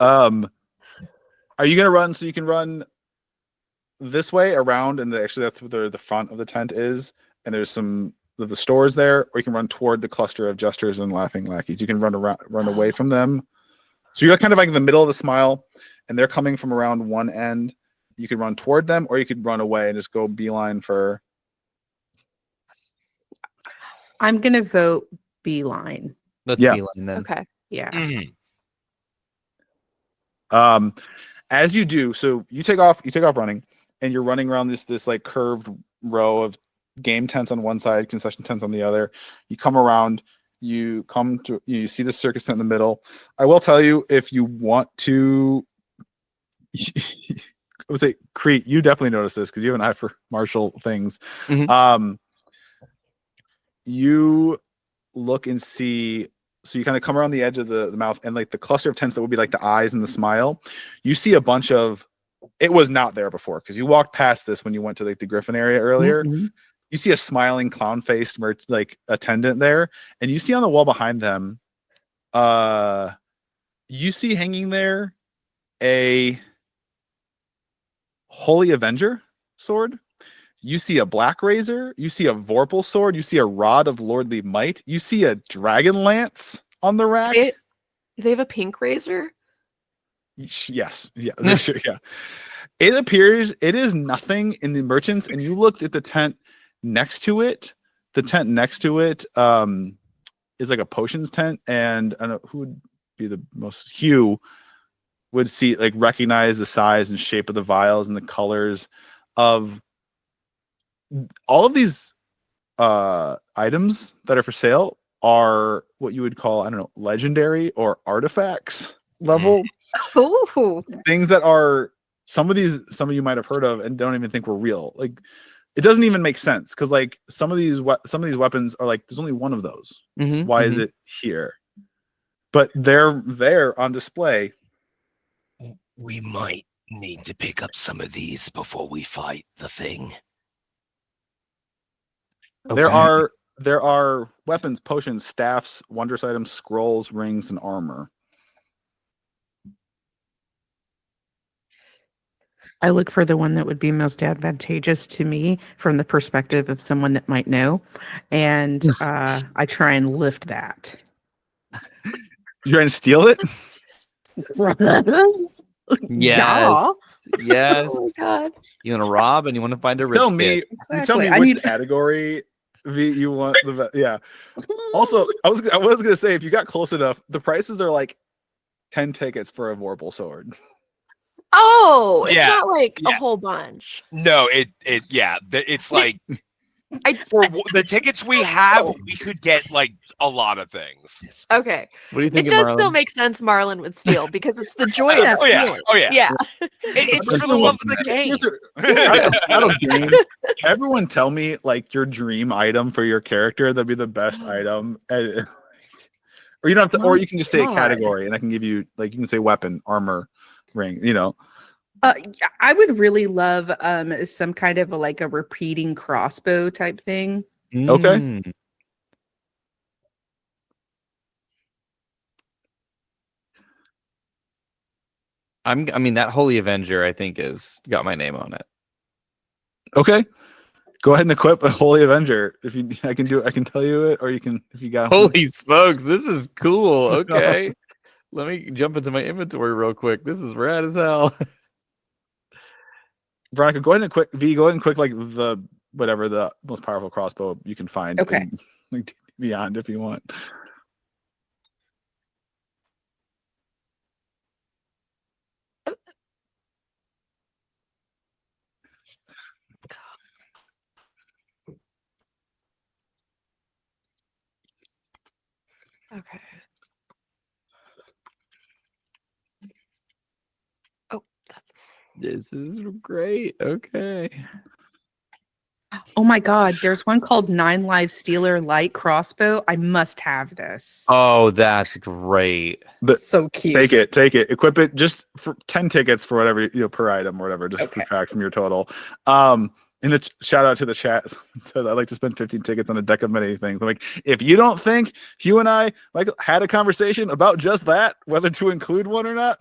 Are you gonna run so you can run this way around, and actually that's where the front of the tent is, and there's some of the stores there, or you can run toward the cluster of jesters and laughing lackeys. You can run away from them. So you're kind of like in the middle of the smile, and they're coming from around one end. You could run toward them, or you could run away and just go beeline for. I'm gonna vote beeline. Let's Yeah. beeline then. Okay. Yeah. Mhm. As you do, so you take off running, and you're running around this like curved row of game tents on one side, concession tents on the other. You come around, you see the circus tent in the middle. I will tell you, if you want to, I would say, Crete, you definitely notice this because you have an eye for martial things. Mhm. You look and see. So you kind of come around the edge of the mouth, and like the cluster of tents that would be like the eyes and the smile. You see a bunch of. It was not there before because you walked past this when you went to like the Griffin area earlier. Mhm. You see a smiling clown-faced like attendant there, and you see on the wall behind them, you see hanging there a Holy Avenger sword. You see a Black Razor. You see a Vorpal sword. You see a Rod of Lordly Might. You see a Dragon Lance on the rack. Do they have a pink razor? Yes. Yeah. Sure, yeah. It appears it is nothing in the merchants, and you looked at the tent next to it. The tent next to it is like a potions tent, and I don't know who would be the most. Hugh would see recognize the size and shape of the vials and the colors of all of these items that are for sale are what you would call, I don't know, legendary or artifacts level Ooh. things that are some of you might have heard of and don't even think were real. Like it doesn't even make sense because like some of these weapons are like there's only one of those. Mhm. Why is it here? But they're there on display. We might need to pick up some of these before we fight the thing. There Okay. are weapons, potions, staffs, wondrous items, scrolls, rings, and armor. I look for the one that would be most advantageous to me from the perspective of someone that might know, and I try and lift that. You trying to steal it? Yes. Yes. Oh my god. You want to rob and you want to find a rich Tell kid. me, Exactly. tell me I which need- category you want yeah. Also, I was gonna say if you got close enough, the prices are like 10 tickets for a Vorpal sword. Oh, it's Yeah, not like a yeah. whole bunch. No, it's like for the tickets we have, we could get like a lot of things. Okay. What do you think, It does Marlon? still make sense Marlon would steal because it's the joy of Oh yeah, stealing. oh yeah. Yeah. It's for the love of the game. Out of game, everyone tell me like your dream item for your character that'd be the best item. Or you don't have to, or you can just say a God. category and I can give you like you can say weapon, armor, ring, you know. I would really love some kind of a repeating crossbow type thing. Okay. Mm. I mean, that Holy Avenger, I think, is got my name on it. Okay. Go ahead and equip a Holy Avenger. If you I can tell you it, or you can if you got Holy smokes, this is cool. Okay. Let me jump into my inventory real quick. This is rad as hell. Veronica, go ahead and quick like the whatever the most powerful crossbow you can find. Okay. in, like, beyond if you want. Okay. Oh, that's This is great. Okay. Oh my God, there's one called 9 Live Stealer Light Crossbow. I must have this. Oh, that's great. So cute. Take it, equip it just for 10 tickets for whatever, per item or whatever, just subtract from your total. In the shout out to the chat says I'd like to spend 15 tickets on a deck of many things. I'm like, if you don't think Hugh and I had a conversation about just that, whether to include one or not.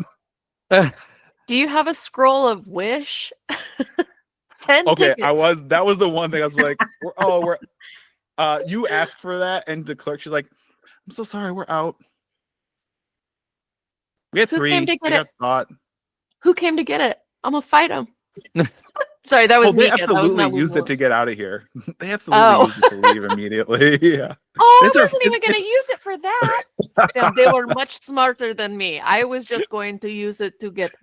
Do you have a scroll of wish? 10 Okay, tickets. that was the one thing I was like, you asked for that, and the clerk, she's like, I'm so sorry, we're out. We had Who 3. came to We get got it? spot. Who came to get it? I'm gonna fight him. Sorry, that Oh, was they Nika. That was absolutely not used it Lulu. to get out of here. They absolutely used it to leave immediately. Yeah. Oh, I It's our- wasn't even it's- going to use it for that. They were much smarter than me. I was just going to use it to get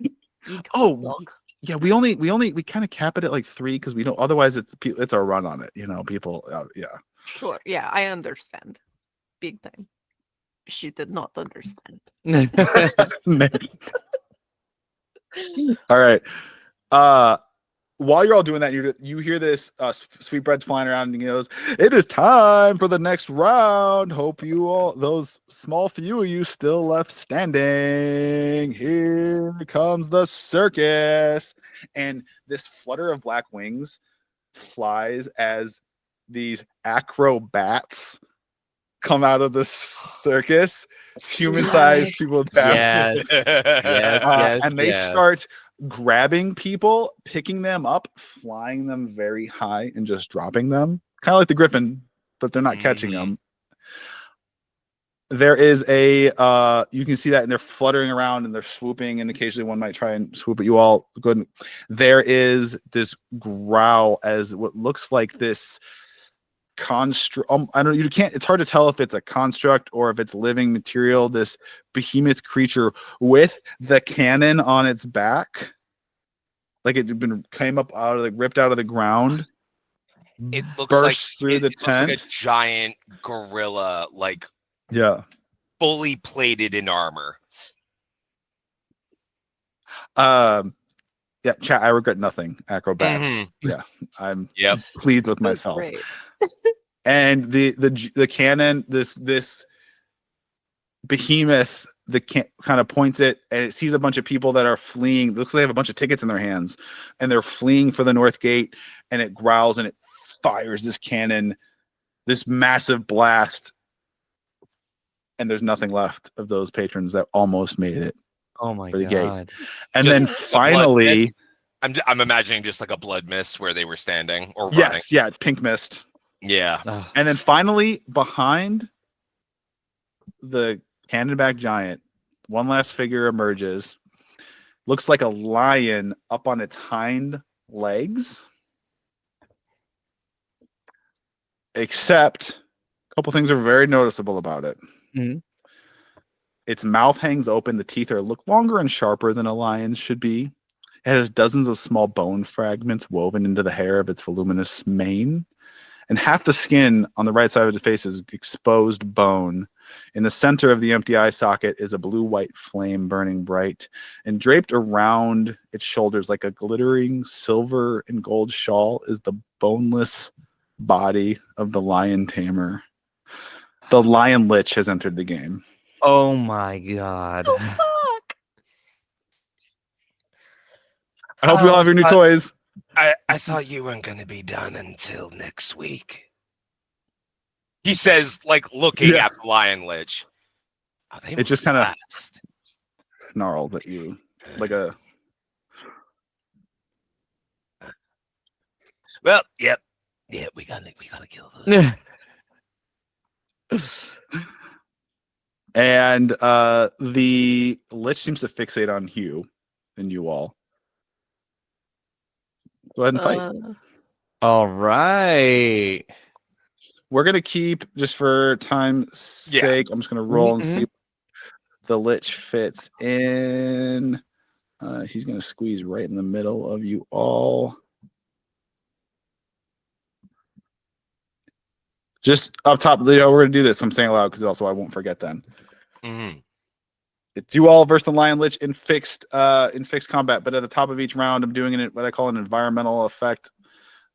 big Oh, hot dog. Yeah, we kind of cap it at like 3 because we don't. Otherwise, it's our run on it. People. Yeah. Sure. Yeah, I understand. Big time. She did not understand. All right. While you're all doing that, you hear this sweetbreads flying around, and he goes, "It is time for the next round. Hope you all, those small few of you still left standing. Here comes the circus." And this flutter of black wings flies as these acrobats come out of the circus, human-sized people with Yes. and they start grabbing people, picking them up, flying them very high, and just dropping them, kind of like the griffin, but they're not catching them. There is a you can see that, and they're fluttering around and they're swooping, and occasionally one might try and swoop at you all. Good. There is this growl as what looks like this construct. I don't. You can't. It's hard to tell if it's a construct or if it's living material. This behemoth creature with the cannon on its back, like it had been ripped out of the ground. It looks bursts through the looks like a tent. giant gorilla, Yeah. fully plated in armor. Yeah, chat. I regret nothing. Acrobats. Mhm. Yeah, I'm Yep. pleased with That's myself. great. And the cannon, this behemoth, kind of points it, and it sees a bunch of people that are fleeing. It looks like they have a bunch of tickets in their hands, and they're fleeing for the north gate. And it growls and it fires this cannon, this massive blast, and there's nothing left of those patrons that almost made it. Oh my For the gate. God. And Just then a blood finally, I'm imagining just like a blood mist where they were standing or running. yes, yeah, pink mist. Yeah. Ugh. And then finally, behind the cannonback giant, one last figure emerges. Looks like a lion up on its hind legs. Except a couple things are very noticeable about it. Mhm. Its mouth hangs open. The teeth look longer and sharper than a lion's should be. It has dozens of small bone fragments woven into the hair of its voluminous mane. And half the skin on the right side of the face is exposed bone. In the center of the empty eye socket is a blue-white flame burning bright. And draped around its shoulders like a glittering silver and gold shawl is the boneless body of the lion tamer. The lion lich has entered the game. Oh my God. I hope you all have your new toys. I thought you weren't going to be done until next week. He says, looking at the lion lich. Oh, It just kind of snarls at you like a. Well, yep, we gotta kill those. And the lich seems to fixate on Hugh and you all. Go ahead and fight. All right. We're gonna keep, just for time's sake, I'm just gonna roll and see if the lich fits in. He's gonna squeeze right in the middle of you all. Just up top, we're gonna do this. I'm saying it loud because also I won't forget then. Mm-hmm. It's you all versus the lion lich in fixed combat, but at the top of each round, I'm doing what I call an environmental effect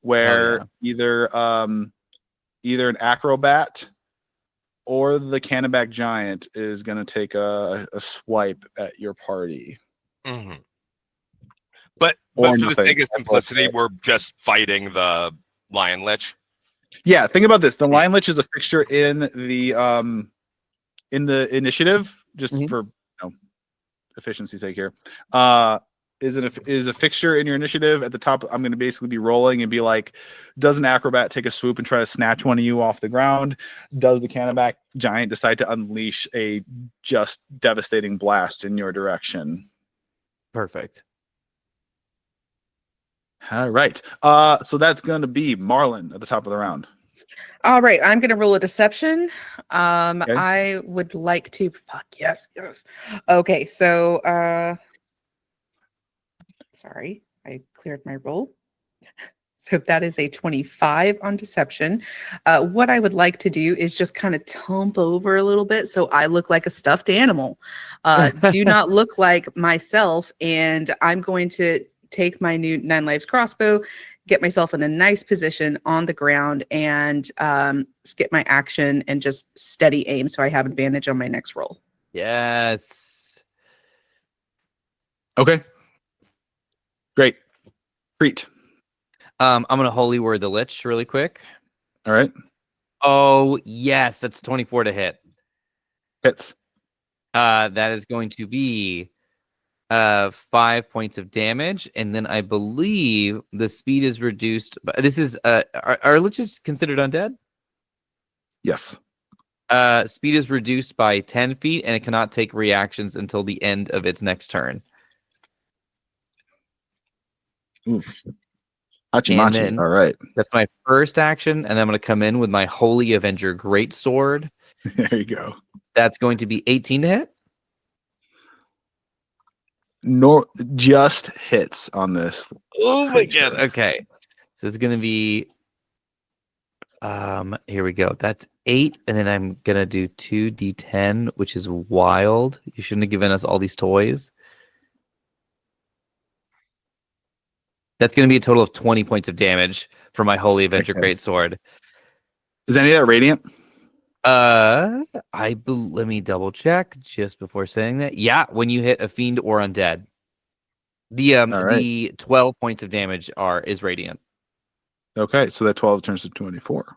where yeah. either an acrobat or the Cannaback giant is going to take a swipe at your party. Mm-hmm. But Or for the nothing. sake of simplicity, we're just fighting the Lion Lich. Yeah, think about this. The Lion Lich is a fixture in the initiative, just Mhm. for efficiency's sake here. Is a fixture in your initiative at the top. I'm going to basically be rolling and be like, does an acrobat take a swoop and try to snatch one of you off the ground? Does the Cannaback giant decide to unleash a just devastating blast in your direction? Perfect. All right. So that's going to be Marlon at the top of the round. All right, I'm going to roll a deception. Okay. I would like to. Fuck yes. Okay, so sorry, I cleared my roll. So that is a 25 on deception. What I would like to do is just kind of tump over a little bit so I look like a stuffed animal. Do not look like myself, and I'm going to take my new 9 Lives crossbow, get myself in a nice position on the ground, and skip my action and just steady aim so I have advantage on my next roll. Yes. Okay. Great. Preet. I'm gonna holy word the lich really quick. All right. Oh yes, that's 24 to hit. Hits. That is going to be 5 points of damage, and then I believe the speed is reduced. But this is are liches considered undead? Yes. Speed is reduced by 10 feet, and it cannot take reactions until the end of its next turn. Oof. And Hachimachi. then- All right. That's my first action, and then I'm going to come in with my Holy Avenger Greatsword. There you go. That's going to be 18 to hit. Just hits on this. Oh my creature. god. Okay. So it's gonna be here we go. That's 8, and then I'm gonna do 2d10, which is wild. You shouldn't have given us all these toys. That's gonna be a total of 20 points of damage for my Holy Avenger Okay. Greatsword. Is any of that radiant? Let me double check just before saying that. Yeah, when you hit a fiend or undead. The All right. the 12 points of damage is radiant. Okay, so that 12 turns to 24.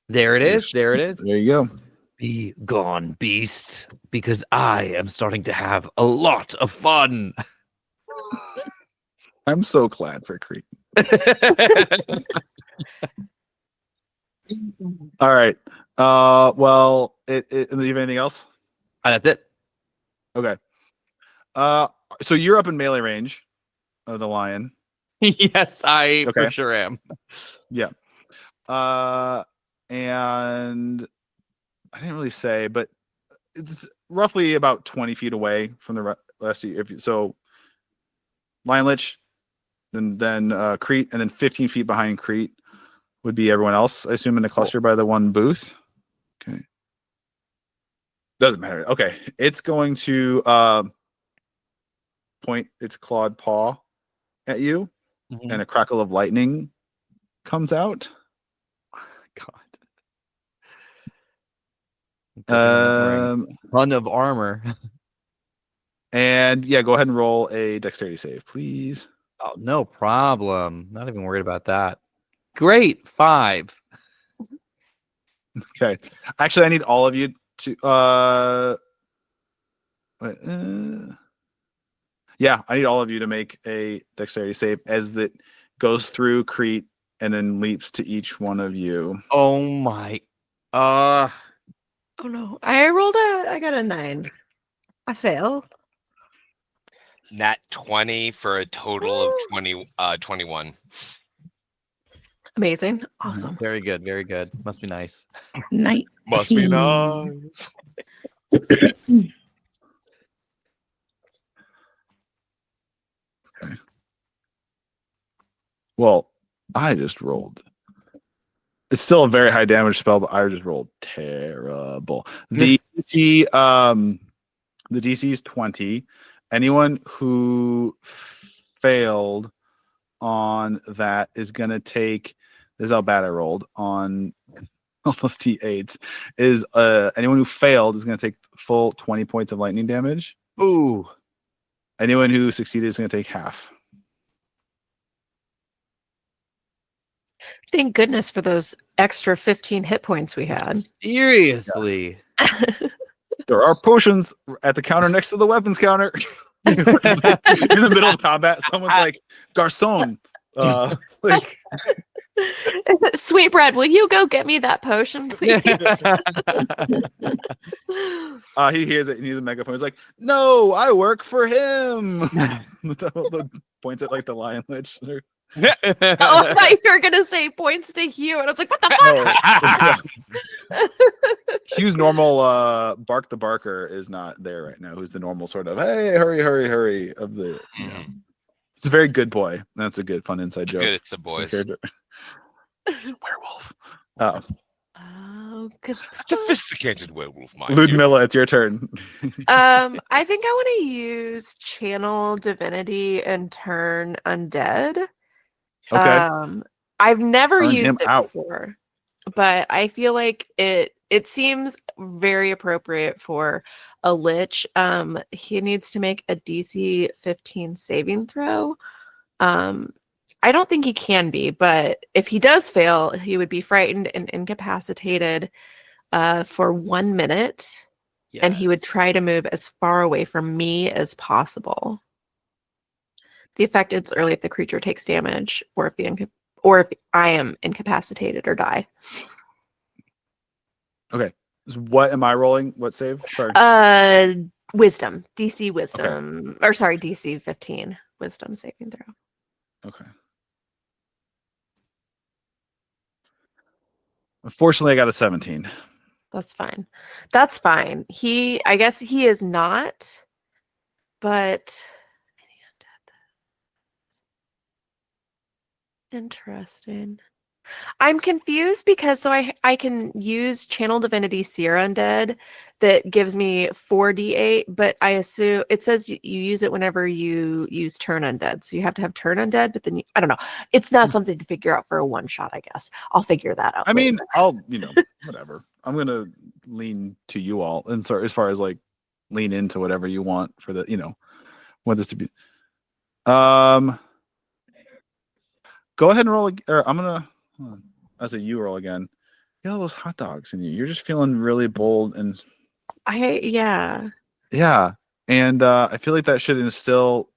There it Yes. is. There it is. There you go. Be gone, beast, because I am starting to have a lot of fun. I'm so glad for Creek. All right. Well, do you have anything else? That's it. Okay. So you're up in melee range of the lion. Yes, I Okay. for sure am. Yeah. And I didn't really say, but it's roughly about 20 feet away from the rest of you. So Lion Lich, then Crete, and then 15 feet behind Crete would be everyone else, I assume, in a cluster by the one booth. Okay. Doesn't matter. Okay. It's going to point its clawed paw at you, and a crackle of lightning comes out. God. Ton of armor. And yeah, go ahead and roll a dexterity save, please. Oh, no problem. Not even worried about that. Great. 5. Okay. Actually, I need all of you to yeah, I need all of you to make a dexterity save as it goes through Crete and then leaps to each one of you. Oh my. Oh no. I got a 9. I fail. Nat 20 for a total of 21. Amazing. Awesome. Very good. Very good. Must be nice. 19. Must be nice. Okay. Well, I just rolled. It's still a very high damage spell, but I just rolled terrible. The DC is 20. Anyone who failed on that is going to take. This is how bad I rolled on all those T8s. Is anyone who failed is going to take full 20 points of lightning damage. Ooh. Anyone who succeeded is going to take half. Thank goodness for those extra 15 hit points we had. Seriously. There are potions at the counter next to the weapons counter. In the middle of combat, someone's like, "Garçon, like." Sweetbread, will you go get me that potion, please? He hears it and he's a megaphone. He's like, "No, I work for him." Points at like the lion lich. Oh, I thought you were gonna say points to Hugh, and I was like, "What the fuck?" Hugh's normal Bark the Barker is not there right now. Who's the normal sort of "Hey, hurry, hurry, hurry" of the. You know. It's a very good boy. That's a good fun inside joke. Good, it's the boys. He's a werewolf. Oh, Oh, because Sophisticated werewolf, mind you. Ludmilla, it's your turn. I think I want to use channel divinity and turn undead. Okay. I've never Turn used him it out. before, but I feel like it seems very appropriate for a lich. He needs to make a DC 15 saving throw. I don't think he can be, but if he does fail, he would be frightened and incapacitated for 1 minute, and he would try to move as far away from me as possible. The effect ends early if the creature takes damage, or if I am incapacitated or die. Okay. So what am I rolling? What save? Sorry. Wisdom, DC wisdom, or sorry, DC 15 wisdom saving throw. Okay. Unfortunately, I got a 17. That's fine. That's fine. I guess he is not, but interesting. I'm confused because I can use Channel Divinity Seer Undead that gives me 4d8, but I assume it says you use it whenever you use Turn Undead. So you have to have Turn Undead, but then I don't know. It's not something to figure out for a one shot, I guess. I'll figure that out. I later. mean, whatever. I'm gonna lean to you all, and so as far as like lean into whatever you want for the, want this to be. Go ahead and roll. Or I'm gonna. As a you roll again. Get all those hot dogs in you. You're just feeling really bold and. Yeah. And I feel like that should instill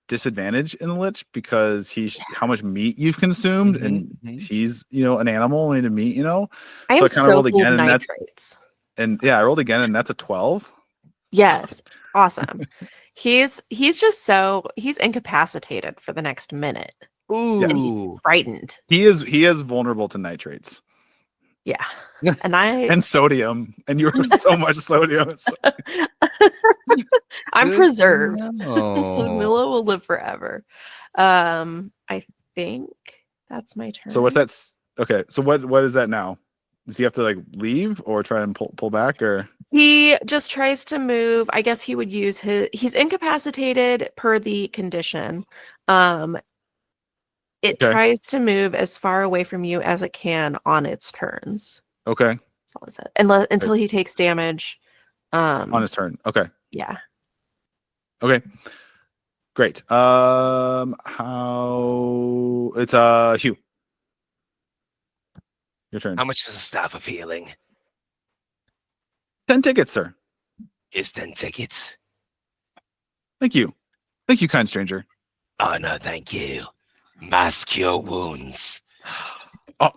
disadvantage in the lich because how much meat you've consumed, and he's an animal made of meat. I so am I kind of rolled again, and nitrates. I rolled again, and that's a 12. Yes, awesome. He's he's incapacitated for the next minute. Ooh. And he's frightened. He is vulnerable to nitrates. Yeah. And sodium. And you're so much sodium. I'm preserved. No. Ludmilla will live forever. I think that's my turn. So okay. So what is that now? Does he have to like leave or try and pull back, or he just tries to move? I guess he would use he's incapacitated per the condition. It tries to move as far away from you as it can on its turns. Okay. That's all it said. Until he takes damage. On his turn. Okay. Yeah. Okay. Great. How it's Hugh. Your turn. How much is a staff of healing? 10 tickets, sir. Is 10 tickets. Thank you. Thank you, kind stranger. Oh no, thank you. Mass cure wounds. Oh.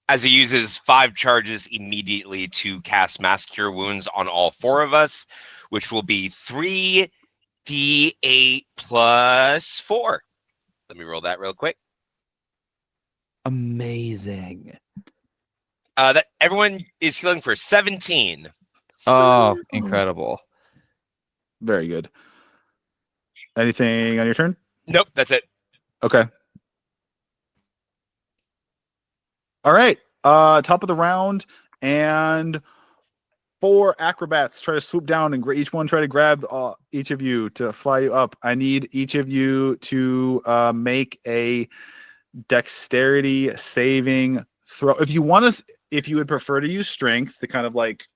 As he uses 5 charges immediately to cast mass cure wounds on all 4 of us, which will be 3d8 plus 4. Let me roll that real quick. Amazing. That everyone is healing for 17. Oh, incredible. Very good. Anything on your turn? Nope, that's it. Okay. All right. Top of the round, and 4 acrobats try to swoop down and each one try to grab each of you to fly you up. I need each of you to make a dexterity saving throw. If you would prefer to use strength to kind of like,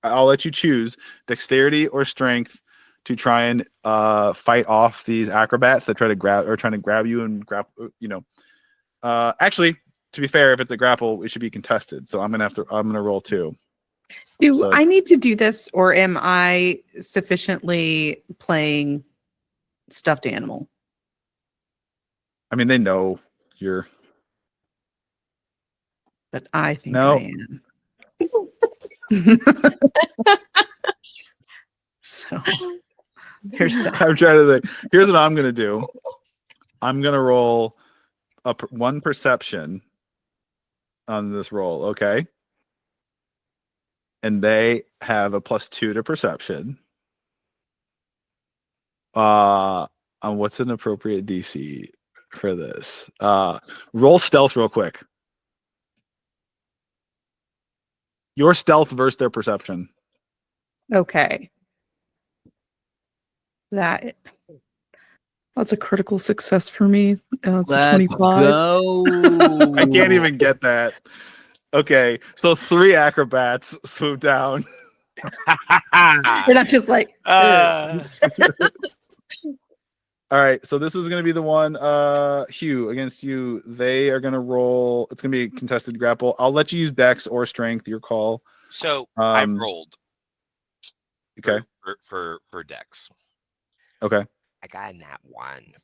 I'll let you choose dexterity or strength to try and fight off these acrobats that trying to grab you and grab. Actually, to be fair, if it's a grapple, it should be contested. So I'm gonna roll 2. Do I need to do this, or am I sufficiently playing stuffed animal? I mean, they know you're. But I think No. I am. So there's that. I'm trying to think. Here's what I'm gonna do. I'm gonna roll one perception on this roll, okay? And they have a +2 to perception. What's an appropriate DC for this? Roll stealth real quick. Your stealth versus their perception. Okay. That's a critical success for me. It's a 25. Go. I can't even get that. Okay, so 3 acrobats swoop down. And I'm just like, ugh. All right, so this is going to be the one, Hugh, against you. They are going to roll. It's going to be a contested grapple. I'll let you use dex or strength, your call. So I rolled. Okay. For Dex. Okay. I got a nat 1.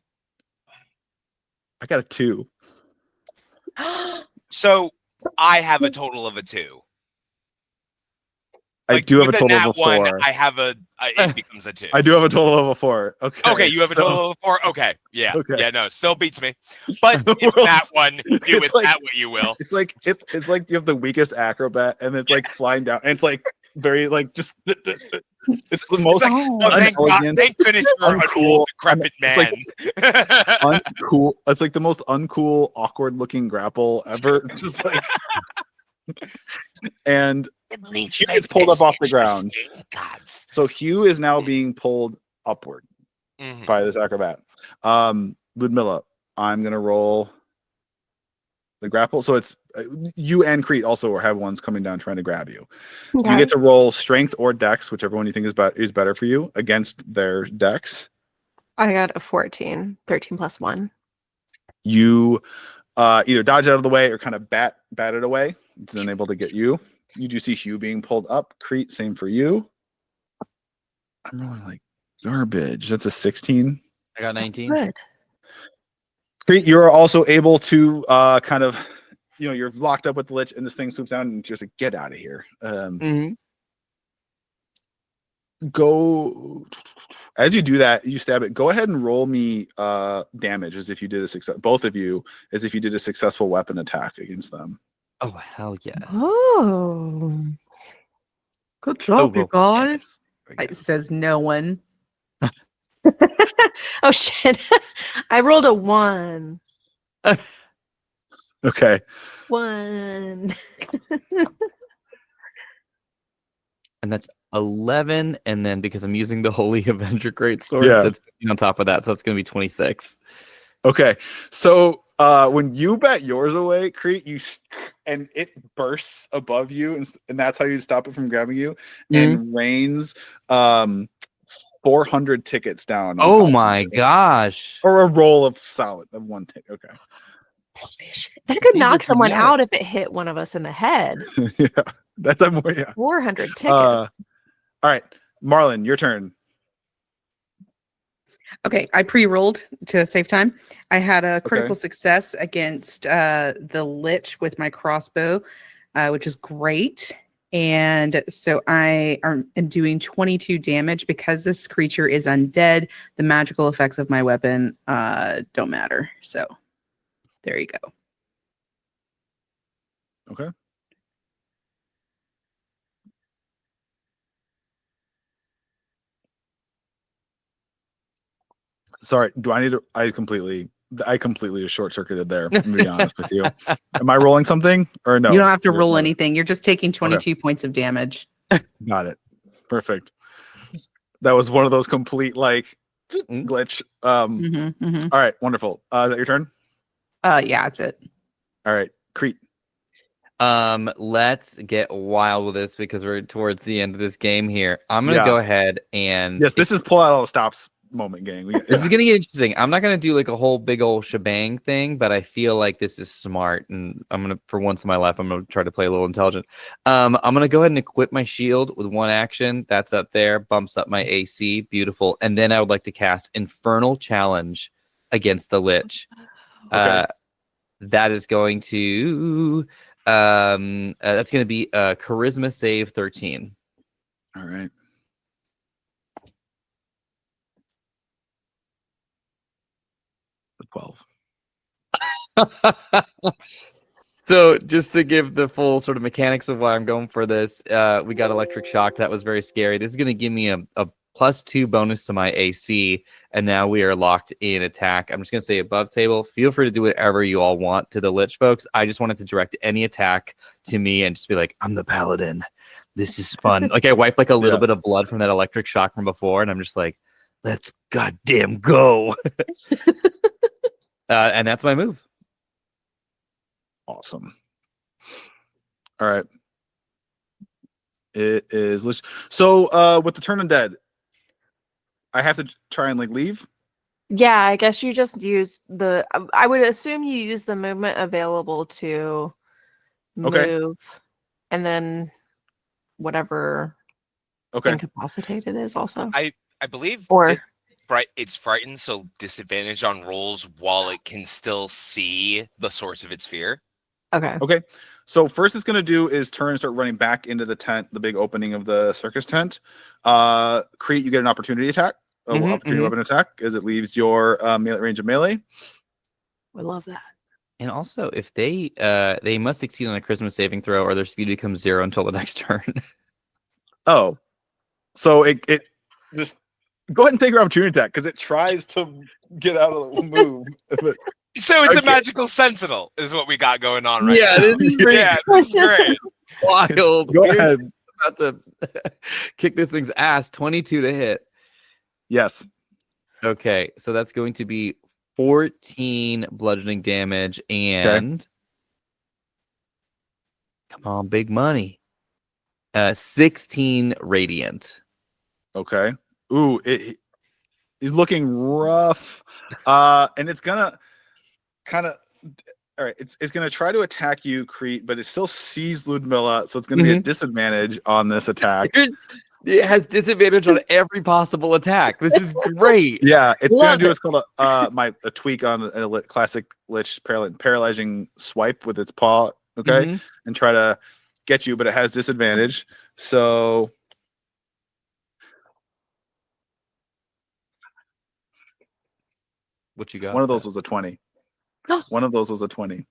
I got a 2. So I have a total of a 2. I do have a with total nat of a 1, 4. I have it becomes a 2. I do have a total of a 4. Okay. Okay, you have a total of a 4. Okay, yeah, Okay. yeah, no, still beats me. But The it's world's- that one. Do it's with like- that what you will. It's like you have the weakest acrobat, and it's like flying down, and it's like very like just. It's the most Oh, thank goodness you're an old decrepit man. uncool. It's like the most uncool, awkward-looking grapple ever. Just like, and Hugh gets pulled up off the ground. So Hugh is now being pulled upward by this acrobat. Ludmilla, I'm gonna roll the grapple. So it's you and Crete also have ones coming down trying to grab you. Okay. You get to roll strength or dex, whichever one you think is better for you, against their dex. I got a 14. 13 plus 1. You either dodge out of the way or kind of bat it away. It's unable to get you. You do see Hugh being pulled up. Crete, same for you. I'm rolling like garbage. That's a 16. I got 19. Good. Crete, you're also able to kind of, you're locked up with the lich, and this thing swoops down and just like, get out of here. Go. As you do that, you stab it. Go ahead and roll me damage as if you did both of you, as if you did a successful weapon attack against them. Oh, hell yes. Oh. good job, Oh, you guys. Okay. It says no one. Oh, shit. I rolled a 1. Okay. 1. And that's 11. And then because I'm using the Holy Avenger Greatsword, Yeah. that's on top of that. So that's going to be 26. Okay. So when you bat yours away, Crete, and it bursts above you, and that's how you stop it from grabbing you, and rains 400 tickets down. on Oh top my of you. gosh. Or a roll of solid of 1 ticket. Okay. That could These knock are someone dramatic. out if it hit one of us in the head. Yeah. That's a more, yeah. 400 tickets. All right. Marlon, your turn. Okay, I pre-rolled to save time. I had a critical success against the lich with my crossbow, which is great. And so I am doing 22 damage because this creature is undead. The magical effects of my weapon don't matter. So there you go. Okay. Sorry, I completely I completely just short circuited there. To be honest with you, am I rolling something or no? You don't have to You're roll fine. anything. You're just taking 22 points of damage. Got it. Perfect. That was one of those complete like Mm. glitch. Mm-hmm. All right, wonderful. Is that your turn? Yeah, that's it. All right, Crete. Let's get wild with this because we're towards the end of this game here. I'm gonna Yeah. go ahead and Yes, this is pull out all the stops moment, gang. this is gonna get interesting. I'm not gonna do like a whole big old shebang thing, but I feel like this is smart, and I'm gonna, for once in my life, I'm gonna try to play a little intelligent. I'm gonna go ahead and equip my shield with one action. That's up there, bumps up my AC, beautiful. And then I would like to cast Infernal Challenge against the Lich. Okay. That is going to that's going to be a Charisma save 13. All right. The 12. So just to give the full sort of mechanics of why I'm going for this, we got Electric Shock. That was very scary. This is going to give me a +2 bonus to my AC, and now we are locked in attack. I'm just going to say above table. Feel free to do whatever you all want to the Lich folks. I just wanted to direct any attack to me and just be like, I'm the paladin. This is fun. Like I wipe like a little bit of blood from that Electric Shock from before, and I'm just like, let's goddamn go. And that's my move. Awesome. All right. It is Lich. So with the turn undead, I have to try and like leave. Yeah, I guess you just use the. I would assume you use the movement available to Okay. move, and then whatever Okay. incapacitated is also. I believe Or- it's frightened, so disadvantage on rolls while it can still see the source of its fear. Okay. Okay. So first it's going to do is turn and start running back into the tent, the big opening of the circus tent. Crete, you get an opportunity attack. Opportunity weapon attack as it leaves your range of melee. We love that. And also, if they must succeed on a Christmas saving throw, or their speed becomes 0 until the next turn. Oh, so it just go ahead and take your opportunity attack because it tries to get out of the move. But So it's a Okay. magical sentinel, is what we got going on right Yeah, now. this is pretty Yeah, this is great. wild. go We're ahead. about to kick this thing's ass. 22 to hit. Yes. Okay, so that's going to be 14 bludgeoning damage and come on, big money. 16 radiant. Okay. Ooh, it's looking rough. And it's gonna kind of. All right, it's gonna try to attack you, Crete, but it still sees Ludmilla, so it's gonna be a disadvantage on this attack. It has disadvantage on every possible attack. This is great. Yeah, it's Love gonna do it. what's called a tweak on a classic Lich paralyzing swipe with its paw. Okay, Mhm. and try to get you, but it has disadvantage. So What you got? one of those was a 20. One of those was a 20.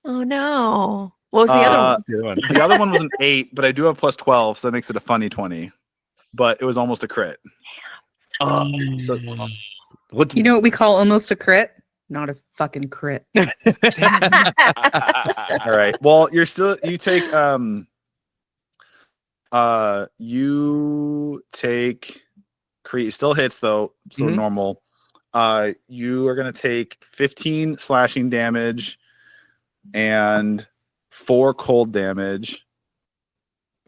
Oh no. What was the other one? The other one. The other one was an 8, but I do have plus 12, so that makes it a funny 20. But it was almost a crit. So- What's You know what we call almost a crit? Not a fucking crit. All right. Well, you take Crete still hits though, so Mhm. normal. You are gonna take 15 slashing damage and 4 cold damage.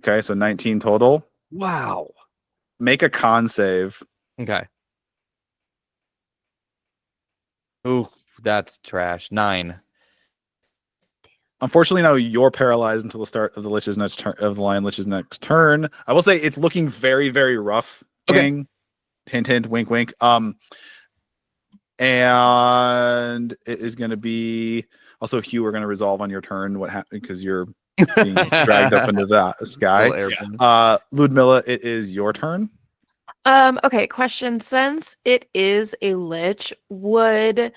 Okay, so 19 total. Wow. Make a con save. Okay. Ooh, that's trash. 9. Unfortunately, now you're paralyzed until the start of the Lich's next turn of the Lion Lich's next turn. I will say it's looking very, very rough. Okay. Gang. Hint, hint, wink, wink. And it is going to be also Hugh. We're going to resolve on your turn what happened because you're being dragged up into the sky. Little airplane. Ludmilla, it is your turn. Okay, question. Since it is a lich, would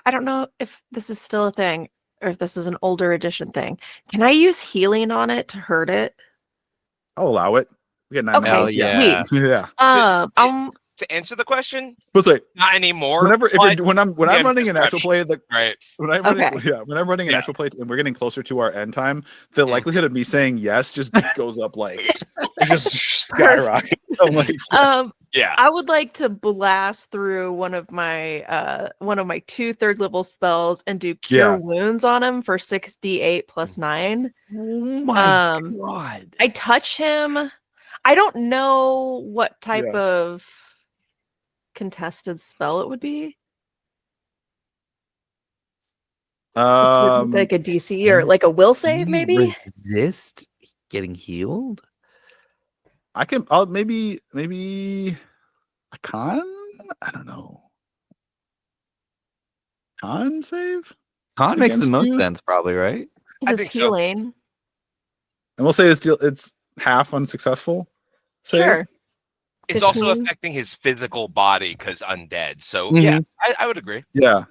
I don't know if this is still a thing or if this is an older edition thing. Can I use healing on it to hurt it? I'll allow it. We get 9 Okay, Hell minutes. yeah. sweet. Yeah. I'm to answer the question, But wait, not anymore. whenever when I'm yeah, running an actual play, right. when I'm running an actual play and we're getting closer to our end time, the likelihood of me saying yes just goes up like it just skyrockets. I'm like, yeah. I would like to blast through one of my 2 third level spells and do cure wounds on him for 6d8 plus 9. Oh my god. I touch him. I don't know what type of contested spell it would be. Like a DC or like a will save, maybe? Resist getting healed? I'll maybe a con? I don't know. Con save? Con makes the Against most you? sense, probably, right? I It's think so. healing. And we'll say it's half unsuccessful. Save? Sure. It's also 15. affecting his physical body because undead. So Mhm. yeah, I would agree. Yeah.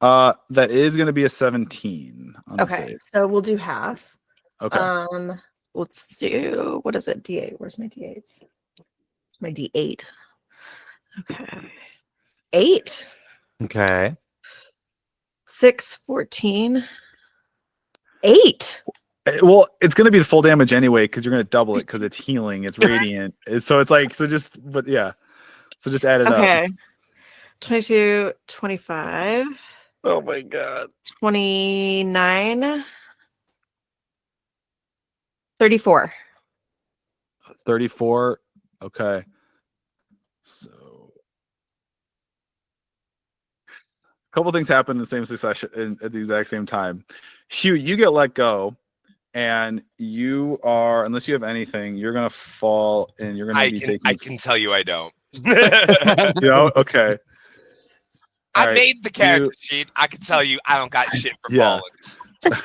That is going to be a 17 on the Okay, save. so we'll do half. Okay. Let's do, what is it? D8. Where's my D8s? My D8. Okay. 8. Okay. 6, 14. 8. Well, it's going to be the full damage anyway because you're going to double it because it's healing, it's radiant. So it's like so just add it up. Okay. 22, 25, Oh my god. 29, 34. 34. Okay. So a couple things happen in the same succession at the exact same time. Hugh, you get let go, and you are, unless you have anything, you're gonna fall and you're gonna be taking. I can tell you I don't. Okay. I Alright, made the character sheet. I can tell you I don't got shit for falling.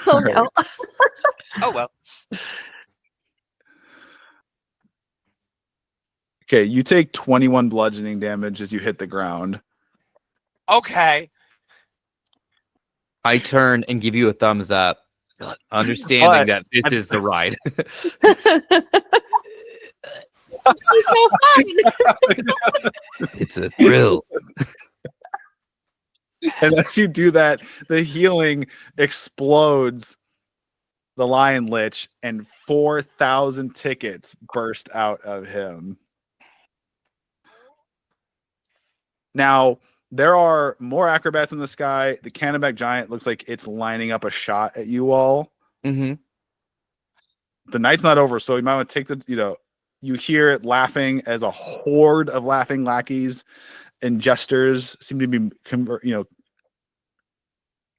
Oh no. Oh well. Okay, you take 21 bludgeoning damage as you hit the ground. Okay. I turn and give you a thumbs up, understanding that this is the ride. This is so fun. It's a thrill. And as you do that, the healing explodes the Lion Lich, and 4,000 tickets burst out of him. Now, there are more acrobats in the sky. The Canneback Giant looks like it's lining up a shot at you all. Mm-hmm. The night's not over, so you might want to take you hear it laughing as a horde of laughing lackeys and jesters seem to be,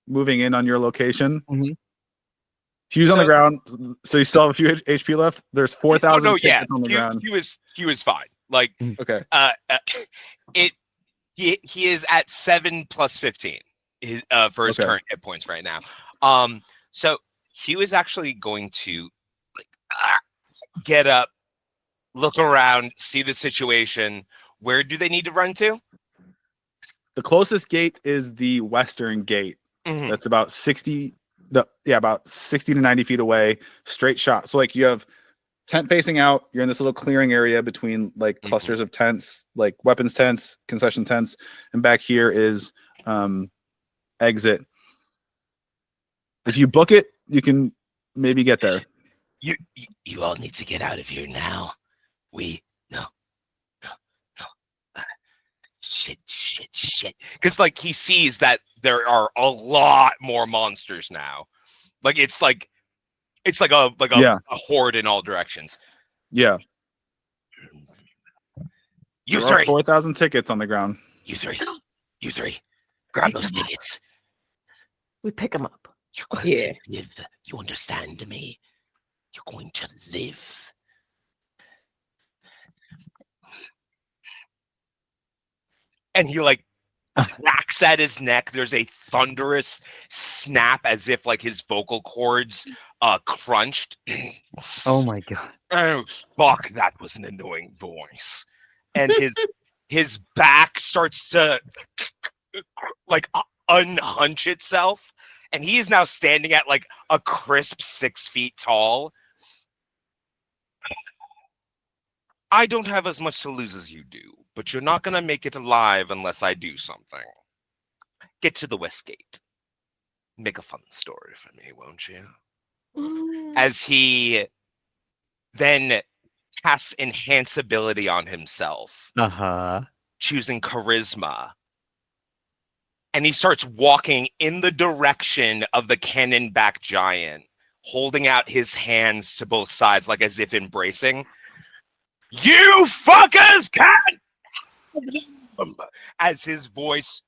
moving in on your location. Mm-hmm. Hugh's on the ground, so you still have a few HP left. There's 4,000 tickets on the ground. He was fine. Like, okay. He is at 7 plus 15 for his current hit points right now. So he was actually going to get up, look around, see the situation. Where do they need to run to? The closest gate is the western gate. Mm-hmm. That's about 60 to 90 feet away, straight shot. So like you have tent facing out, you're in this little clearing area between like clusters of tents, like weapons tents, concession tents, and back here is exit. If you book it, you can maybe get there. You all need to get out of here now. No. Shit. Because like he sees that there are a lot more monsters now. Like it's like a horde in all directions. Yeah. You there are three. 4,000 tickets on the ground. You three. Grab those tickets. We pick them up. You're going to live. You understand me? You're going to live. And he like cracks at his neck. There's a thunderous snap as if like his vocal cords crunched. Oh my god. Oh fuck, that was an annoying voice. And his back starts to like unhunch itself. And he is now standing at like a crisp 6 feet tall. I don't have as much to lose as you do, but you're not going to make it alive unless I do something. Get to the West Gate. Make a fun story for me, won't you? As he then casts enhanceability on himself, choosing charisma. And he starts walking in the direction of the cannon-back giant, holding out his hands to both sides, like as if embracing. You fuckers can't! As his voice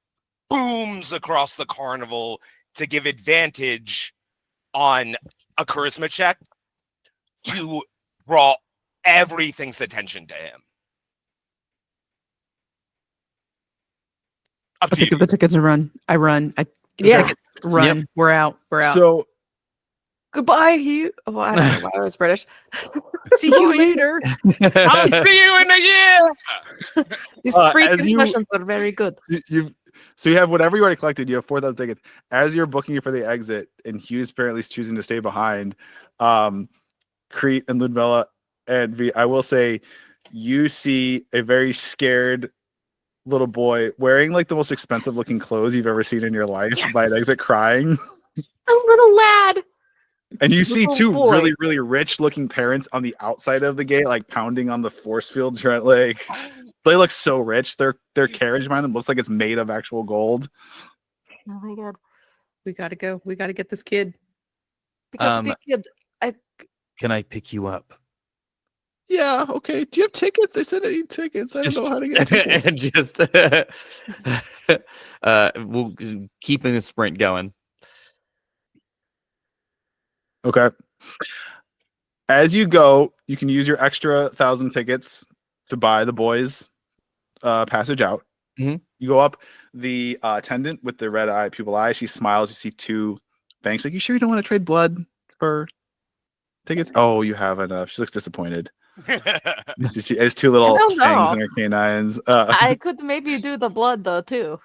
booms across the carnival to give advantage on a charisma check to draw everything's attention to him. Up I to you. pick up the tickets and run. I run. Yeah. Tickets, run. We're out. We're out. So Goodbye, Hugh. Oh, I don't know why I was British. See you later. I'll see you in a year. These three as you- concessions are very good. you have whatever you already collected. You have 4,000 tickets. As you're booking for the exit, and Hugh's apparently is choosing to stay behind. Crete and Ludmilla and V, I will say, you see a very scared little boy wearing like the most expensive looking clothes you've ever seen in your life by an exit, crying. A little lad. And you see Little two boy. really, really rich looking parents on the outside of the gate, like pounding on the force field. Like they look so rich. Their carriage behind them looks like it's made of actual gold. Oh my god. We gotta go. We gotta get this kid. Because the kid, Can I pick you up? Yeah, okay. Do you have tickets? They said I need tickets. I don't know how to get tickets. And just we'll keeping the sprint going. Okay. As you go, you can use your extra 1,000 tickets to buy the boys' passage out. Mhm. You go up. The attendant with the red eye, pupil eye, she smiles. You see two banks. Like, you sure you don't want to trade blood for tickets? Oh, you have enough. She looks disappointed. She has two little I don't fangs know. in her canines. I could maybe do the blood though too.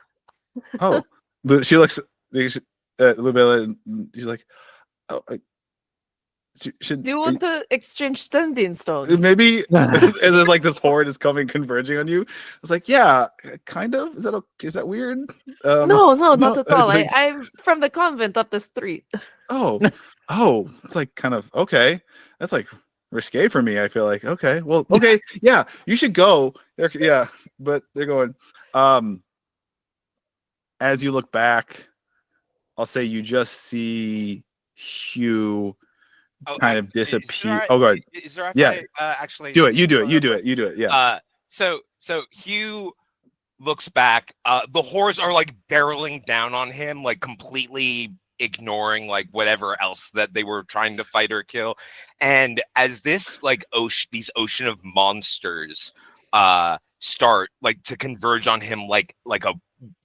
Oh, she looks a little bit. She's like, oh, should Do you want to exchange standing stones? maybe? And there's like this horde is coming, converging on you. It's like, yeah, kind of. Is that okay? Is that weird? No, not at all. like- I'm from the convent up the street. Oh, it's like kind of okay. That's like risque for me. I feel like okay, well, okay, yeah, you should go. Yeah, but they're going. As you look back, I'll say you just see Hugh kind of disappear. Oh, go ahead. Is there? Yeah. Actually, Do it. You do it. You do it. You do it. Yeah. So Hugh looks back. The horrors are like barreling down on him, like completely ignoring like whatever else that they were trying to fight or kill. And as this like these ocean of monsters start like to converge on him like a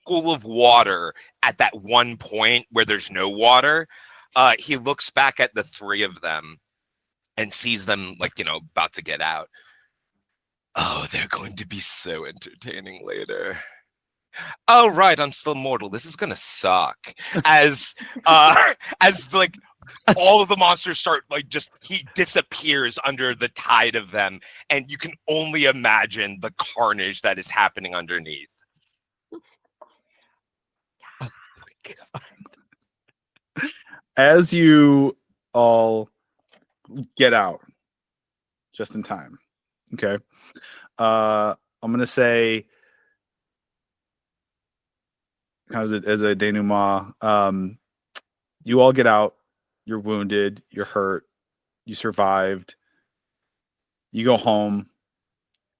pool of water at that one point where there's no water, he looks back at the three of them and sees them like, about to get out. Oh, they're going to be so entertaining later. Oh, right, I'm still mortal. This is gonna suck. As like all of the monsters start like he disappears under the tide of them, and you can only imagine the carnage that is happening underneath. As you all get out just in time, okay, I'm gonna say as a denouement, you all get out. You're wounded, you're hurt, you survived, you go home.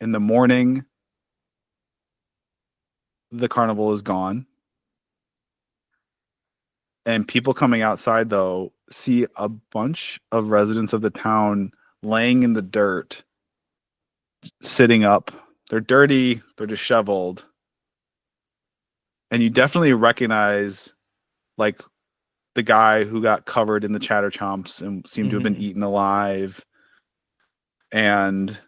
In the morning, the carnival is gone. And people coming outside, though, see a bunch of residents of the town laying in the dirt, sitting up. They're dirty, they're disheveled. And you definitely recognize, like, the guy who got covered in the chatter chomps and seemed to have been eaten alive. And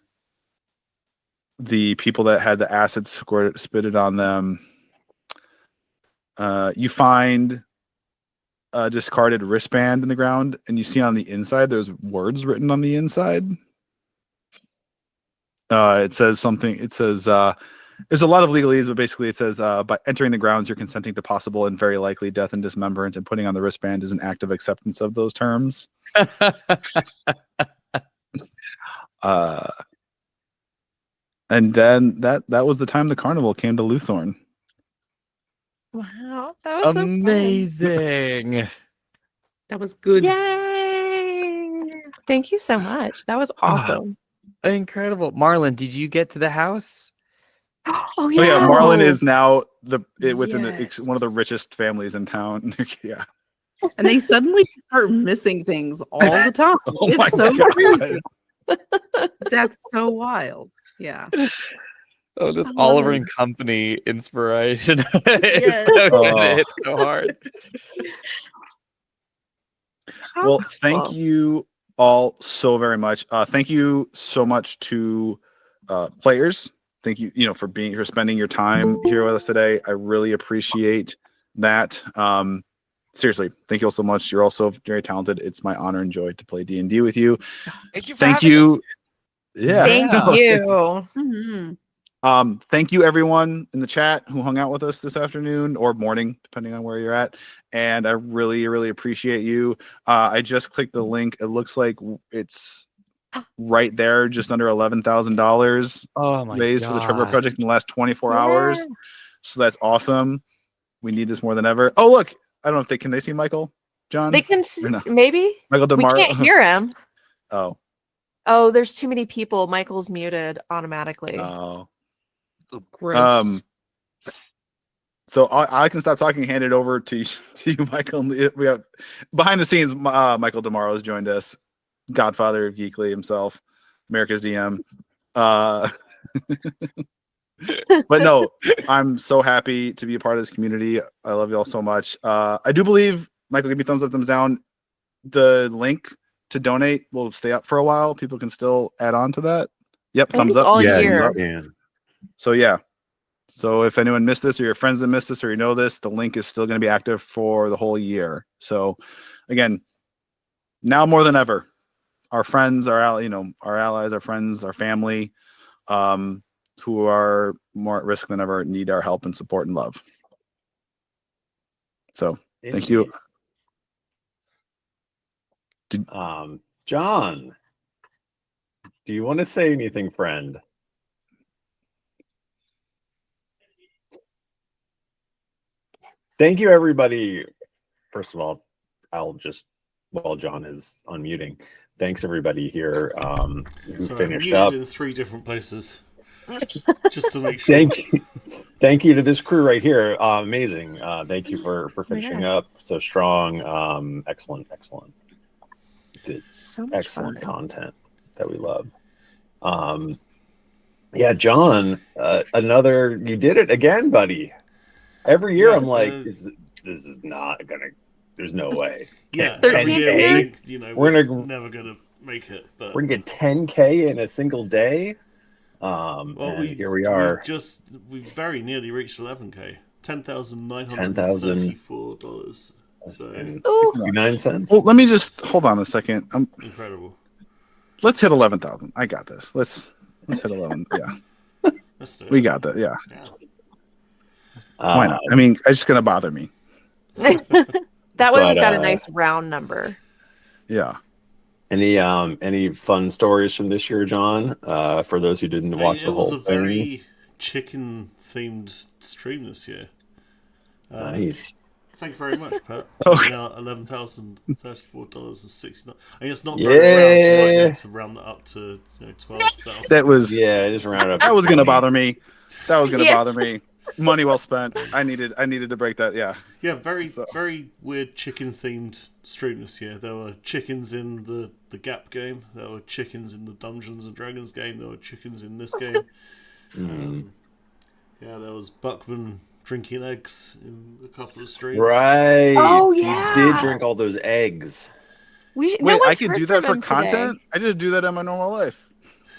the people that had the acid spitted on them. You find a discarded wristband in the ground, and you see on the inside there's words written on the inside. It says something. It says there's a lot of legalese, but basically it says by entering the grounds, you're consenting to possible and very likely death and dismemberment, and putting on the wristband is an act of acceptance of those terms. And then that was the time the carnival came to Luthorn. Wow, that was Amazing. That was good. so fun. Yay! Thank you so much. That was awesome. Incredible. Marlon, did you get to the house? Oh yeah. Oh yeah, Marlon is now within Yes. one of the richest families in town. Yeah. And they suddenly start missing things all the time. Oh my It's so God. crazy. That's so wild. Yeah. Oh, this I love Oliver it. and Company inspiration. Yes. Oh. Hit so hard. How Well, thank cool. you all so very much. Thank you so much to players. Thank you, for spending your time here with us today. I really appreciate that. Seriously, thank you all so much. You're also very talented. It's my honor and joy to play D&D with you. Thank you for Thank having us. you. Yeah. Thank No, you. Mhm. Thank you everyone in the chat who hung out with us this afternoon or morning, depending on where you're at. And I really, really appreciate you. I just clicked the link. It looks like it's right there, just under $11,000 Oh my raised for the Trevor God. Project in the last 24 Yeah. hours. So that's awesome. We need this more than ever. Oh, look, I don't know if can they see Michael, John? They can Or no? maybe. Michael We DeMar. can't hear him. Oh, Oh, there's too many people. Michael's muted automatically. oh. Gross. So I can stop talking and hand it over to you, Michael. We have behind the scenes. Michael DeMaro has joined us, Godfather of Geekly himself, America's DM. But no, I'm so happy to be a part of this community. I love you all so much. I do believe, Michael, give me thumbs up, thumbs down. The link to donate will stay up for a while. People can still add on to that. Yep, I think thumbs it's up. all Yeah, year. you can. So yeah. So if anyone missed this or your friends that missed this or you know this, the link is still going to be active for the whole year. So again, now more than ever, our friends, our allies, our friends, our family, who are more at risk than ever need our help and support and love. So thank you. John, do you want to say anything, friend? Thank you, everybody. First of all, while John is unmuting, thanks everybody here who So finished I'm up. muted in 3 different places, just to make sure. Thank you to this crew right here. Amazing. Thank you for finishing up so strong. Excellent. Good. So much Excellent fun. content that we love. Yeah, John, you did it again, buddy. Every year Yeah, I'm like, this is not gonna. There's no way. Yeah, 10K? every year we think, We're we're never gonna make it, but We're gonna get 10K in a single day. well, And here we are. We very nearly reached 11K, $10,934. So And Ooh. 69 cents. Well, let me just hold on a second. incredible. Let's hit 11,000. I got this. Let's hit 11. Yeah, Let's do it. we got that. Yeah, Yeah. why not? I mean, it's just gonna bother me. That way But, we've got a nice round number. Yeah. Any fun stories from this year, John? For those who didn't watch the It was whole a thing. very chicken-themed stream this year. Nice. Thank you very much, Pat. Okay. Now $11,034.69. I mean, it's not very round. You might need to round that up to 12,000. That was Just round it up. that to was gonna 20. bother me. That was gonna Yeah. bother me. Money well spent. I needed to break that. Yeah. Yeah, very weird chicken-themed stream this year. There were chickens in the Gap game. There were chickens in the Dungeons and Dragons game. There were chickens in this game. Yeah, there was Buckman drinking eggs in a couple of streams. Right. Oh, He yeah. did drink all those eggs. Wait, No I one's could heard do that from for him content? today. I just do that in my normal life.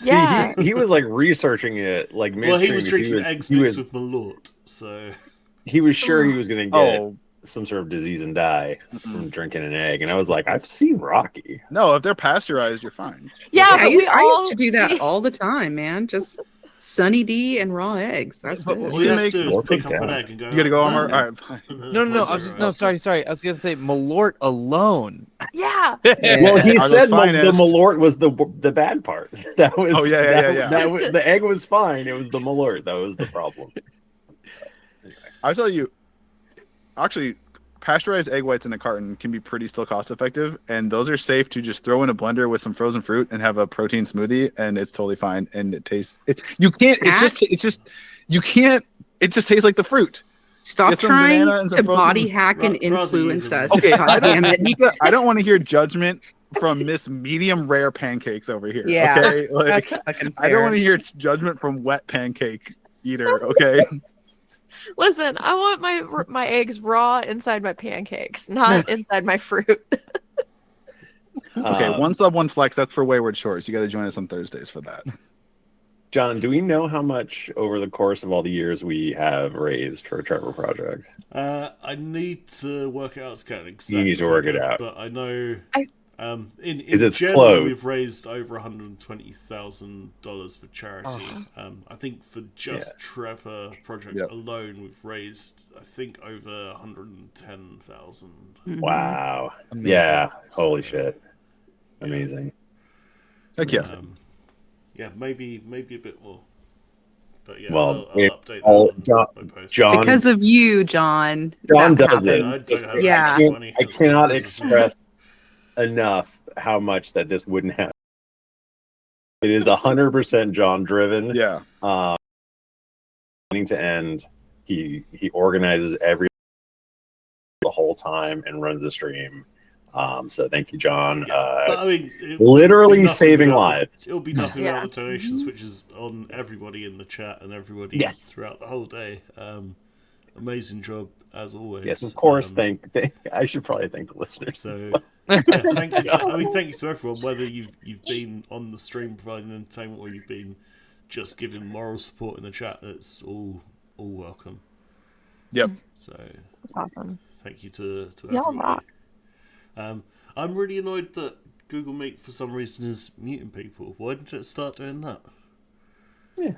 Yeah. See, he was like researching it like Well, he midstream was 'cause drinking eggs mixed with Malort, so he was sure he was going to get some sort of disease and die from drinking an egg. And I was like, I've seen Rocky. No, if they're pasteurized, you're fine. Yeah, I, but we I all used to do that see- all the time, man. Just Sunny D and raw eggs. That's But it. All you have make to do is more pick put up an down. egg and go. You gotta go, Omar. "Oh, All right, fine. and then No, place it across. sorry. I was gonna say Malort alone. Yeah. Well, he Are those said the finest? Malort was the bad part. That was Oh, yeah. the egg was fine. It was the Malort that was the problem. I'll tell you, actually, pasteurized egg whites in a carton can be pretty still cost effective, and those are safe to just throw in a blender with some frozen fruit and have a protein smoothie, and it's totally fine. And it tastes. You can't. You can't. It just tastes like the fruit. Stop Get some trying banana and some to frozen- body hack and Rather you influence can- us. Okay, God damn it. Nika, I don't want to hear judgment from Miss Medium Rare Pancakes over here. Yeah, okay, like That's fucking I don't fair. want to hear judgment from Wet Pancake Eater. Okay. Listen, I want my eggs raw inside my pancakes, not inside my fruit. Okay, one sub, one flex. That's for Wayward Shores. You got to join us on Thursdays for that. John, do we know how much over the course of all the years we have raised for a Trevor project? I need to work it out to get an exact You need to work it figure, out. but I know in it's general close. we've raised over $120,000 for charity. I think for just Trevor project Yep. alone, we've raised I think over 110,000. Mhm. Wow. Amazing. Yeah. Holy So, shit. yeah. Amazing. Heck yes. Yeah, maybe a bit more. But yeah, Well, I'll update all- that John- on my post. John- Because of you, John. John that does it. happened. I It's just- don't have Yeah. that much money. I That's cannot the business. express enough how much that this wouldn't have. It is 100% John driven. Yeah. Beginning to end, he organizes every the whole time and runs the stream. So thank you, John. But, I mean, literally it'll be nothing saving without lives. It'll be nothing Yeah. without the donations, which is on everybody in the chat and everybody Yes. throughout the whole day. Amazing job as always. Yes, of course. Um, I should probably thank the listeners. So yeah, thank you. Thank you to everyone, whether you've been on the stream providing entertainment or you've been just giving moral support in the chat. It's all welcome. Yep. So That's awesome. thank you to Y'all everybody. rock. I'm really annoyed that Google Meet for some reason is muting people. Why didn't it start doing that? Yeah.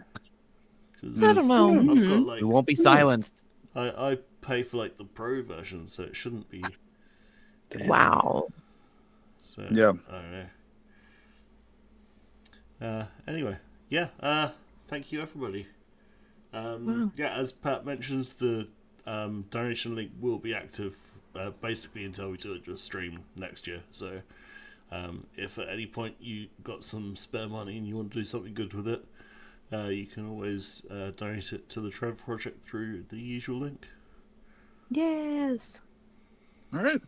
'Cause I don't know. I've got like We won't be silenced. I pay for like the pro version, so it shouldn't be. Wow. So Yeah. I don't know. Anyway, yeah. Thank you, everybody. Yeah, as Pat mentions, the donation link will be active basically until we do a stream next year. So if at any point you got some spare money and you want to do something good with it, you can always donate it to the Trevor Project through the usual link. Yes. All right.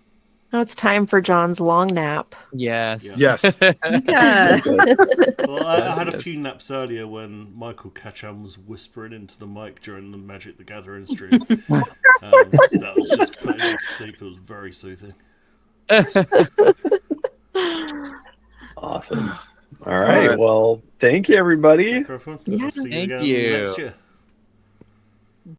Now it's time for John's long nap. Yes. Yeah. Yes. Yeah. Well, I had a few naps earlier when Michael Kacham was whispering into the mic during the Magic the Gathering stream. So that was just putting me to sleep. It was very soothing. Awesome. All right. Well, thank you, everybody. Thank you, everyone. Yeah. I'll see you Thank again you. next year.